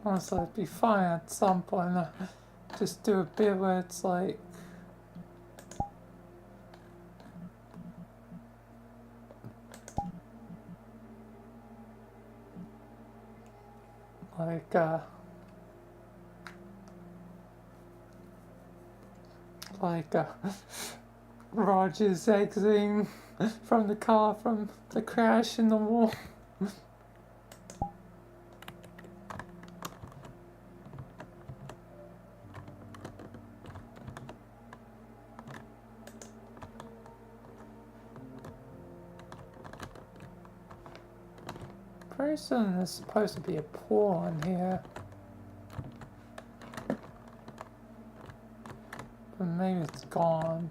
Honestly, it'd be fun at some point to just do a bit where it's like like Rogers exiting from the car from the crash in the wall. Person is supposed to be a pool in here. But maybe it's gone.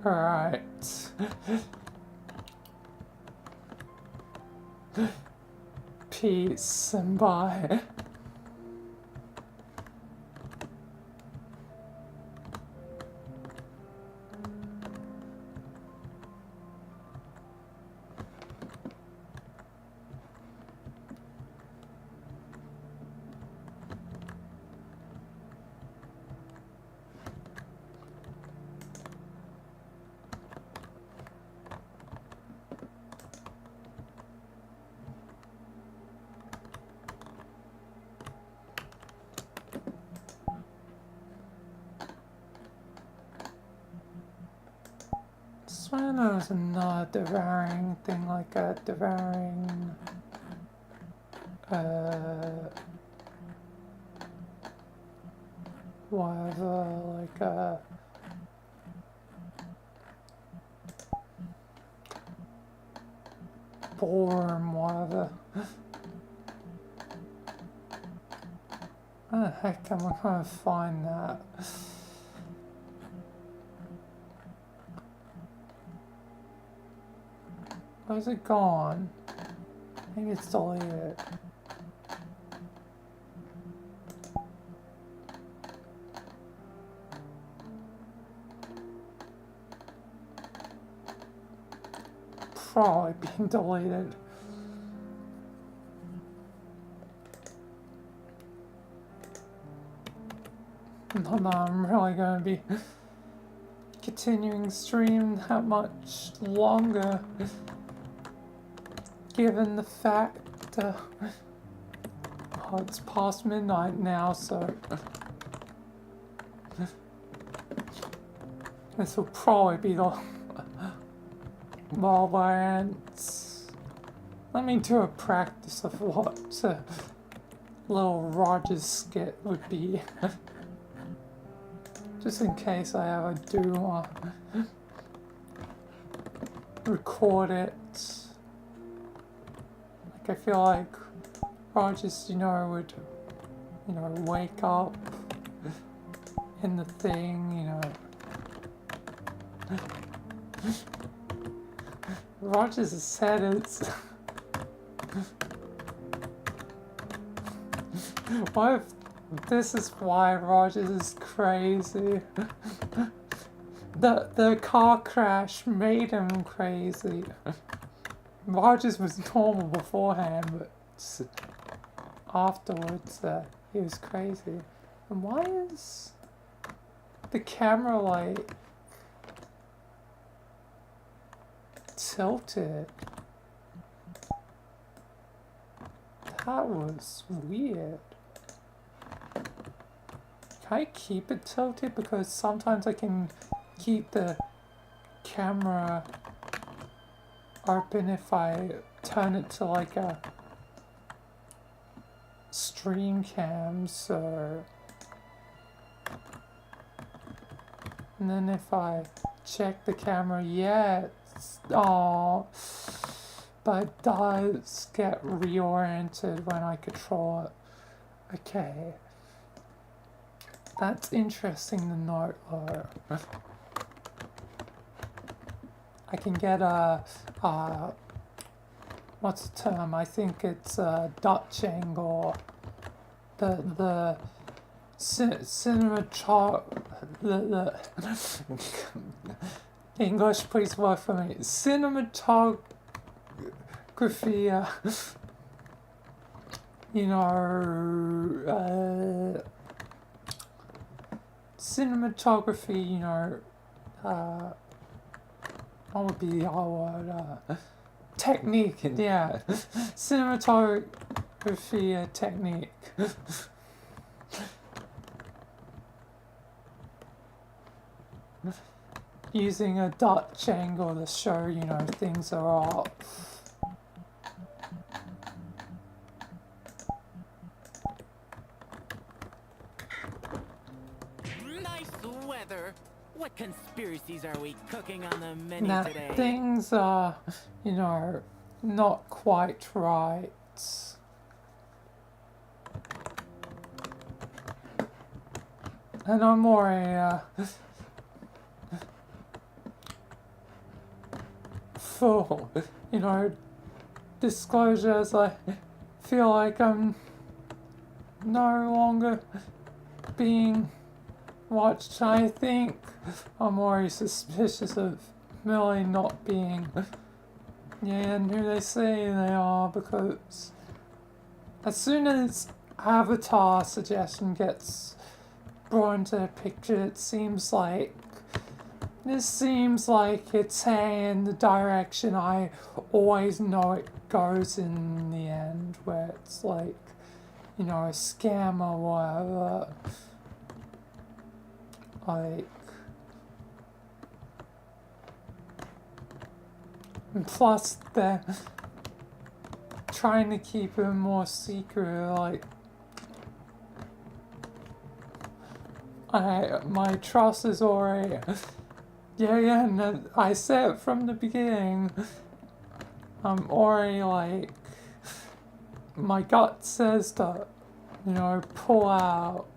Alright. Peace and bye. swear there was another devouring thing like a devouring whatever, like a ballroom, whatever. Where the heck am I gonna find that? Where's it gone? Maybe it's deleted. Probably being deleted. Not that I'm really gonna be continuing the stream that much longer, given the fact oh, it's past midnight now, so this will probably be the while I let me do a practice of what little Roger's skit would be. Just in case I ever do record it. Like I feel like Rogers, would, wake up in the thing, Rogers has said it's what if this is why Rogers is crazy? The car crash made him crazy. Rogers was normal beforehand, but afterwards he was crazy. And why is the camera like tilted? That was weird. Can I keep it tilted? Because sometimes I can keep the camera open if I turn it to like a stream cam, so and then if I check the camera, yeah, it's, but it does get reoriented when I control it. Okay. That's interesting to note, though. I can get what's the term? I think it's a Dutch angle. The the English, please work for me. Cinematography, cinematography, what would be the other word? Technique, yeah. Cinematography technique. Using a Dutch angle to show, things are off. What conspiracies are we cooking on the menu today? Things are, not quite right. And I'm more a full, disclosures. I feel like I'm no longer being watched. I think I'm already suspicious of Millie not being and who they say they are, because as soon as Avatar suggestion gets brought into the picture, it seems like it's heading in the direction I always know it goes in the end, where it's like, a scam or whatever. Like, And plus, they're trying to keep it more secret, like, my trust is already, yeah, and I said it from the beginning, I'm already, like, my gut says to, you know, pull out.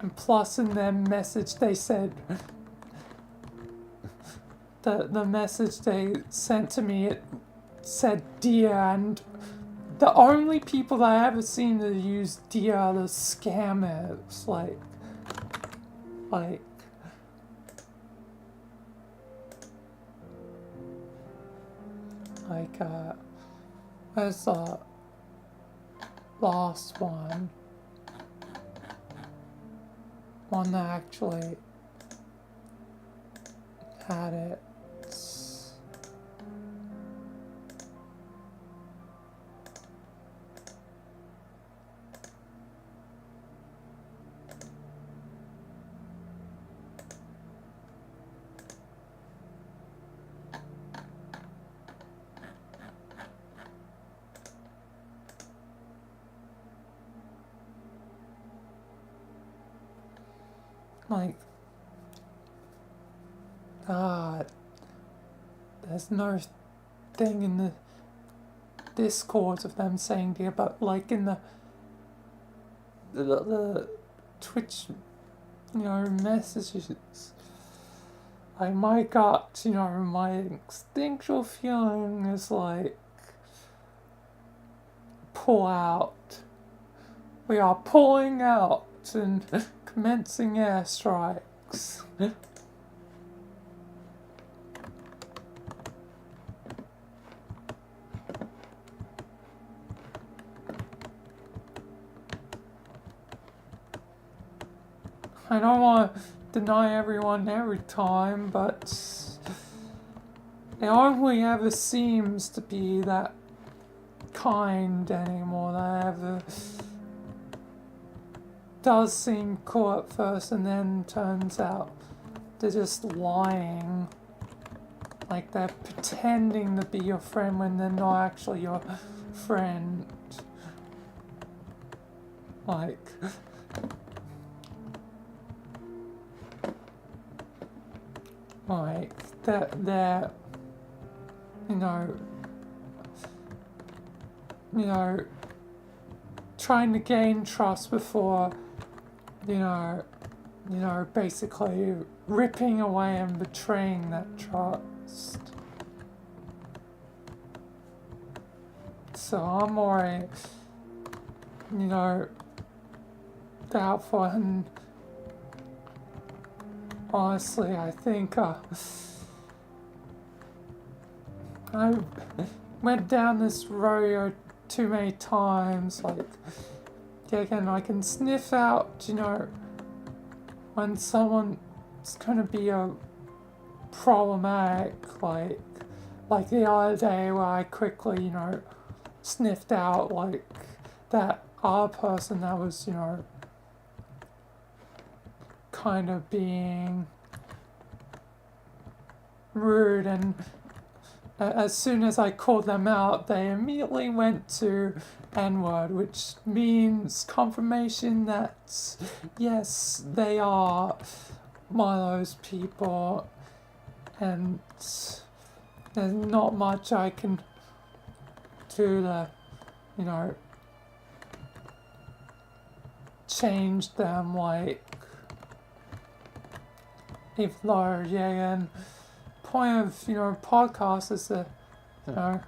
And plus in their message they said, the message they sent to me, it said dear, and the only people that I ever seen that use dear are the scammers, like, where's the last one that actually had it. Like, God, there's no thing in the Discord of them saying dear, but like in the Twitch, you know, messages, like my gut, you know, my instinctual feeling is like, pull out. We are pulling out and commencing airstrikes. I don't want to deny everyone every time, but it only ever seems to be that kind anymore. That ever does seem cool at first, and then turns out they're just lying. Like they're pretending to be your friend when they're not actually your friend. Like, they're you know, trying to gain trust before, you know, basically ripping away and betraying that trust. So I'm already, you know, doubtful, and honestly, I think I went down this rodeo too many times. Like, again, I can sniff out, you know, when someone's gonna be a problematic, like the other day where I quickly, you know, sniffed out like that other person that was, you know, kind of being rude, and as soon as I called them out, they immediately went to N-word, which means confirmation that, yes, they are one of those people, and there's not much I can do to, you know, change them, like, if though, yeah, and point of, you know, podcast is to, you know,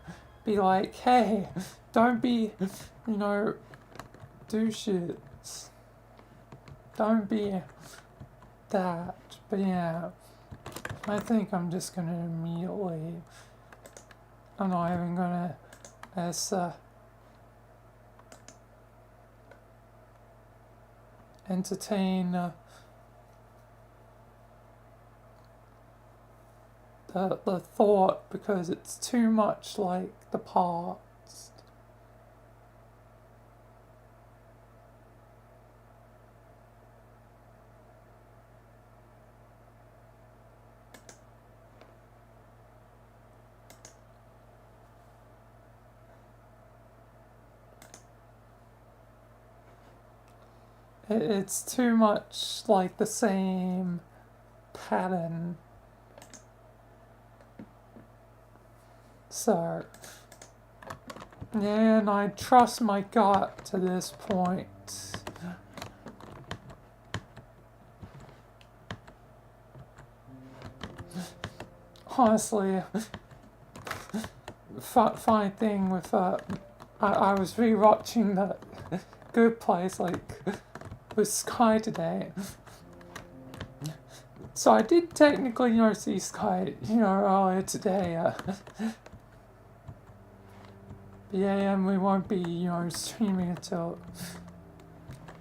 be like, hey, don't be, you know, douches. Don't be that. But yeah, I think I'm just gonna immediately, I'm not even gonna, entertain the thought, because it's too much like the past. It's too much like the same pattern. So, yeah, and I trust my gut to this point. Honestly, funny thing with I was rewatching that Good Place like with Sky today. So I did technically, see Sky, earlier today. But yeah, and we won't be, streaming until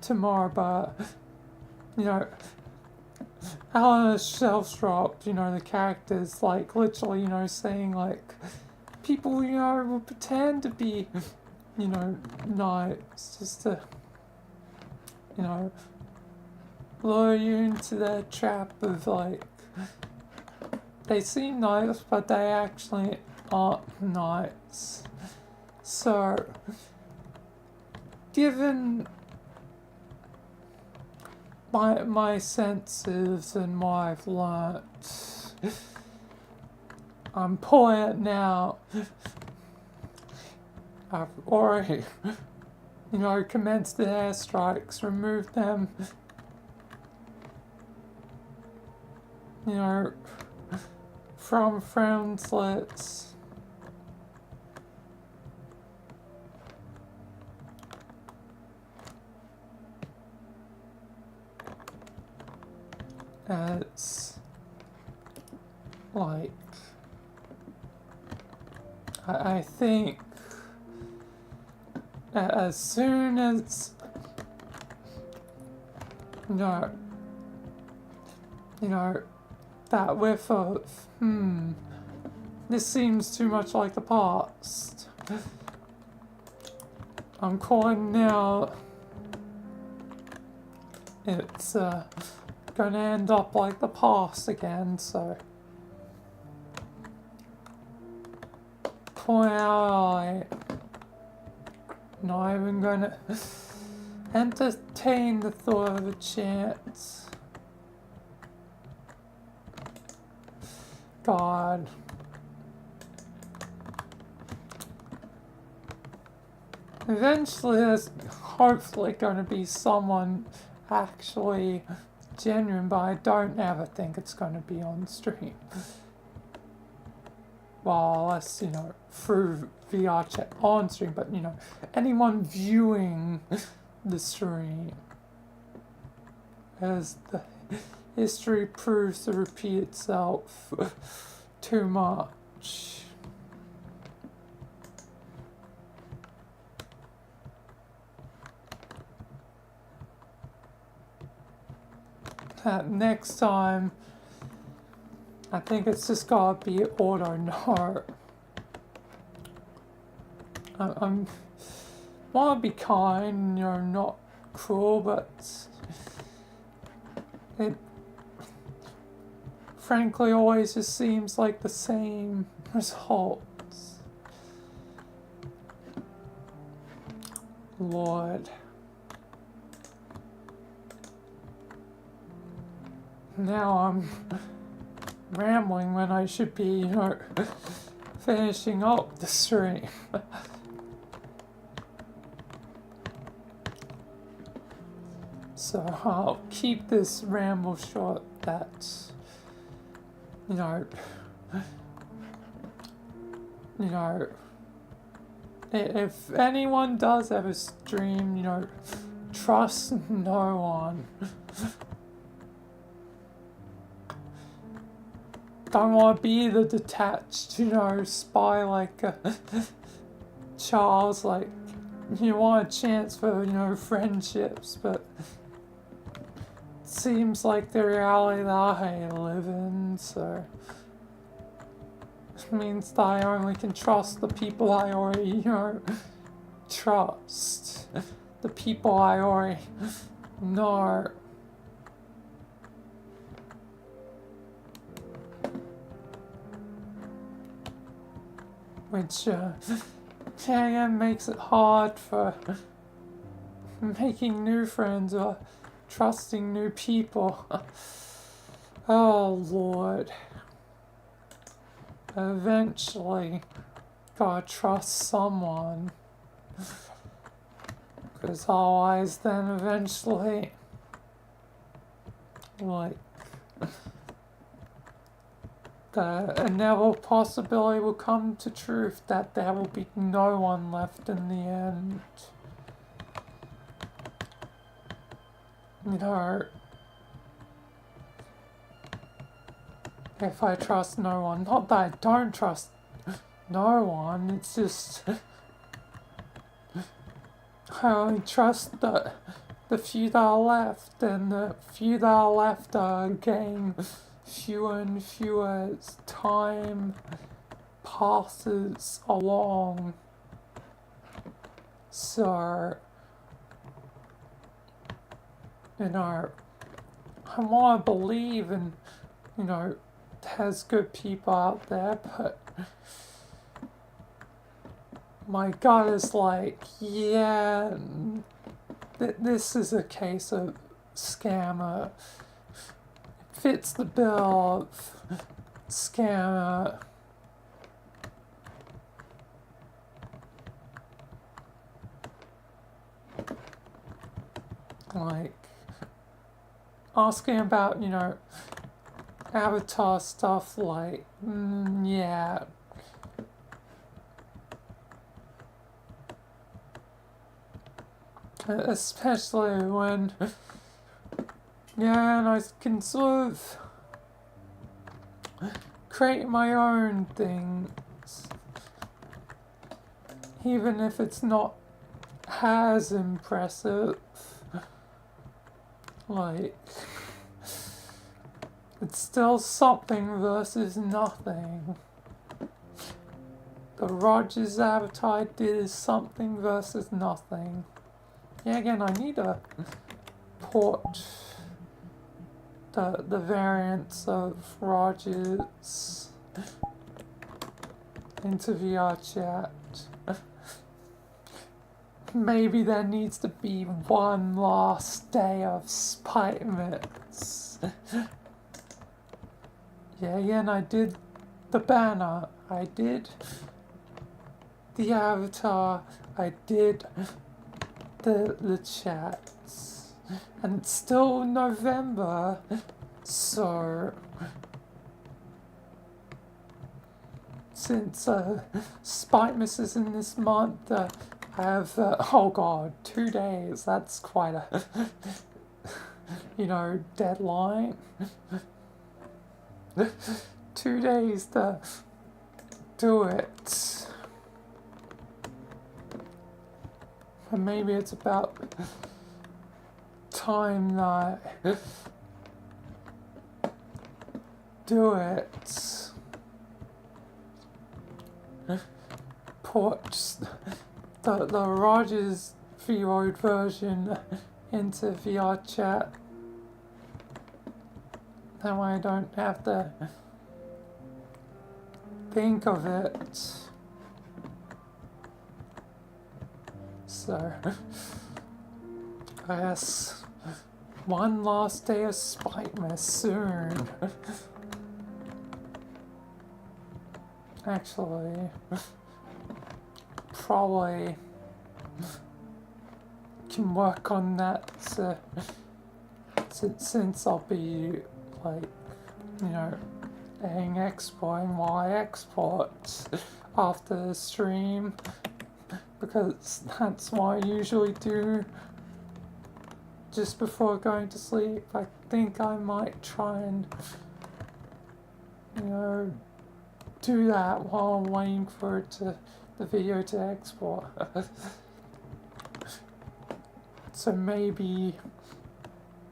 tomorrow. But Eleanor Shelves dropped, the characters like literally, saying like people, will pretend to be, nice just to, lure you into their trap of like they seem nice but they actually aren't nice. So given my senses and what I've learnt, I'm pulling it now. I've already commenced the airstrikes, removed them, from friends lists. It's like I think as soon as that whiff of this seems too much like the past, I'm calling now it's gonna end up like the past again. So point out I'm not even gonna entertain the thought of a chance. God. Eventually there's hopefully gonna be someone actually genuine, but I don't ever think it's gonna be on stream. Well, unless, through VRChat on stream, but, anyone viewing the stream, as the history proves to repeat itself too much. Next time, I think it's just gotta be auto no. I'm wanna be kind, not cruel, but it frankly always just seems like the same results. Lord. Now I'm rambling when I should be, finishing up the stream. So I'll keep this ramble short. That, if anyone does ever stream, trust no one. Don't want to be the detached, spy like Charles, like, you want a chance for, friendships, but it seems like the reality that I live in, so it means that I only can trust the people I already, trust. The people I already know. Which, again, makes it hard for making new friends or trusting new people. Oh Lord. Eventually, gotta trust someone. Because otherwise, then eventually, like, the inevitable possibility will come to truth that there will be no one left in the end. You know, if I trust no one, not that I don't trust no one, it's just I only trust the few that are left, and the few that are left are getting fewer and fewer as time passes along. So, you know, I want to believe in, you know, there's good people out there, but my gut is like, yeah, this is a case of scammer. It fits the bill of scammer. Like, asking about, you know, Avatar stuff, like, yeah. Especially when, yeah, and I can sort of create my own things, even if it's not as impressive. Like, it's still something versus nothing. The Rogers Avatar I did is something versus nothing. Yeah, again, I need to port the variants of Rogers into VRChat. Maybe there needs to be one last day of Spitemints. Yeah, again, I did the banner, I did the avatar, I did the chats, and it's still November, so since Spitemas is in this month, I have, oh god, 2 days, that's quite a, you know, deadline. 2 days to do it. And maybe it's about time that I do it. Put the Rogers VROID version into VRChat. That way I don't have to think of it. So, I guess one last day of Spitemas soon. Actually, probably can work on that since I'll be, like, you know, exporting while I export after the stream, because that's what I usually do just before going to sleep. I think I might try and, you know, do that while I'm waiting for the video to export. So maybe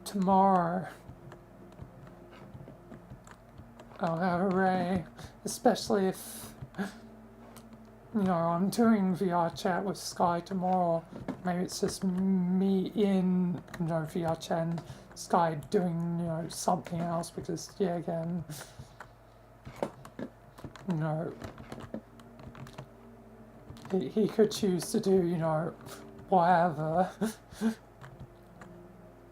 tomorrow I'll have a ray, especially if, you know, I'm doing VRChat with Sky tomorrow. Maybe it's just me in, you know, VRChat and Sky doing, you know, something else, because, yeah, again, you know, he could choose to do, you know, whatever.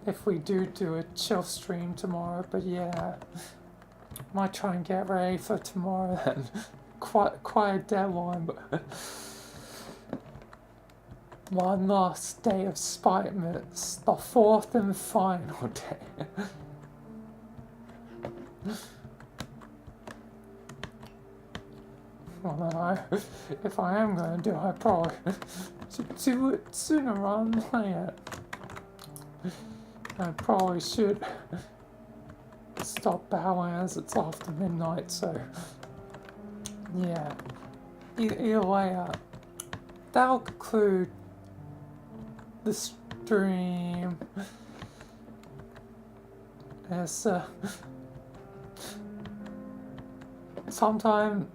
If we do a chill stream tomorrow, but yeah, might try and get ready for tomorrow then. Quite a deadline, but one last day of Spite Minutes, the fourth and final day. Well, no, if I am going to do it, I probably should do it sooner rather than later. I probably should stop battling as it's after midnight, so yeah. Either way, that'll conclude the stream. As sometimes,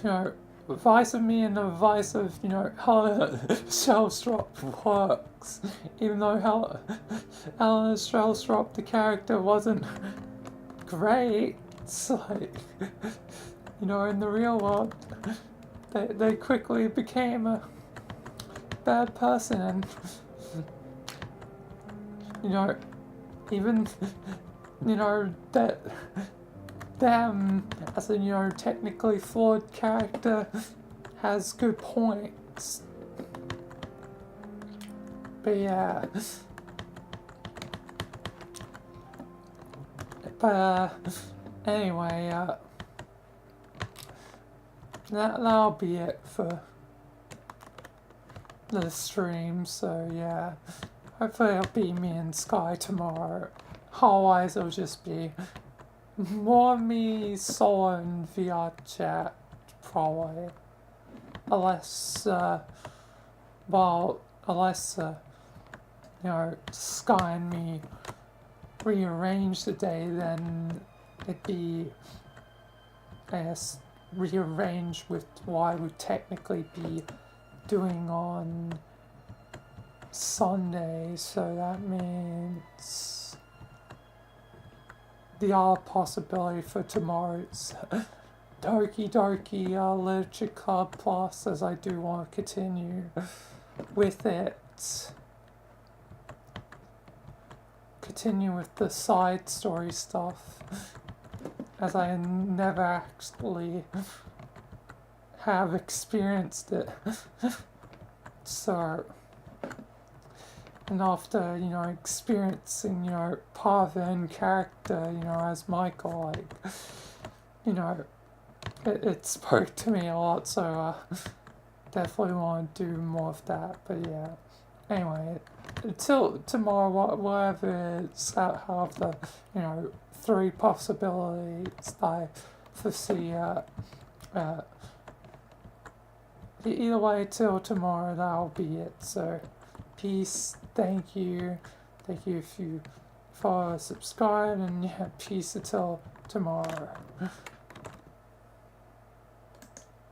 you know, advice of me and the advice of, you know, how Shell's Drop works. Even though Eleanor's Shell's Drop, the character wasn't great, it's like, you know, in the real world, they quickly became a bad person, and, you know, even, you know, that them as a, you know, technically flawed character has good points. But yeah. But anyway, that'll be it for the stream, so yeah. Hopefully it'll be me and Sky tomorrow. Otherwise it'll just be more me solo in VRChat, probably. Unless, you know, Sky and me rearrange the day, then it'd be, I guess, rearranged with what I would technically be doing on Sunday, so that means the other possibility for tomorrow is Doki Doki Literature Club Plus, as I do want to continue with it. Continue with the side story stuff, as I never actually have experienced it. So, and after, you know, experiencing, you know, part of the end character, you know, as Michael, like, you know, it spoke to me a lot, so definitely want to do more of that, but yeah. Anyway, until tomorrow, whatever it's out of the, you know, 3 possibilities I foresee, either way, till tomorrow, that'll be it, so peace, thank you if you follow, subscribe, and yeah, peace until tomorrow.